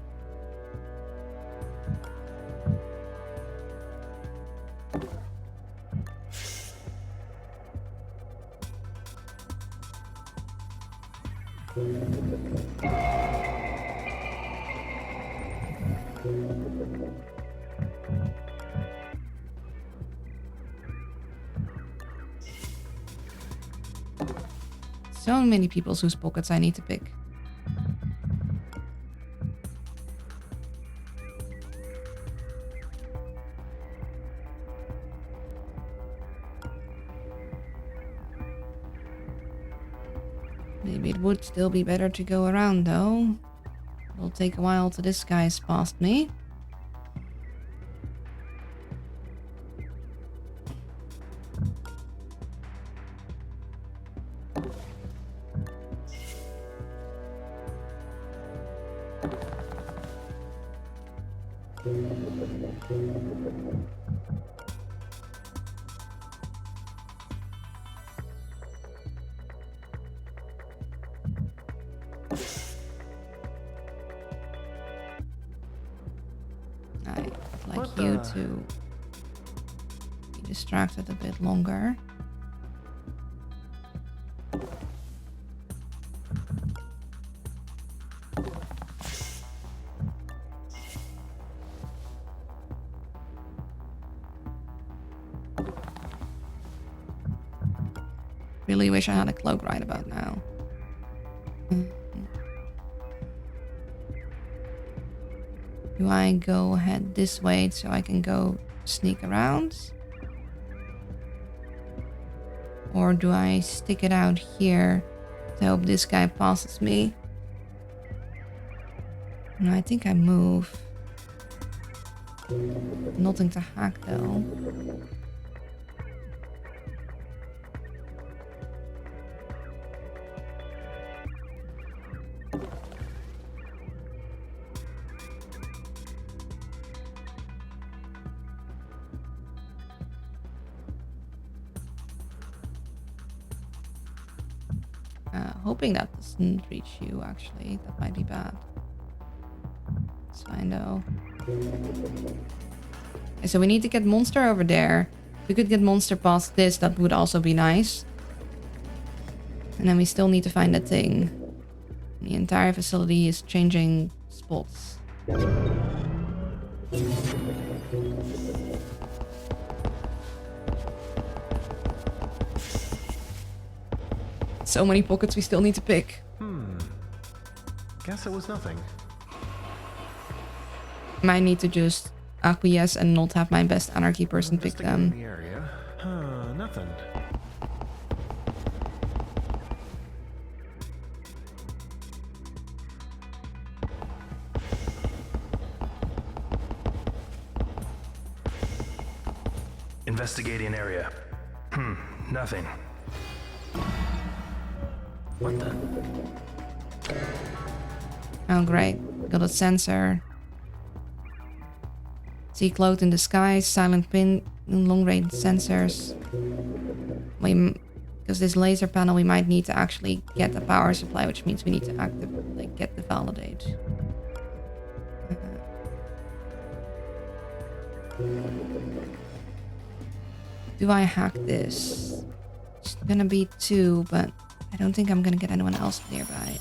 So many people whose pockets I need to pick. Maybe it would still be better to go around though. It'll take a while till this guy's past me. I'd like you to be distracted a bit longer. Really wish I had a cloak right about now. Do I go ahead this way so I can go sneak around? Or do I stick it out here to hope this guy passes me? No, I think I move. Nothing to hack though. Hoping that doesn't reach you, actually. That might be bad. That's fine, though. Okay, so we need to get Monster over there. If we could get Monster past this, that would also be nice. And then we still need to find that thing. The entire facility is changing spots. So many pockets we still need to pick. Guess it was nothing. Might need to just acquiesce and not have my best anarchy person pick In them. the area. Nothing. Investigating area. Nothing. What the? Oh great, got a sensor. See cloud in the sky, silent pin, long range sensors. Because this laser panel, we might need to actually get the power supply, which means we need to get the validate. Do I hack this? It's gonna be 2, but I don't think I'm gonna get anyone else nearby.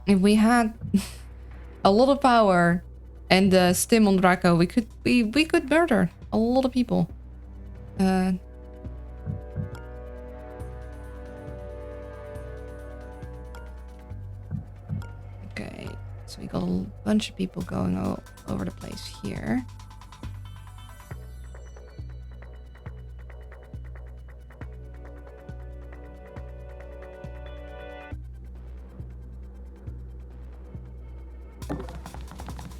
If we had a lot of power and stim on Draco, we could murder a lot of people. Okay, so we got a bunch of people going all over the place here.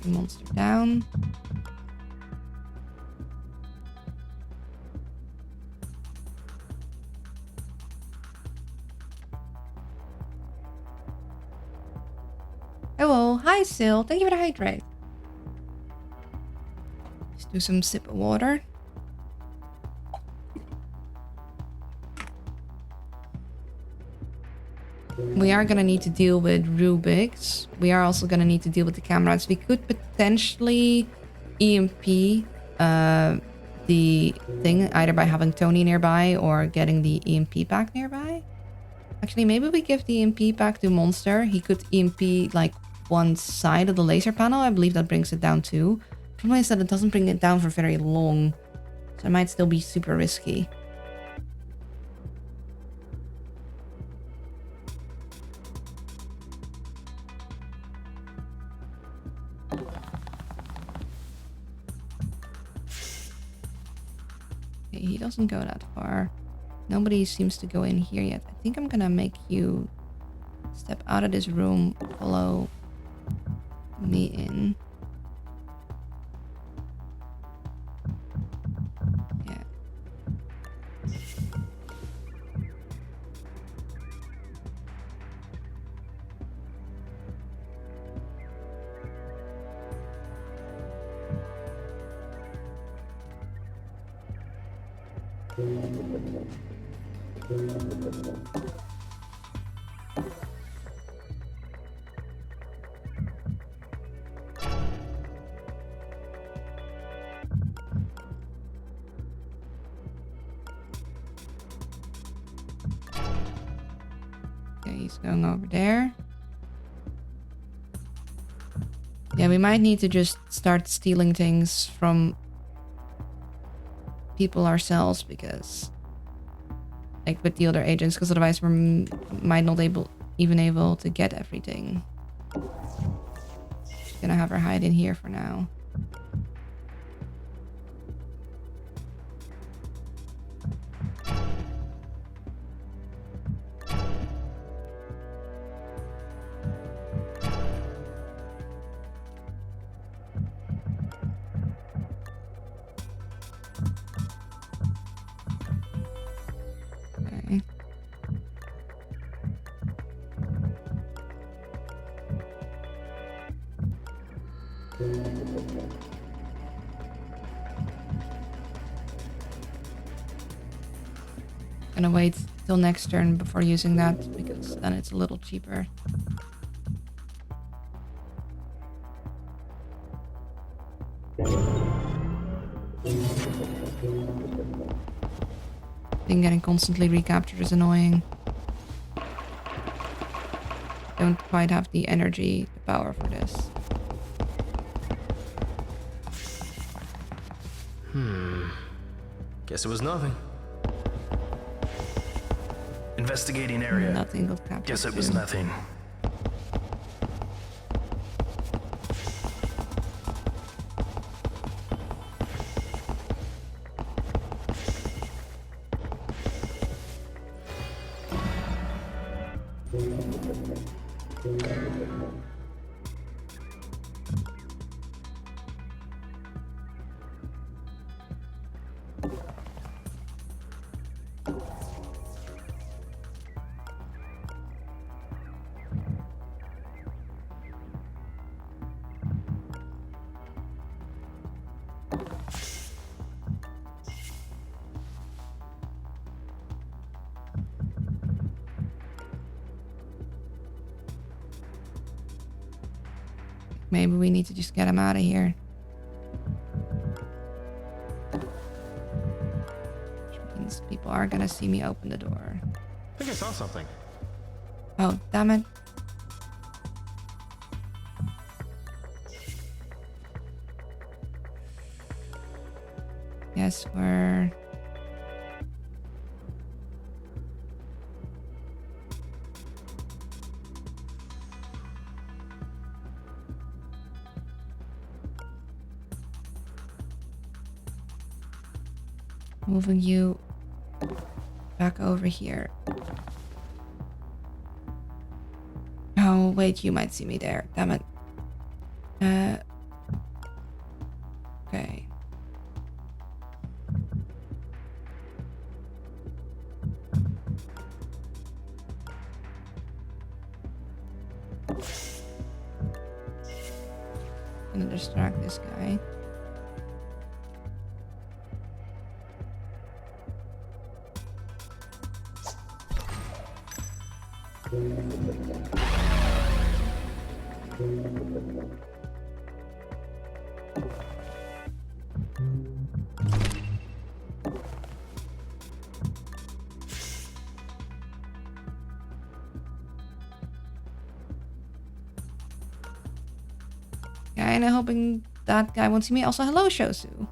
Monster down. Hello, hi Sil. Thank you for the hydrate. Let's do some sip of water. We are gonna need to deal with Rubik's. We are also gonna need to deal with the cameras. We could potentially EMP the thing either by having Tony nearby or getting the EMP pack nearby. Actually, maybe we give the EMP pack to Monster. He could EMP like one side of the laser panel. I believe that brings it down too. Problem is that it doesn't bring it down for very long, so it might still be super risky. He doesn't go that far. Nobody seems to go in here yet. I think I'm gonna make you step out of this room, follow me in. Yeah. He's going over there. Yeah, we might need to just start stealing things from people ourselves, because like with the other agents, because otherwise we might not even able to get everything. Just gonna have her hide in here for now. Okay. Gonna wait till next turn before using that, because then it's a little cheaper. I think getting constantly recaptured is annoying. Don't quite have the energy, the power for this. Guess it was nothing. Investigating area. Nothing got captured. Guess it was too. nothing. Maybe we need to just get him out of here. Which means people are gonna see me open the door. I think I saw something. Oh, damn it. Guess we're... moving you back over here. Oh, wait, you might see me there. Damn it. Okay. Gonna distract this guy. Kinda hoping that guy won't see me. Also, hello, Shosu.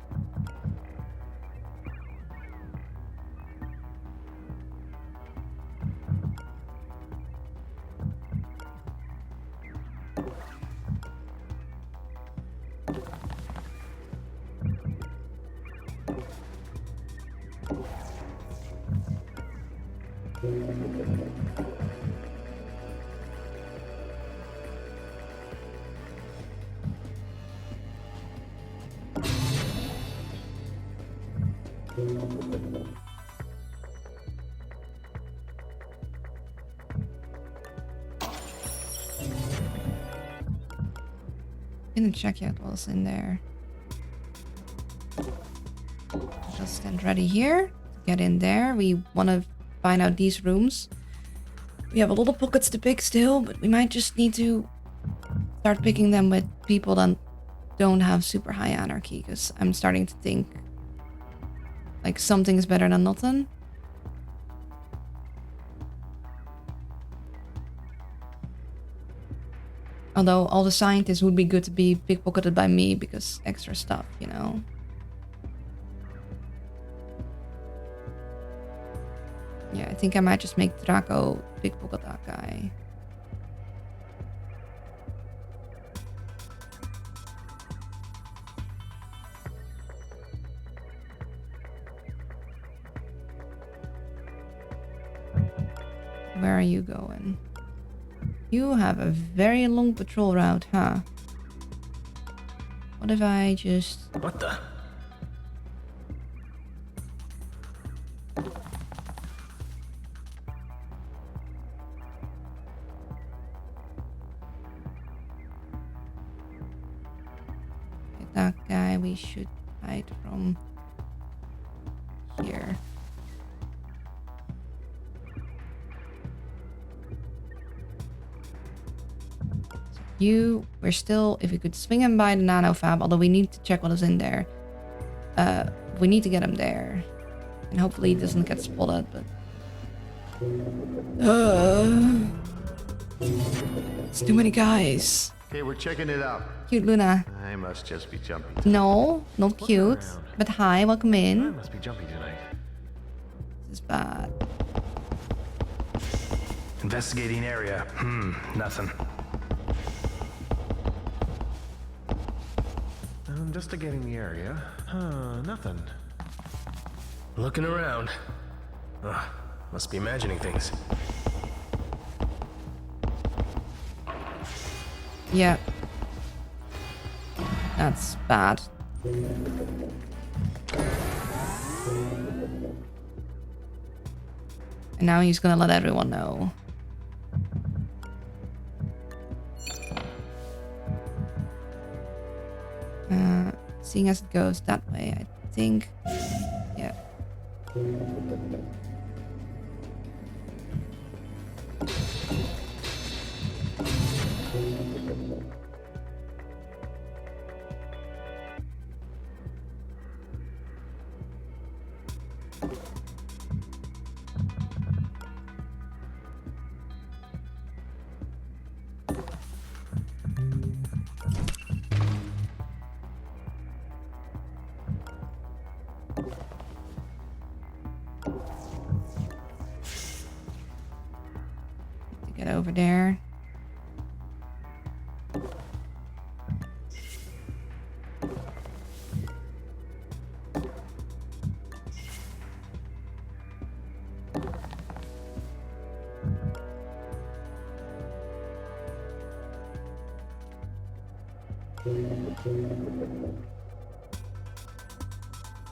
Didn't check yet what was in there. Just stand ready here. Get in there. We want to find out these rooms. We have a lot of pockets to pick still, but we might just need to start picking them with people that don't have super high anarchy, because I'm starting to think like something's better than nothing. Although all the scientists would be good to be pickpocketed by me because extra stuff, you know? Yeah, I think I might just make Draco pickpocket that guy. Where are you going? You have a very long patrol route, huh? What if I just... What the? Get that guy, we should hide from here. We're still, if we could swing him by the nanofab, although we need to check what is in there. We need to get him there. And hopefully he doesn't get spotted, but... it's too many guys. Okay, we're checking it out. Cute Luna. I must just be jumpy. No, not cute. around. But hi, welcome I in. must be jumpy tonight. This is bad. Investigating area. Nothing. Investigating the area. Nothing. Looking around. Must be imagining things. Yeah. That's bad. And now he's gonna let everyone know. Seeing as it goes that way, I think... Yeah. Get over there.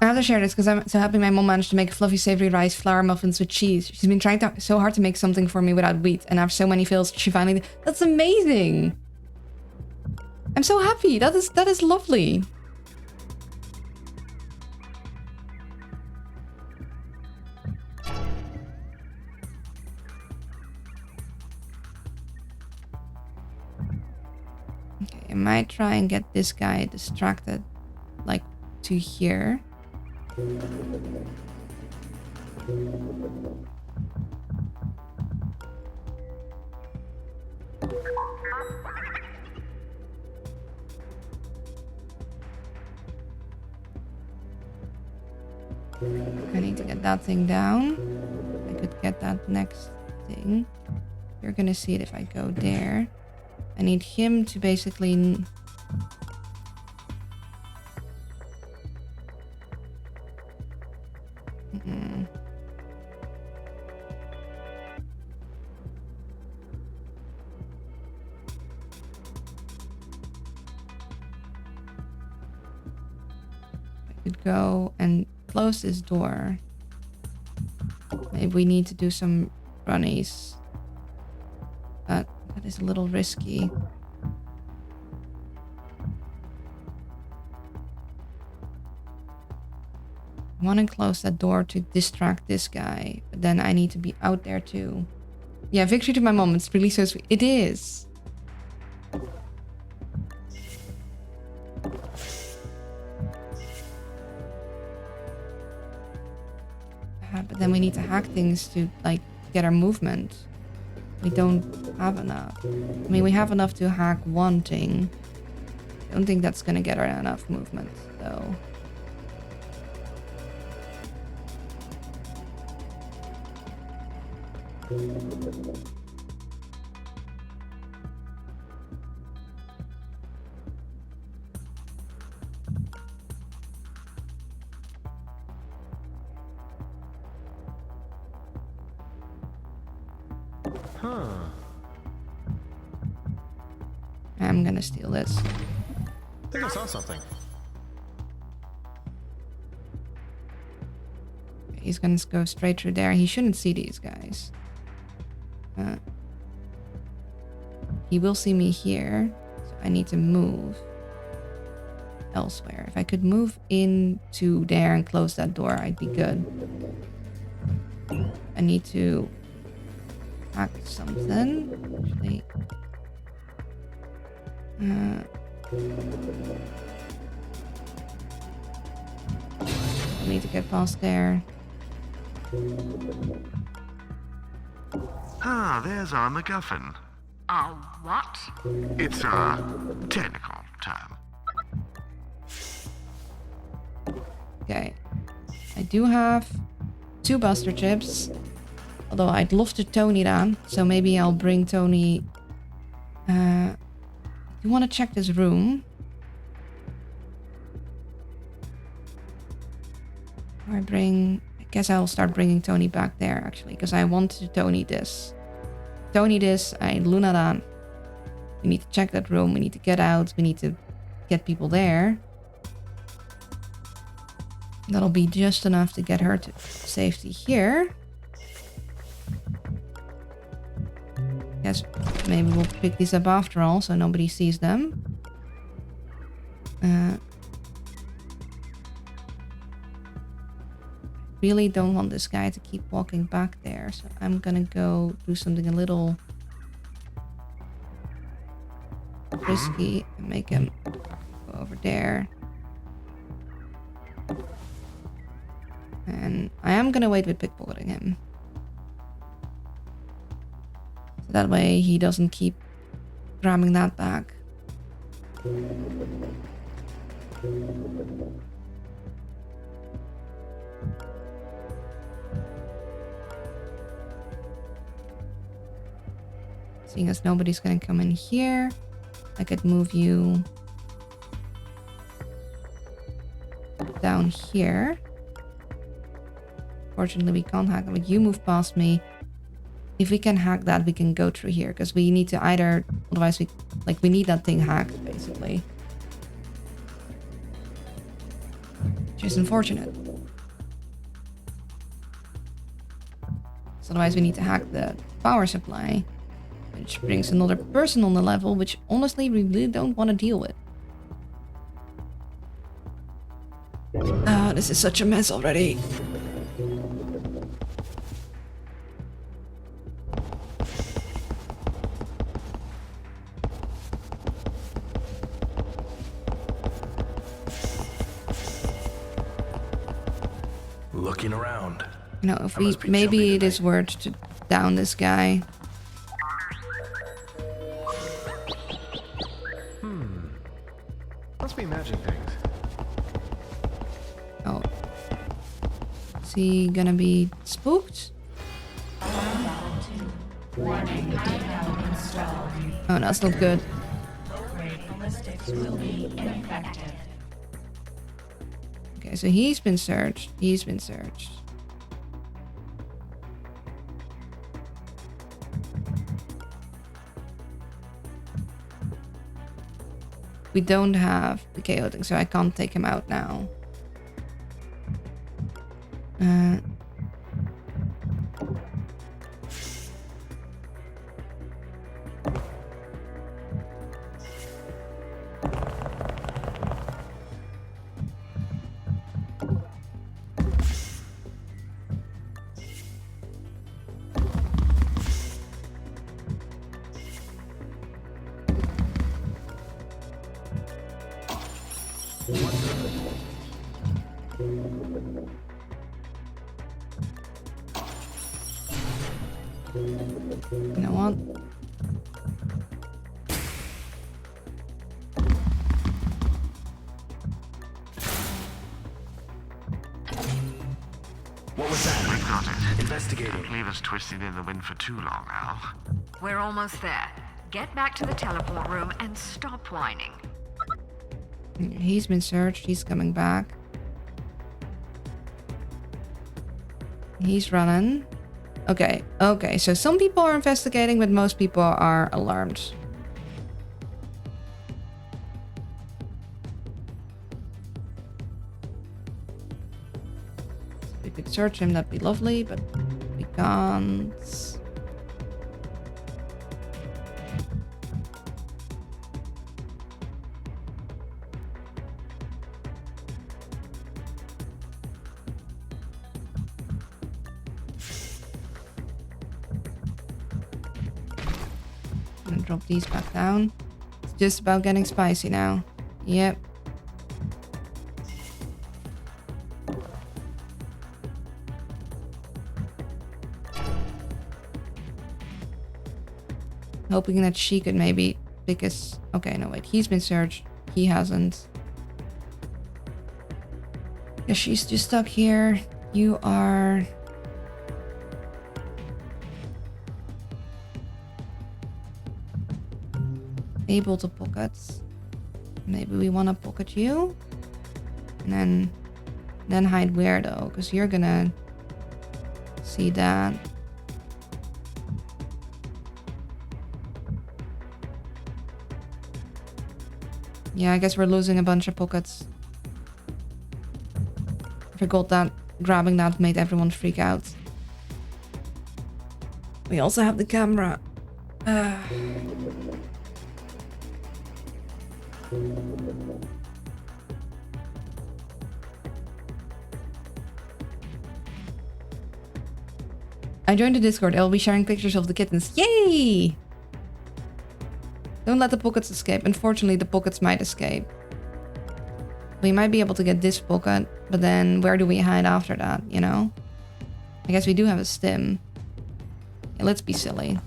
I have to share this because I'm so happy my mom managed to make fluffy savory rice flour muffins with cheese. She's been trying so hard to make something for me without wheat, and after so many fails, she finally... That's amazing! I'm so happy! That is lovely! Okay, I might try and get this guy distracted, like, to here. I need to get that thing down. I could get that next thing. You're gonna see it if I go there. I need him to basically... Could go and close this door. Maybe we need to do some runnies. That is a little risky. I want to close that door to distract this guy, but then I need to be out there too. Yeah, victory to my mom. It's really so sweet. It is. But then we need to hack things to, like, get our movement. We don't have enough. I mean, we have enough to hack one thing. I don't think that's gonna get her enough movement, though. Huh. I'm gonna steal this. I think I saw something. He's gonna go straight through there. He shouldn't see these guys. He will see me here, so I need to move elsewhere. If I could move into there and close that door, I'd be good. I need to hack something. Actually, I need to get past there. Ah, there's our MacGuffin. What? It's a technical term. Okay. I do have 2 Buster Chips. Although I'd love to Tony them. So maybe I'll bring Tony... you want to check this room? Or I guess I'll start bringing Tony back there, actually. Because I want to Tony this. Tony this, I Luna that. We need to check that room. We need to get out. We need to get people there. That'll be just enough to get her to safety here. Guess maybe we'll pick these up after all, so nobody sees them. Really don't want this guy to keep walking back there, so I'm gonna go do something a little risky and make him go over there. And I am gonna wait with pickpocketing him. So that way he doesn't keep grabbing that back. Seeing as nobody's gonna come in here, I could move you down here. Fortunately, we can't hack it, but you move past me. If we can hack that, we can go through here, because we need to either, otherwise we need that thing hacked, basically. Which is unfortunate. So otherwise we need to hack the power supply, which brings another person on the level, which honestly we really don't want to deal with. Ah, this is such a mess already. Looking around. You know, if we maybe it is worth to down this guy. Must be magic things. Oh. Is he gonna be spooked? Warning, detail installed. Oh, that's not good. Low-grade ballistics will be ineffective. Okay, so he's been searched. He's been searched. We don't have the KO thing, so I can't take him out now. You know what? What was that? We got it. Investigating. Don't leave us twisted in the wind for too long, Al. We're almost there. Get back to the teleport room and stop whining. He's been searched. He's coming back. He's running. Okay, okay. So some people are investigating, but most people are alarmed. If we could search him, that'd be lovely, but we can't. I'm gonna drop these back down. It's just about getting spicy now. Yep. Hoping that she could maybe pick us. Okay, no, wait. He's been searched. He hasn't. Yeah, she's just stuck here. You are... able to pocket. Maybe we want to pocket you. And then hide where though? Because you're gonna see that. Yeah, I guess we're losing a bunch of pockets. I forgot that grabbing that made everyone freak out. We also have the camera. I joined the Discord. I'll be sharing pictures of the kittens. Yay! Don't let the pockets escape. Unfortunately, the pockets might escape. We might be able to get this pocket, but then where do we hide after that, you know? I guess we do have a stim. Yeah, let's be silly.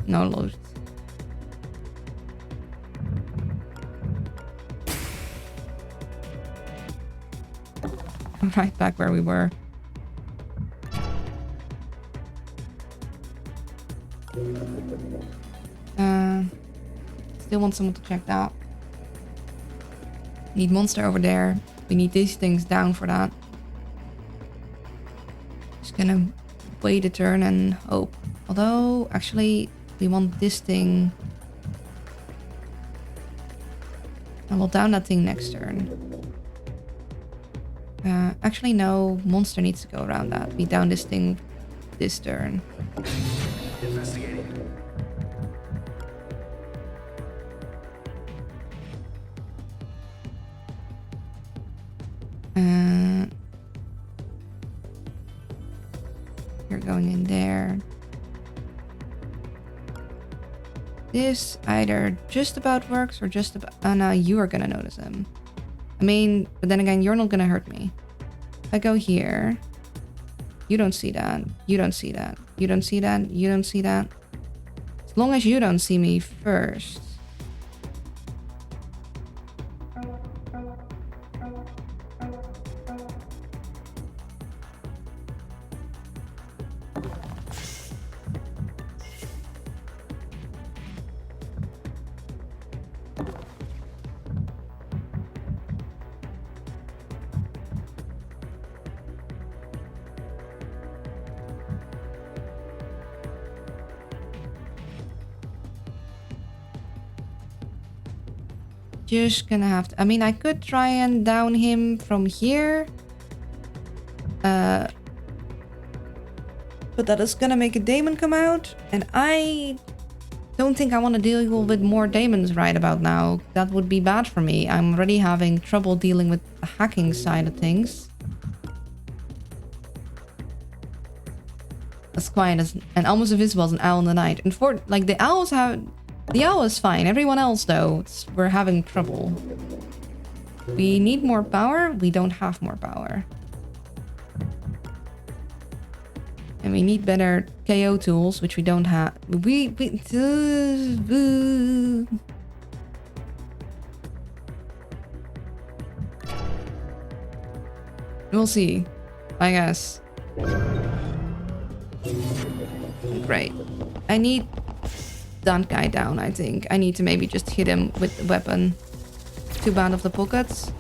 No loot. Right back where we were. Still want someone to check that. Need monster over there. We need these things down for that. Just gonna wait a turn and hope. Although, actually, we want this thing. And we'll down that thing next turn. Actually, no. Monster needs to go around that. We down this thing this turn. Investigating. You're going in there. This either just about works or just about... Oh, no, you are gonna notice him. I mean, but then again, you're not gonna hurt me. If I go here... You don't see that. You don't see that. You don't see that. You don't see that. As long as you don't see me first. Just gonna have to... I mean, I could try and down him from here. But that is gonna make a demon come out. And I don't think I want to deal with more demons right about now. That would be bad for me. I'm already having trouble dealing with the hacking side of things. As quiet as... and almost invisible as an owl in the night. And for... like, the owls have... The owl is fine. Everyone else, though, we're having trouble. We need more power. We don't have more power. And we need better KO tools, which we don't have. We'll see, I guess. Great. I need that guy down, I think. I need to maybe just hit him with the weapon. Too bad of the pockets.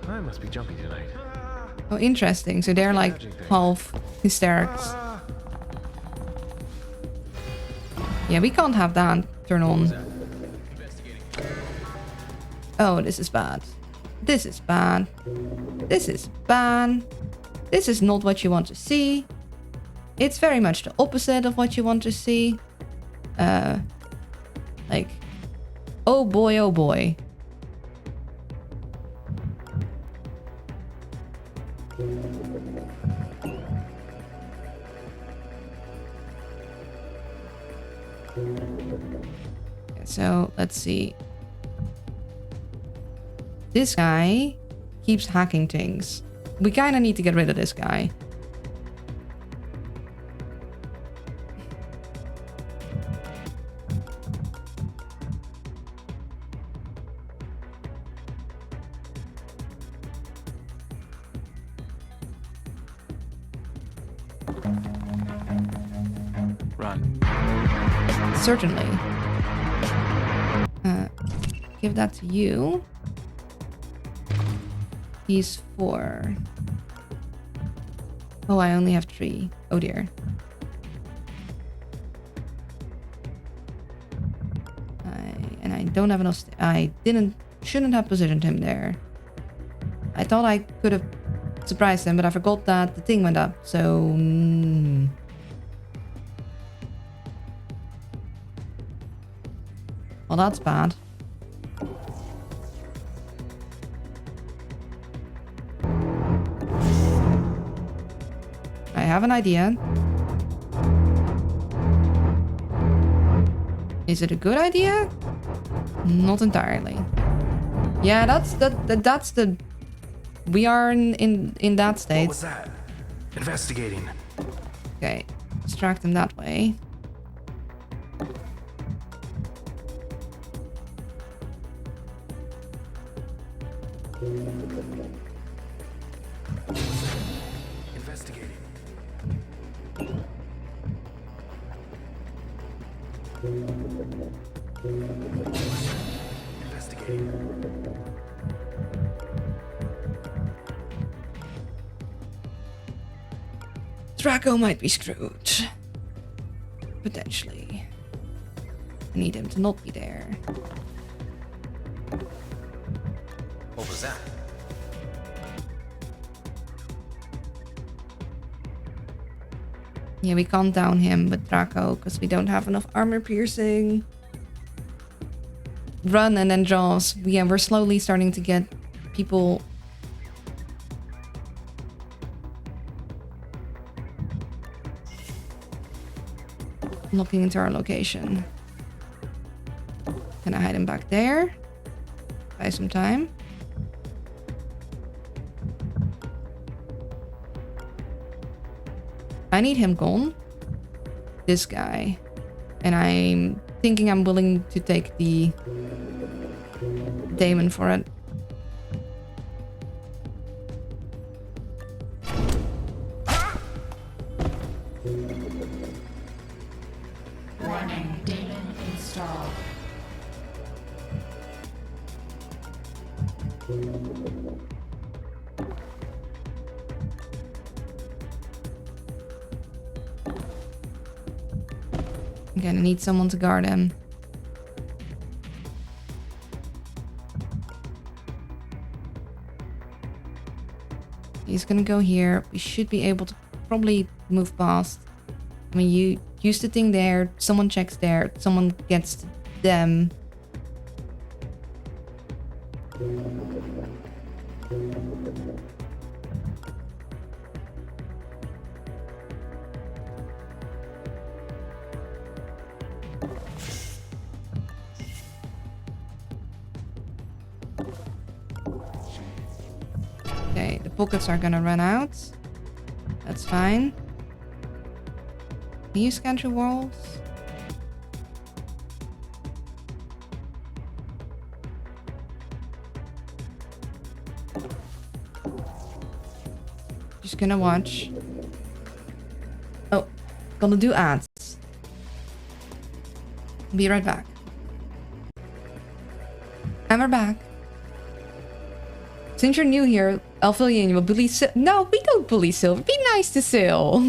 I must be jumpy tonight. Oh, interesting. So they're like half hysterics. Yeah, we can't have that turn on. Oh, this is bad. This is bad. This is bad. This is not what you want to see. It's very much the opposite of what you want to see. Like, oh boy, oh boy. So let's see. This guy keeps hacking things. We kind of need to get rid of this guy. Run. Certainly. Give that to you. He's 4. Oh, I only have 3. Oh dear. And I don't have enough. I shouldn't have positioned him there. I thought I could have surprised him, but I forgot that the thing went up. So. Well, that's bad. I have an idea. Is it a good idea? Not entirely. Yeah, that's the. We are in that state. What was that? Investigating. Okay, distract him that way. Investigating. Investigating. Draco might be screwed. Potentially. I need him to not be there. What was that? Yeah, we can't down him with Draco because we don't have enough armor piercing. Run and then Jaws. Yeah, we're slowly starting to get people. Looking into our location. Can I hide him back there? Buy some time. I need him gone. This guy. And I'm thinking I'm willing to take the Damon for it. Warning, Damon installed. Again, I need someone to guard him. He's gonna go here. We should be able to probably move past. I mean, you use the thing there. Someone checks there. Someone gets to them. pockets are gonna run out. That's fine. Can you scan through walls? Just gonna watch. Oh, gonna do ads. Be right back. And we're back. Since you're new here, I'll fill you in. You'll bully Sil. No, we don't bully Silver. Be nice to Sil.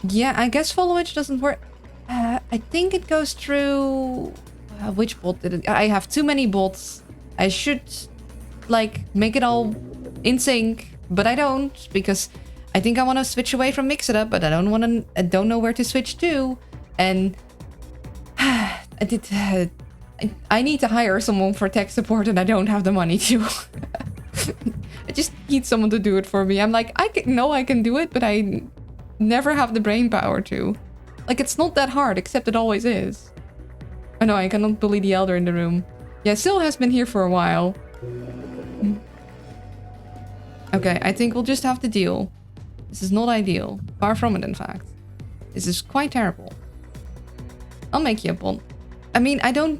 Yeah, I guess followage doesn't work. I think it goes through... which bot did it... I have too many bots. I should, like, make it all in sync. But I don't, because I think I want to switch away from Mix It Up, but I don't know where to switch to. And... I need to hire someone for tech support, and I don't have the money to. I just need someone to do it for me. I'm like, I can do it, but I never have the brain power to. Like, it's not that hard, except it always is. Oh no, I cannot bully the elder in the room. Yeah, Sil has been here for a while. Okay, I think we'll just have to deal. This is not ideal. Far from it, in fact. This is quite terrible. I'll make you a bot. I mean, I don't...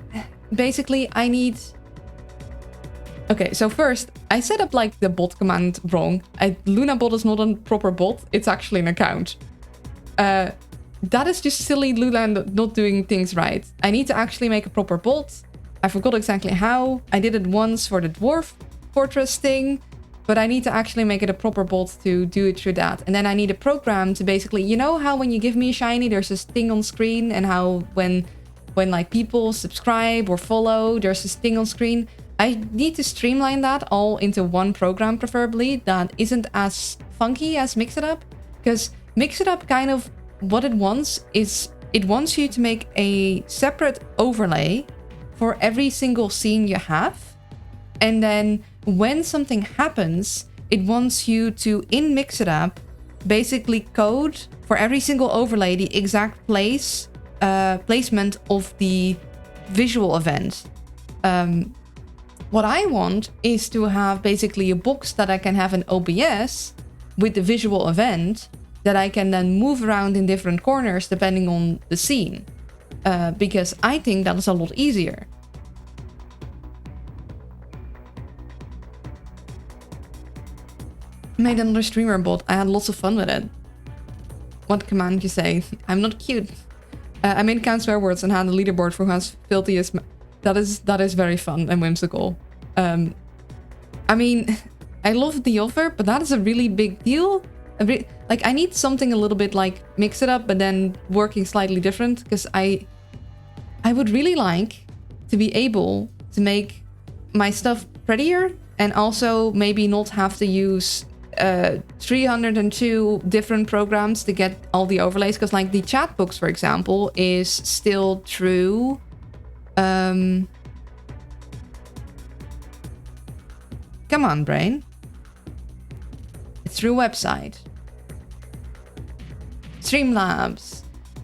Basically, I need... Okay, so first, I set up, like, the bot command wrong. Luna bot is not a proper bot. It's actually an account. That is just silly Luna not doing things right. I need to actually make a proper bot. I forgot exactly how. I did it once for the Dwarf Fortress thing. But I need to actually make it a proper bot to do it through that. And then I need a program to basically... You know how when you give me a shiny, there's this thing on screen? And how when like people subscribe or follow, there's this thing on screen? I need to streamline that all into one program, preferably, that isn't as funky as Mix It Up. Because Mix It Up kind of... What it wants is... It wants you to make a separate overlay for every single scene you have. And then... When something happens, it wants you to, in Mix It Up, basically code for every single overlay the exact placement of the visual event. What I want is to have basically a box that I can have in OBS with the visual event that I can then move around in different corners depending on the scene. Because I think that is a lot easier. Made another streamer bot. I had lots of fun with it. What command you say? I'm not cute. I made count swear words and had a leaderboard for who has filthiest... That is very fun and whimsical. I mean, I love the offer, but that is a really big deal. Like, I need something a little bit like Mix It Up, but then working slightly different. Because I would really like to be able to make my stuff prettier and also maybe not have to use 302 different programs to get all the overlays, because like the chat box, for example, is still true. Come on, brain. It's through website. Streamlabs.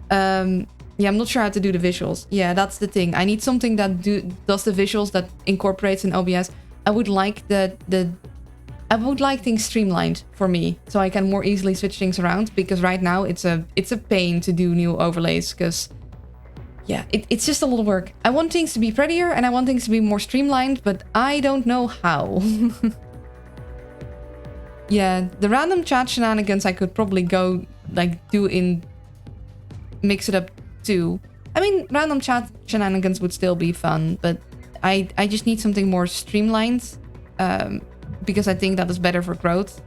Yeah, I'm not sure how to do the visuals. Yeah, that's the thing. I need something that does the visuals, that incorporates in OBS. I would like I would like things streamlined for me, so I can more easily switch things around, because right now it's a pain to do new overlays, because yeah, it's just a lot of work. I want things to be prettier and I want things to be more streamlined, but I don't know how. Yeah, the random chat shenanigans I could probably go like do in Mix It Up too. I mean, random chat shenanigans would still be fun, but I just need something more streamlined. Because I think that is better for growth.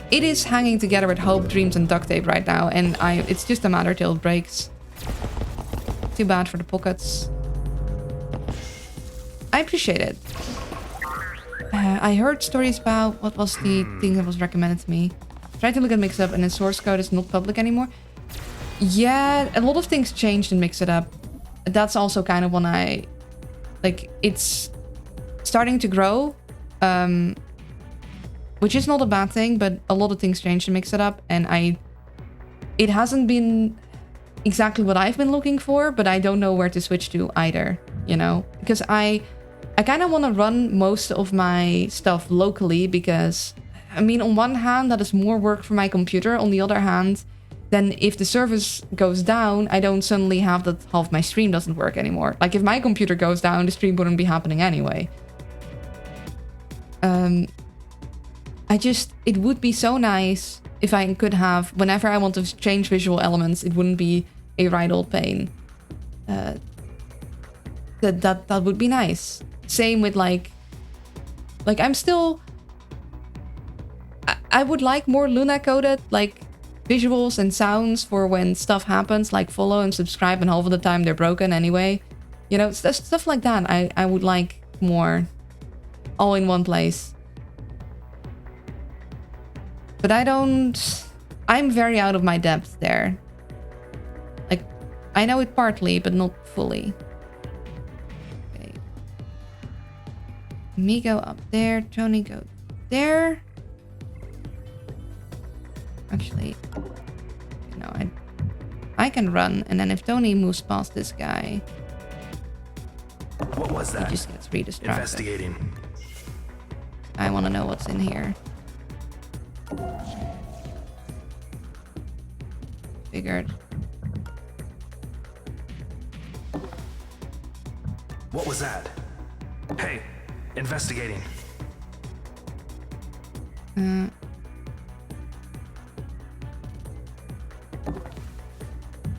It is hanging together with hope, dreams, and duct tape right now, and it's just a matter till it breaks. Too bad for the pockets. I appreciate it. I heard stories about... What was the thing that was recommended to me? Try to look at Mix It Up, and the source code is not public anymore. Yeah, a lot of things changed in Mix It Up. That's also kind of when I... Like, it's starting to grow. Which is not a bad thing, but a lot of things changed to Mix It Up, and I it hasn't been exactly what I've been looking for, but I don't know where to switch to either, you know? Because I kind of want to run most of my stuff locally because, I mean, on one hand, that is more work for my computer. On the other hand, then if the service goes down, I don't suddenly have that half my stream doesn't work anymore. Like, if my computer goes down, the stream wouldn't be happening anyway. It would be so nice if I could have, whenever I want to change visual elements, it wouldn't be a right old pain. That would be nice. Same with like I'm still, I would like more Luna coded like visuals and sounds for when stuff happens, like follow and subscribe, and half of the time they're broken anyway. You know, stuff like that. I would like more, all in one place. But I'm very out of my depth there. Like, I know it partly, but not fully. Okay. Me go up there, Tony go there. Actually, no, I can run, and then if Tony moves past this guy, What was that? he just gets redistracted. Investigating. I want to know what's in here. Figured. What was that? Hey, investigating.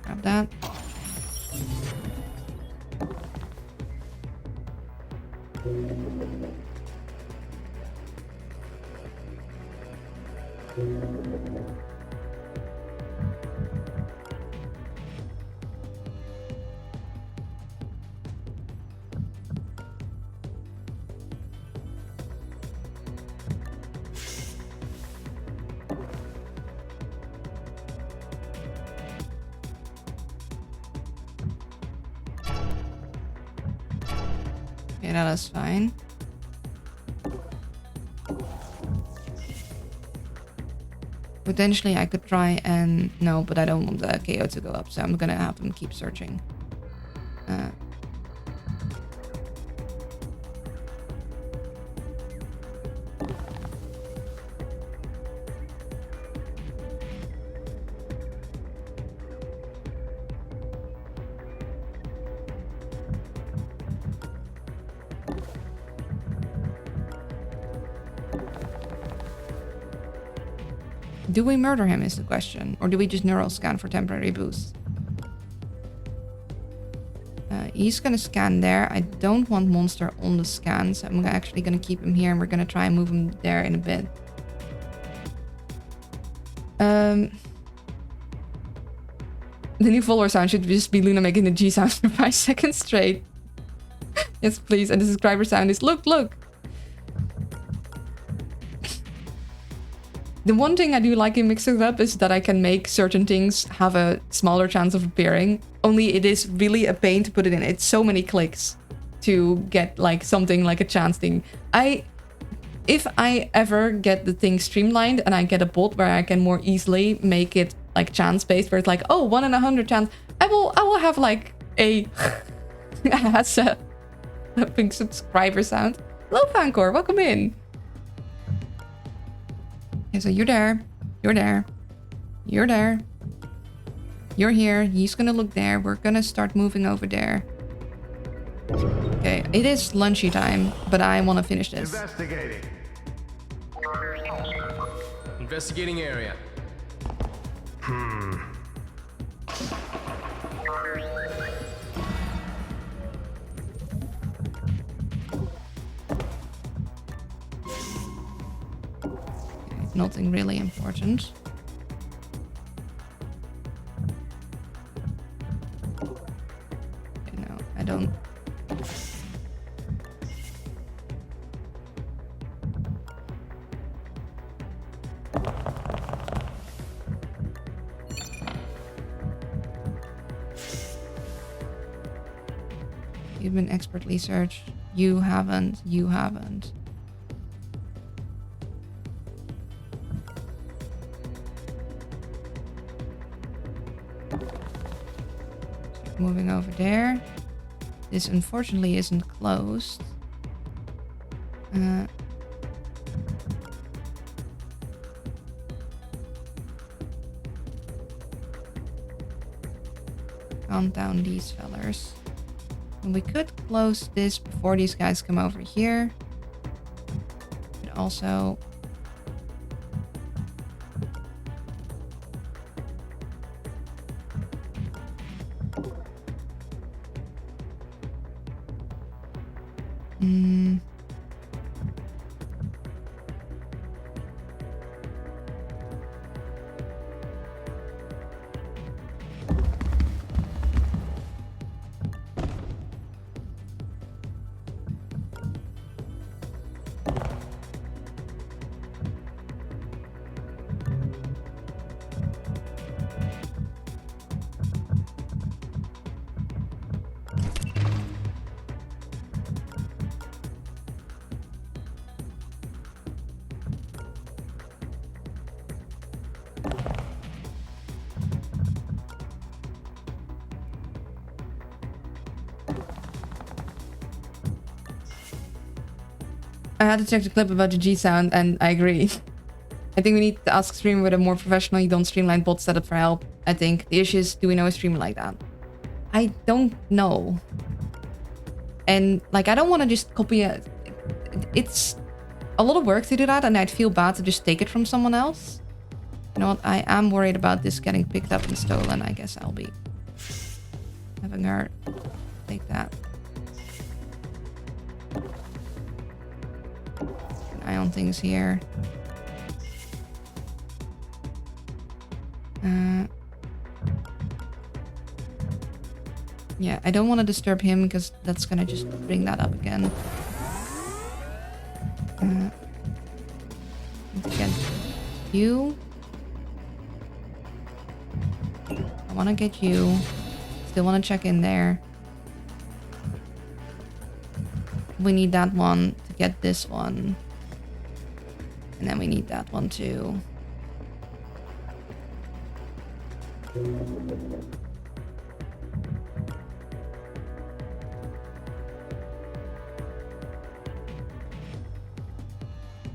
Grab that. Okay, that is fine. Potentially I could try and... No, but I don't want the KO to go up, so I'm gonna have them keep searching. Do we murder him is the question, or do we just neural scan for temporary boost? He's gonna scan there. I don't want monster on the scan, so I'm actually gonna keep him here, and we're gonna try and move him there in a bit. The new follower sound should just be Luna making the G sound for 5 seconds straight. Yes, please. And the subscriber sound is look, look. The one thing I do like in Mix It Up is that I can make certain things have a smaller chance of appearing. Only it is really a pain to put it in. It's so many clicks to get like something like a chance thing. If I ever get the thing streamlined and I get a bot where I can more easily make it like chance based, where it's like, oh, 1 in 100 chance, I will have like a has a pink subscriber sound. Hello, Fancor, welcome in. Okay, so you're there, you're there, you're there, you're here. He's gonna look there. We're gonna start moving over there. Okay, it is lunchy time, but I want to finish this. Investigating. Investigating area. Nothing really important. Okay, no, I don't. You've been expertly searched. You haven't. You haven't. Moving over there. This unfortunately isn't closed. Count down these fellers. And we could close this before these guys come over here. But also... I had to check the clip about the G sound, and I agree. I think we need to ask streamer with a more professionally done streamlined bot setup for help. I think the issue is, do we know a streamer like that? I don't know. And like, I don't want to just copy it. It's a lot of work to do that, and I'd feel bad to just take it from someone else. You know what? I am worried about this getting picked up and stolen. I guess I'll be having her take that. Eye on things here. Yeah, I don't want to disturb him because that's gonna just bring that up again. Let's get you. I want to get you. Still want to check in there. We need that one to get this one. And then we need that one too.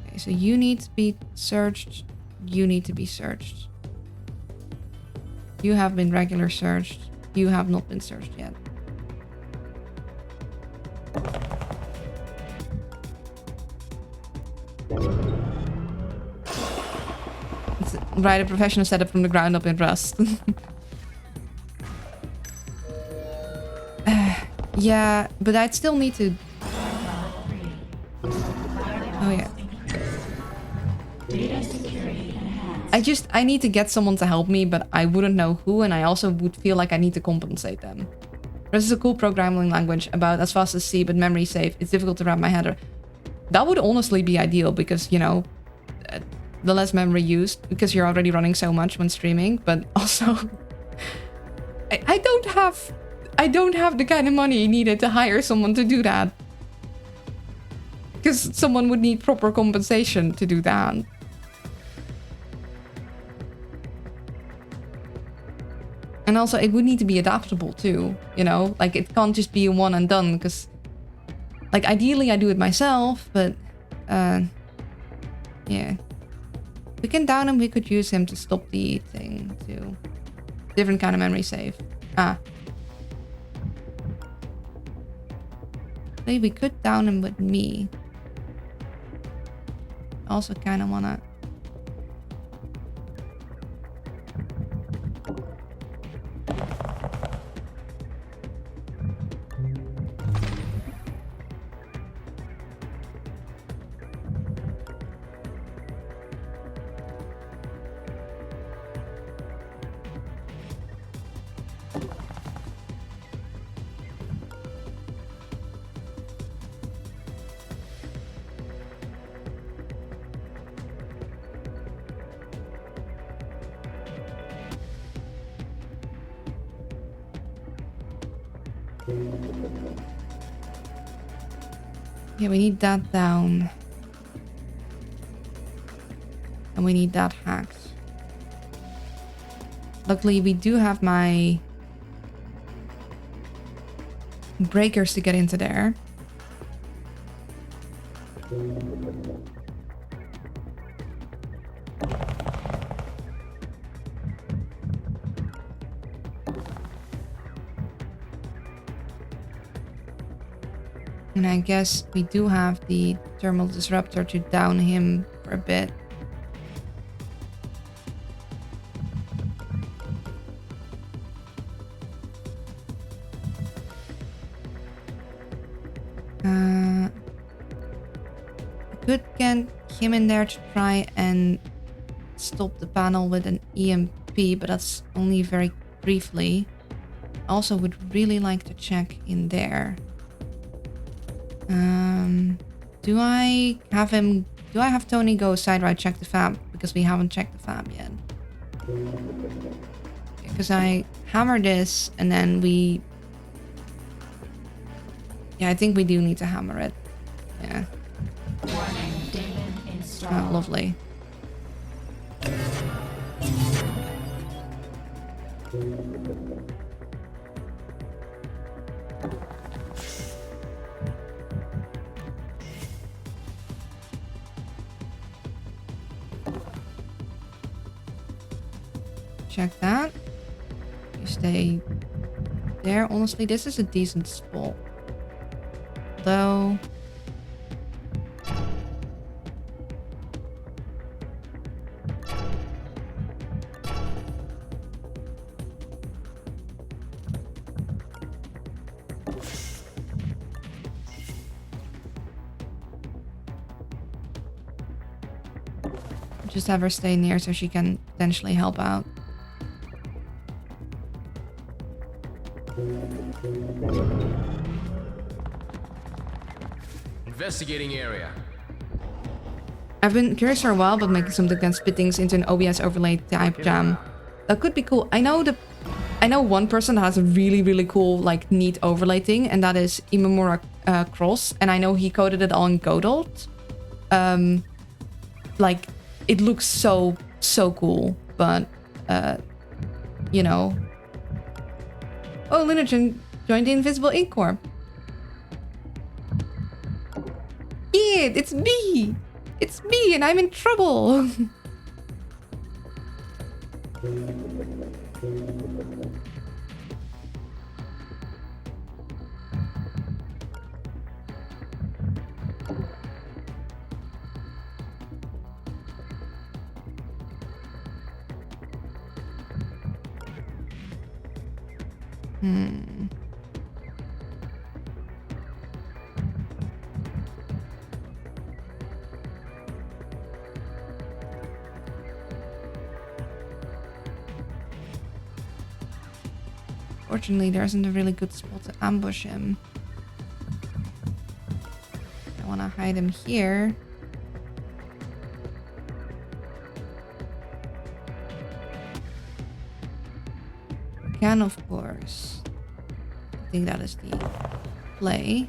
Okay, so you need to be searched. You need to be searched. You have been regular searched. You have not been searched yet. Right, a professional setup from the ground up in Rust. Yeah, but I'd still need to... Oh yeah. I need to get someone to help me, but I wouldn't know who, and I also would feel like I need to compensate them. This is a cool programming language about as fast as C, but memory safe. It's difficult to wrap my head around. That would honestly be ideal because, you know, the less memory used, because you're already running so much when streaming, but also I don't have the kind of money needed to hire someone to do that. Because someone would need proper compensation to do that. And also it would need to be adaptable too, you know? Like it can't just be a one and done, because like ideally I do it myself, but yeah. We can down him, we could use him to stop the thing too. Different kind of memory save. Maybe we could down him with me. Also kind of wanna... Yeah, we need that down. And we need that hacked. Luckily, we do have my breakers to get into there. And I guess we do have the thermal disruptor to down him for a bit. Could get him in there to try and stop the panel with an EMP, but that's only very briefly. Also would really like to check in there. Do I have Tony go side ride check the fab? Because we haven't checked the fab yet. Because I hammer this and then we... Yeah, I think we do need to hammer it. Yeah. Oh, lovely. Check that. You stay there. Honestly, this is a decent spot. Though... just have her stay near so she can potentially help out. Investigating area. I've been curious for a while about making something that spit things into an OBS overlay type jam. That could be cool. I know one person that has a really cool, like, neat overlay thing, and that is Imamura Cross, and I know he coded it all in Godot. Like, it looks so cool, but you know. Oh, Lineagen joined the Invisible Ink Corps. Yeah, it's me! It's me, and I'm in trouble! Fortunately, there isn't a really good spot to ambush him. I want to hide him here. Can, of course. I think that is the play.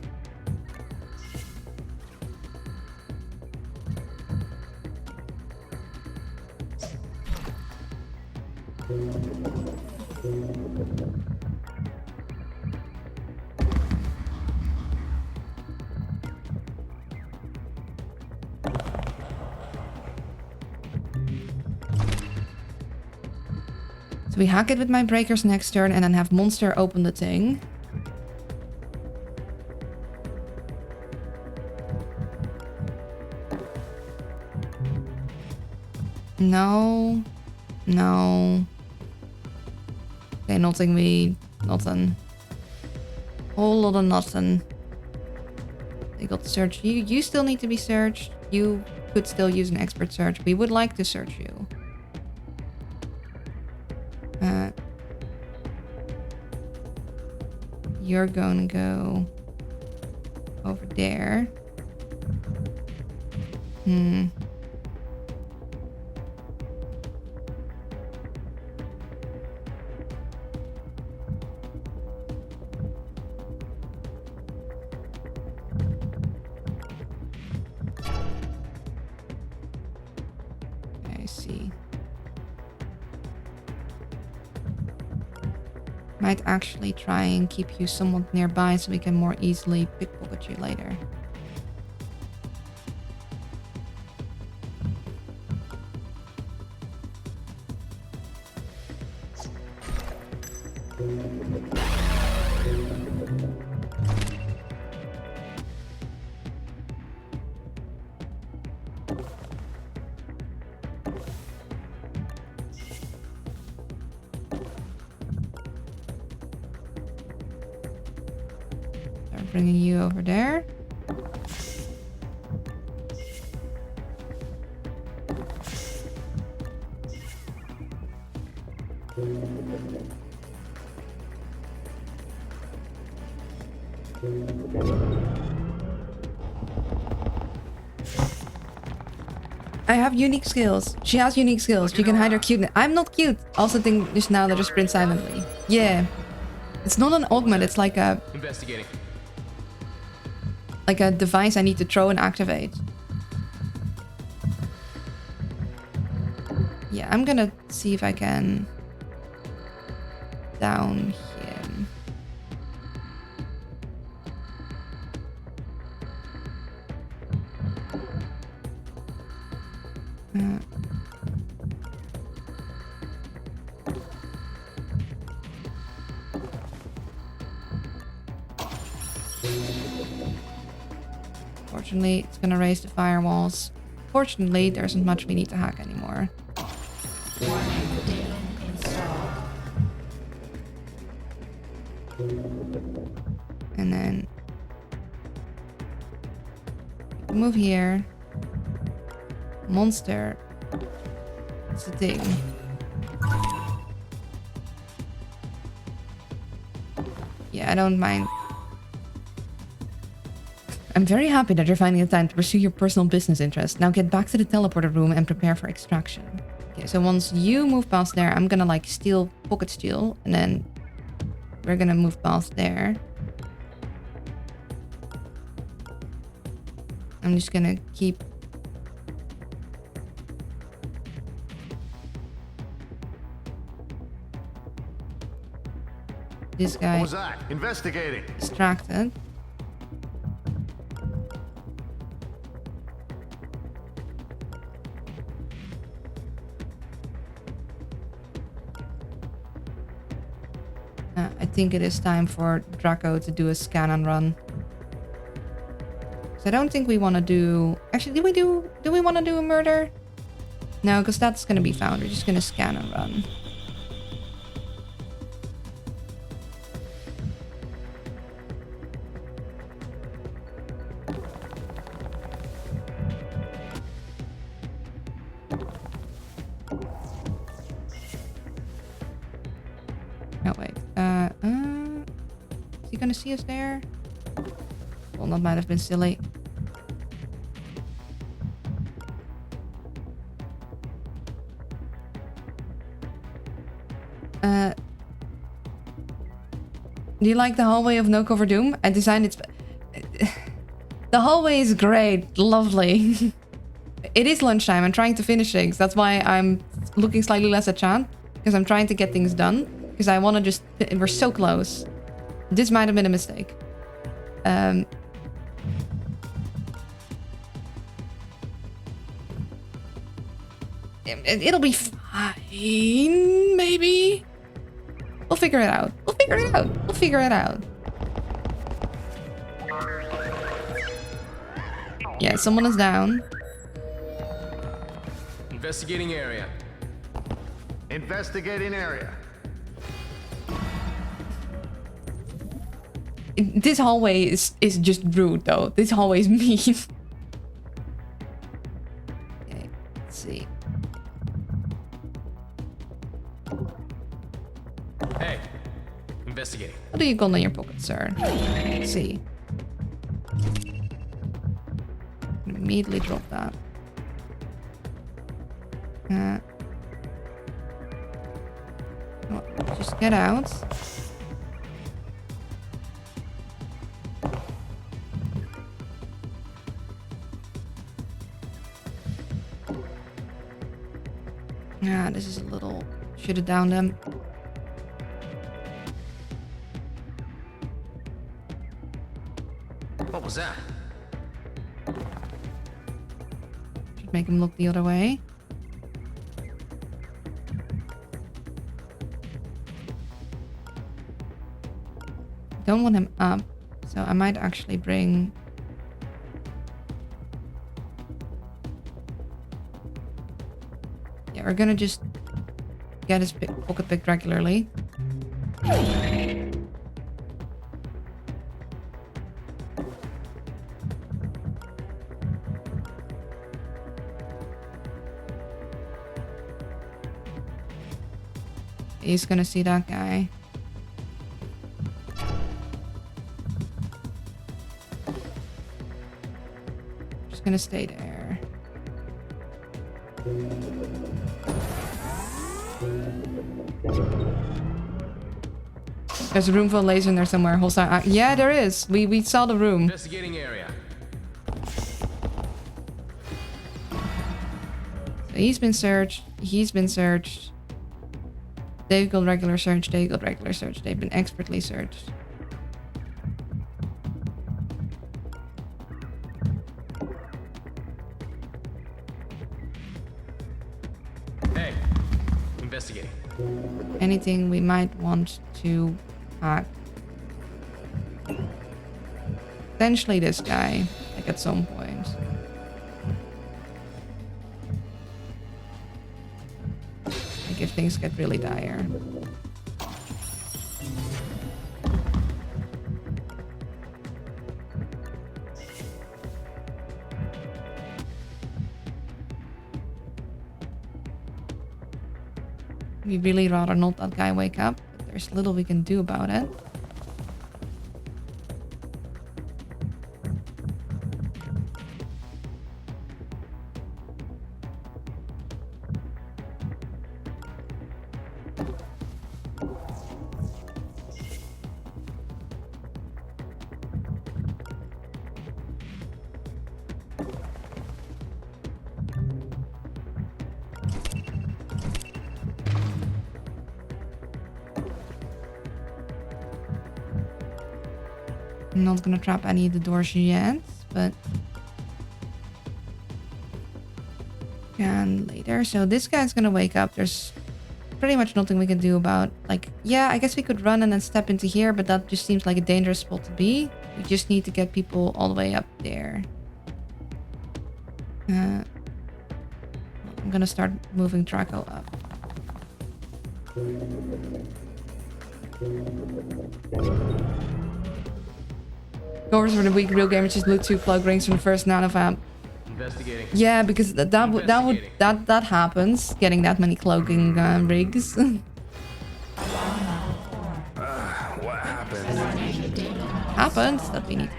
So we hack it with my breakers next turn and then have Monster open the thing. No. No. Okay, nothing. Whole lot of nothing. They got searched. You still need to be searched. You could still use an expert search. We would like to search you. You're gonna go over there. I see. Might actually try and keep you somewhat nearby so we can more easily pickpocket you later. Bringing you over there. I have unique skills. She has unique skills. She can hide her cuteness. I'm not cute. Also think just now that I sprint silently. Yeah. It's not an augment, it's like a... Investigating. Like a device I need to throw and activate. Yeah, I'm gonna see if I can down him. Fortunately, it's gonna raise the firewalls. Fortunately, there isn't much we need to hack anymore. And then move here. Monster. It's the thing. Yeah, I don't mind. I'm very happy that you're finding the time to pursue your personal business interests. Now get back to the teleporter room and prepare for extraction. Okay, so once you move past there, I'm gonna like pocket steal, and then we're gonna move past there. I'm just gonna keep... this guy... What was that? Investigating. Distracted. I think it is time for Draco to do a scan and run. So I don't think we want to do... Actually, do we want to do a murder? No, because that's going to be found. We're just going to scan and run. Oh, wait. Is he gonna see us there? Well, that might have been silly. Do you like the hallway of No Cover Doom? I designed it... The hallway is great. Lovely. It is lunchtime. I'm trying to finish things. That's why I'm looking slightly less at chat. Because I'm trying to get things done. Because I want to just... We're so close. This might have been a mistake. It'll be fine, maybe? We'll figure it out. We'll figure it out. We'll figure it out. Yeah, someone is down. Investigating area. Investigating area. This hallway is just rude, though. This hallway is mean. Okay, let's see. Hey, investigating. What do you got in your pocket, sir? Let's see. Immediately drop that. Just get out. Yeah, this is a little... Should have downed them. What was that? Should make him look the other way. Don't want him up, so I might actually bring... Yeah, we're gonna just get his pocket picked regularly. He's gonna see that guy. Just gonna stay there. There's a room full of laser in there somewhere. Hold on. Yeah, there is. We saw the room. Investigating area. So he's been searched. He's been searched. They've got regular search. They got regular search. They've been expertly searched. Hey, investigating. Anything we might want to hack. Potentially this guy, like at some point. Like if things get really dire. We'd really rather not that guy wake up, but there's little we can do about it. I'm not gonna trap any of the doors yet, but can later. So this guy's gonna wake up. There's pretty much nothing we can do about, like, yeah, I guess we could run and then step into here, but that just seems like a dangerous spot to be. We just need to get people all the way up there. I'm gonna start moving Draco up. Covers for the weak real gamers just loot 2 plug rings from the first nanofab. Investigating. Yeah, because that happens. Getting that many cloaking rigs. What happened? Happens that we need.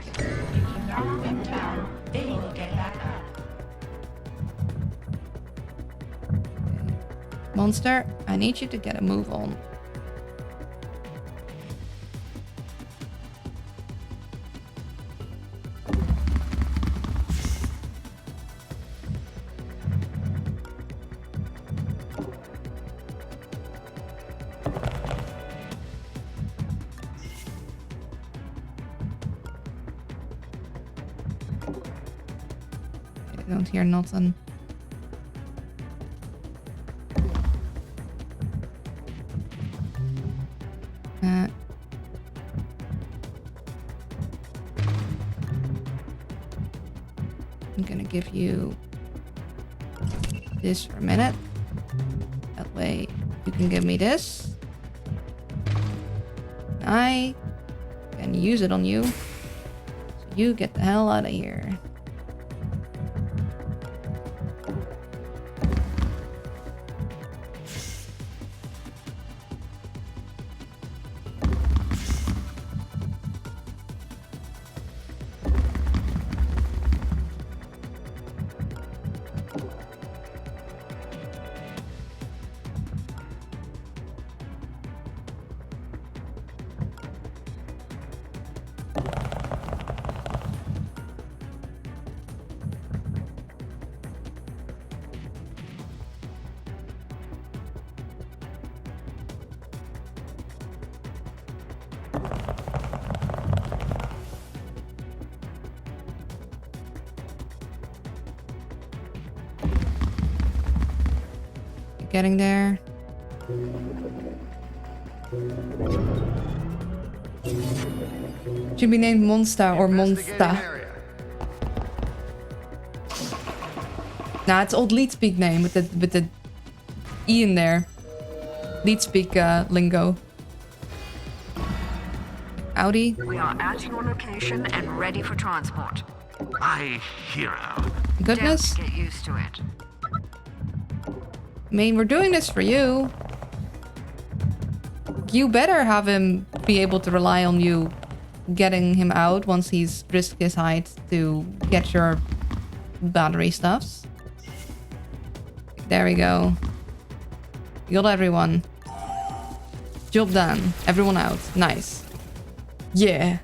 Knock them down. They will get back up. Monster, I need you to get a move on. I don't hear nothing. I'm gonna give you this for a minute. That way you can give me this. I can use it on you. So you get the hell out of here. Getting there. Should be named Monsta or Monsta. Nah, it's old Leadspeak name with the E in there. Leadspeak lingo. Audi. We are at your location and ready for transport. My hero. Goodness. Don't get used to it. I mean, we're doing this for you. You better have him be able to rely on you getting him out once he's risked his height to get your battery stuffs. There we go. Got everyone. Job done. Everyone out. Nice. Yeah.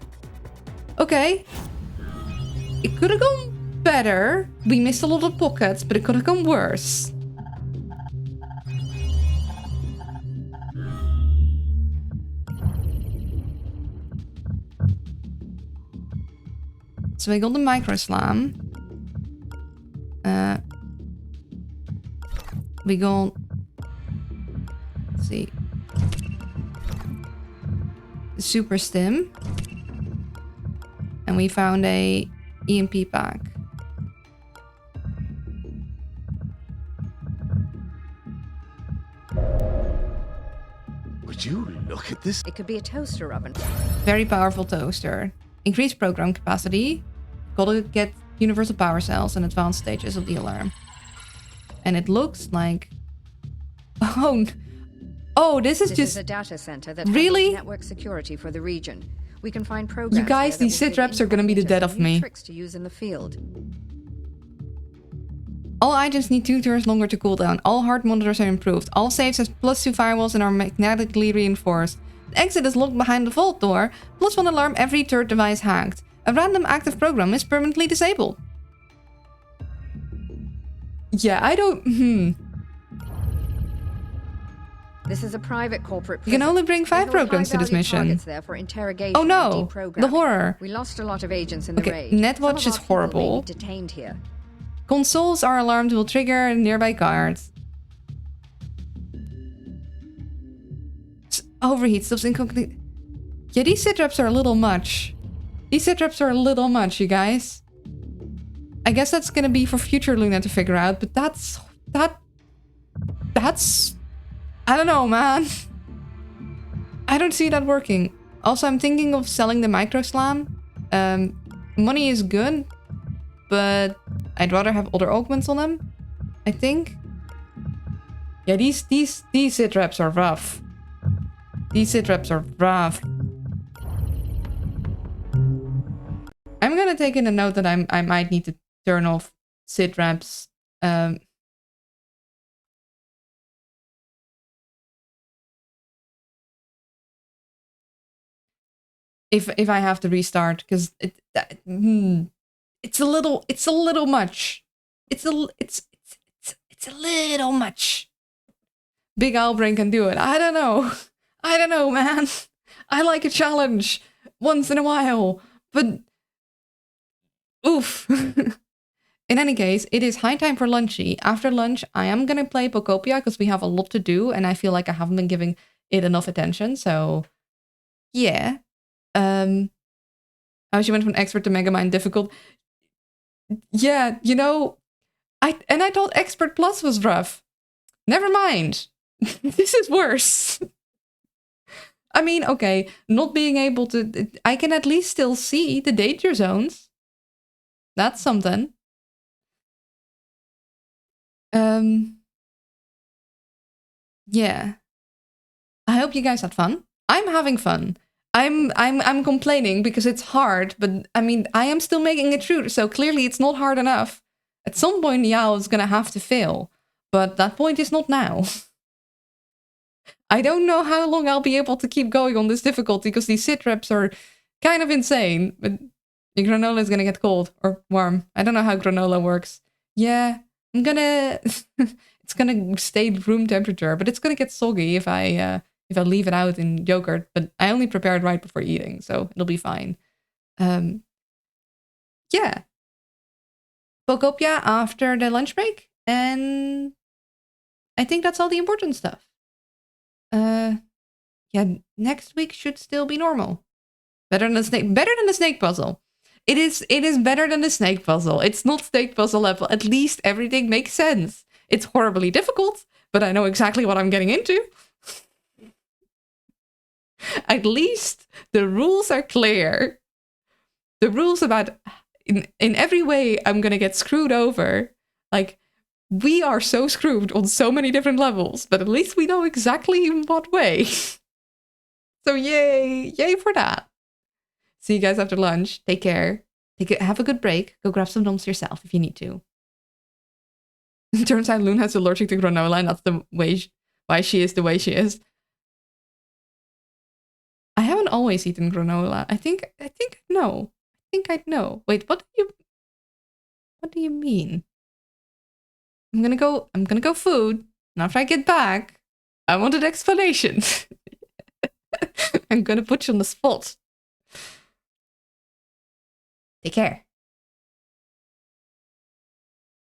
Okay. It could have gone better. We missed a lot of pockets, but it could have gone worse. So we got the micro slam. We got... Let's see. Super stim. And we found a EMP pack. Would you look at this? It could be a toaster oven. Very powerful toaster. Increased program capacity. Gotta get universal power cells and advanced stages of the alarm. And it looks like... Oh, this is just... a data center that really? handles network security for the region. We can find programs. You guys, these sit reps are gonna be the death of me. Tricks to use in the field. All items need 2 turns longer to cool down. All hard monitors are improved. All safes have +2 firewalls and are magnetically reinforced. The exit is locked behind the vault door. +1 alarm every third device hacked. A random active program is permanently disabled. Yeah, I don't... This is a private corporate You can prison. only bring 5 programs to this mission. There for interrogation Oh no, and deprogramming. the horror. We lost a lot of agents in the Okay, raid. Netwatch Some is of our people may horrible. be detained here. Consoles are alarmed will trigger nearby guards. Overheat stuff's incomplete. Yeah, these sit-reps are a little much. These sit-reps are a little much, you guys. I guess that's gonna be for future Luna to figure out, but that's... I don't know, man. I don't see that working. Also, I'm thinking of selling the micro slam. Money is good, but I'd rather have other augments on them, I think. Yeah, these sit reps are rough. These sit reps are rough. I'm gonna take in a note that I might need to turn off sit reps. If I have to restart, because it's a little much. It's a little much. Big Owlbrain can do it. I don't know, man. I like a challenge once in a while, but oof. In any case, it is high time for lunchy. After lunch, I am gonna play Pocopia because we have a lot to do, and I feel like I haven't been giving it enough attention. So, yeah. How she went from expert to Megamind difficult. Yeah, you know, I thought expert plus was rough. Never mind. This is worse. I mean, okay, not being able to... I can at least still see the danger zones. That's something. Yeah. I hope you guys had fun. I'm having fun. I'm complaining because it's hard, but I mean, I am still making it through, so clearly it's not hard enough. At some point, the owl is gonna have to fail, but that point is not now. I don't know how long I'll be able to keep going on this difficulty because these sit reps are kind of insane, but the granola is gonna get cold or warm. I don't know how granola works. Yeah, I'm gonna... it's gonna stay room temperature, but it's gonna get soggy if I leave it out in yogurt, but I only prepared right before eating, so it'll be fine. Yeah. Pocopia after the lunch break, and I think that's all the important stuff. Yeah, next week should still be normal. Better than the snake puzzle. It is better than the snake puzzle. It's not snake puzzle level. At least everything makes sense. It's horribly difficult, but I know exactly what I'm getting into. At least the rules are clear. The rules about in every way I'm gonna get screwed over. Like, we are so screwed on so many different levels, but at least we know exactly in what way. So yay for that. See you guys after lunch. Take care. Have a good break. Go grab some noms yourself if you need to. It turns out Luna is allergic to granola, and that's the way why she is the way she is. I haven't always eaten granola. I think I know. I think I'd know. Wait, what do you mean? I'm gonna go food. And after I get back, I want an explanation. I'm gonna put you on the spot. Take care.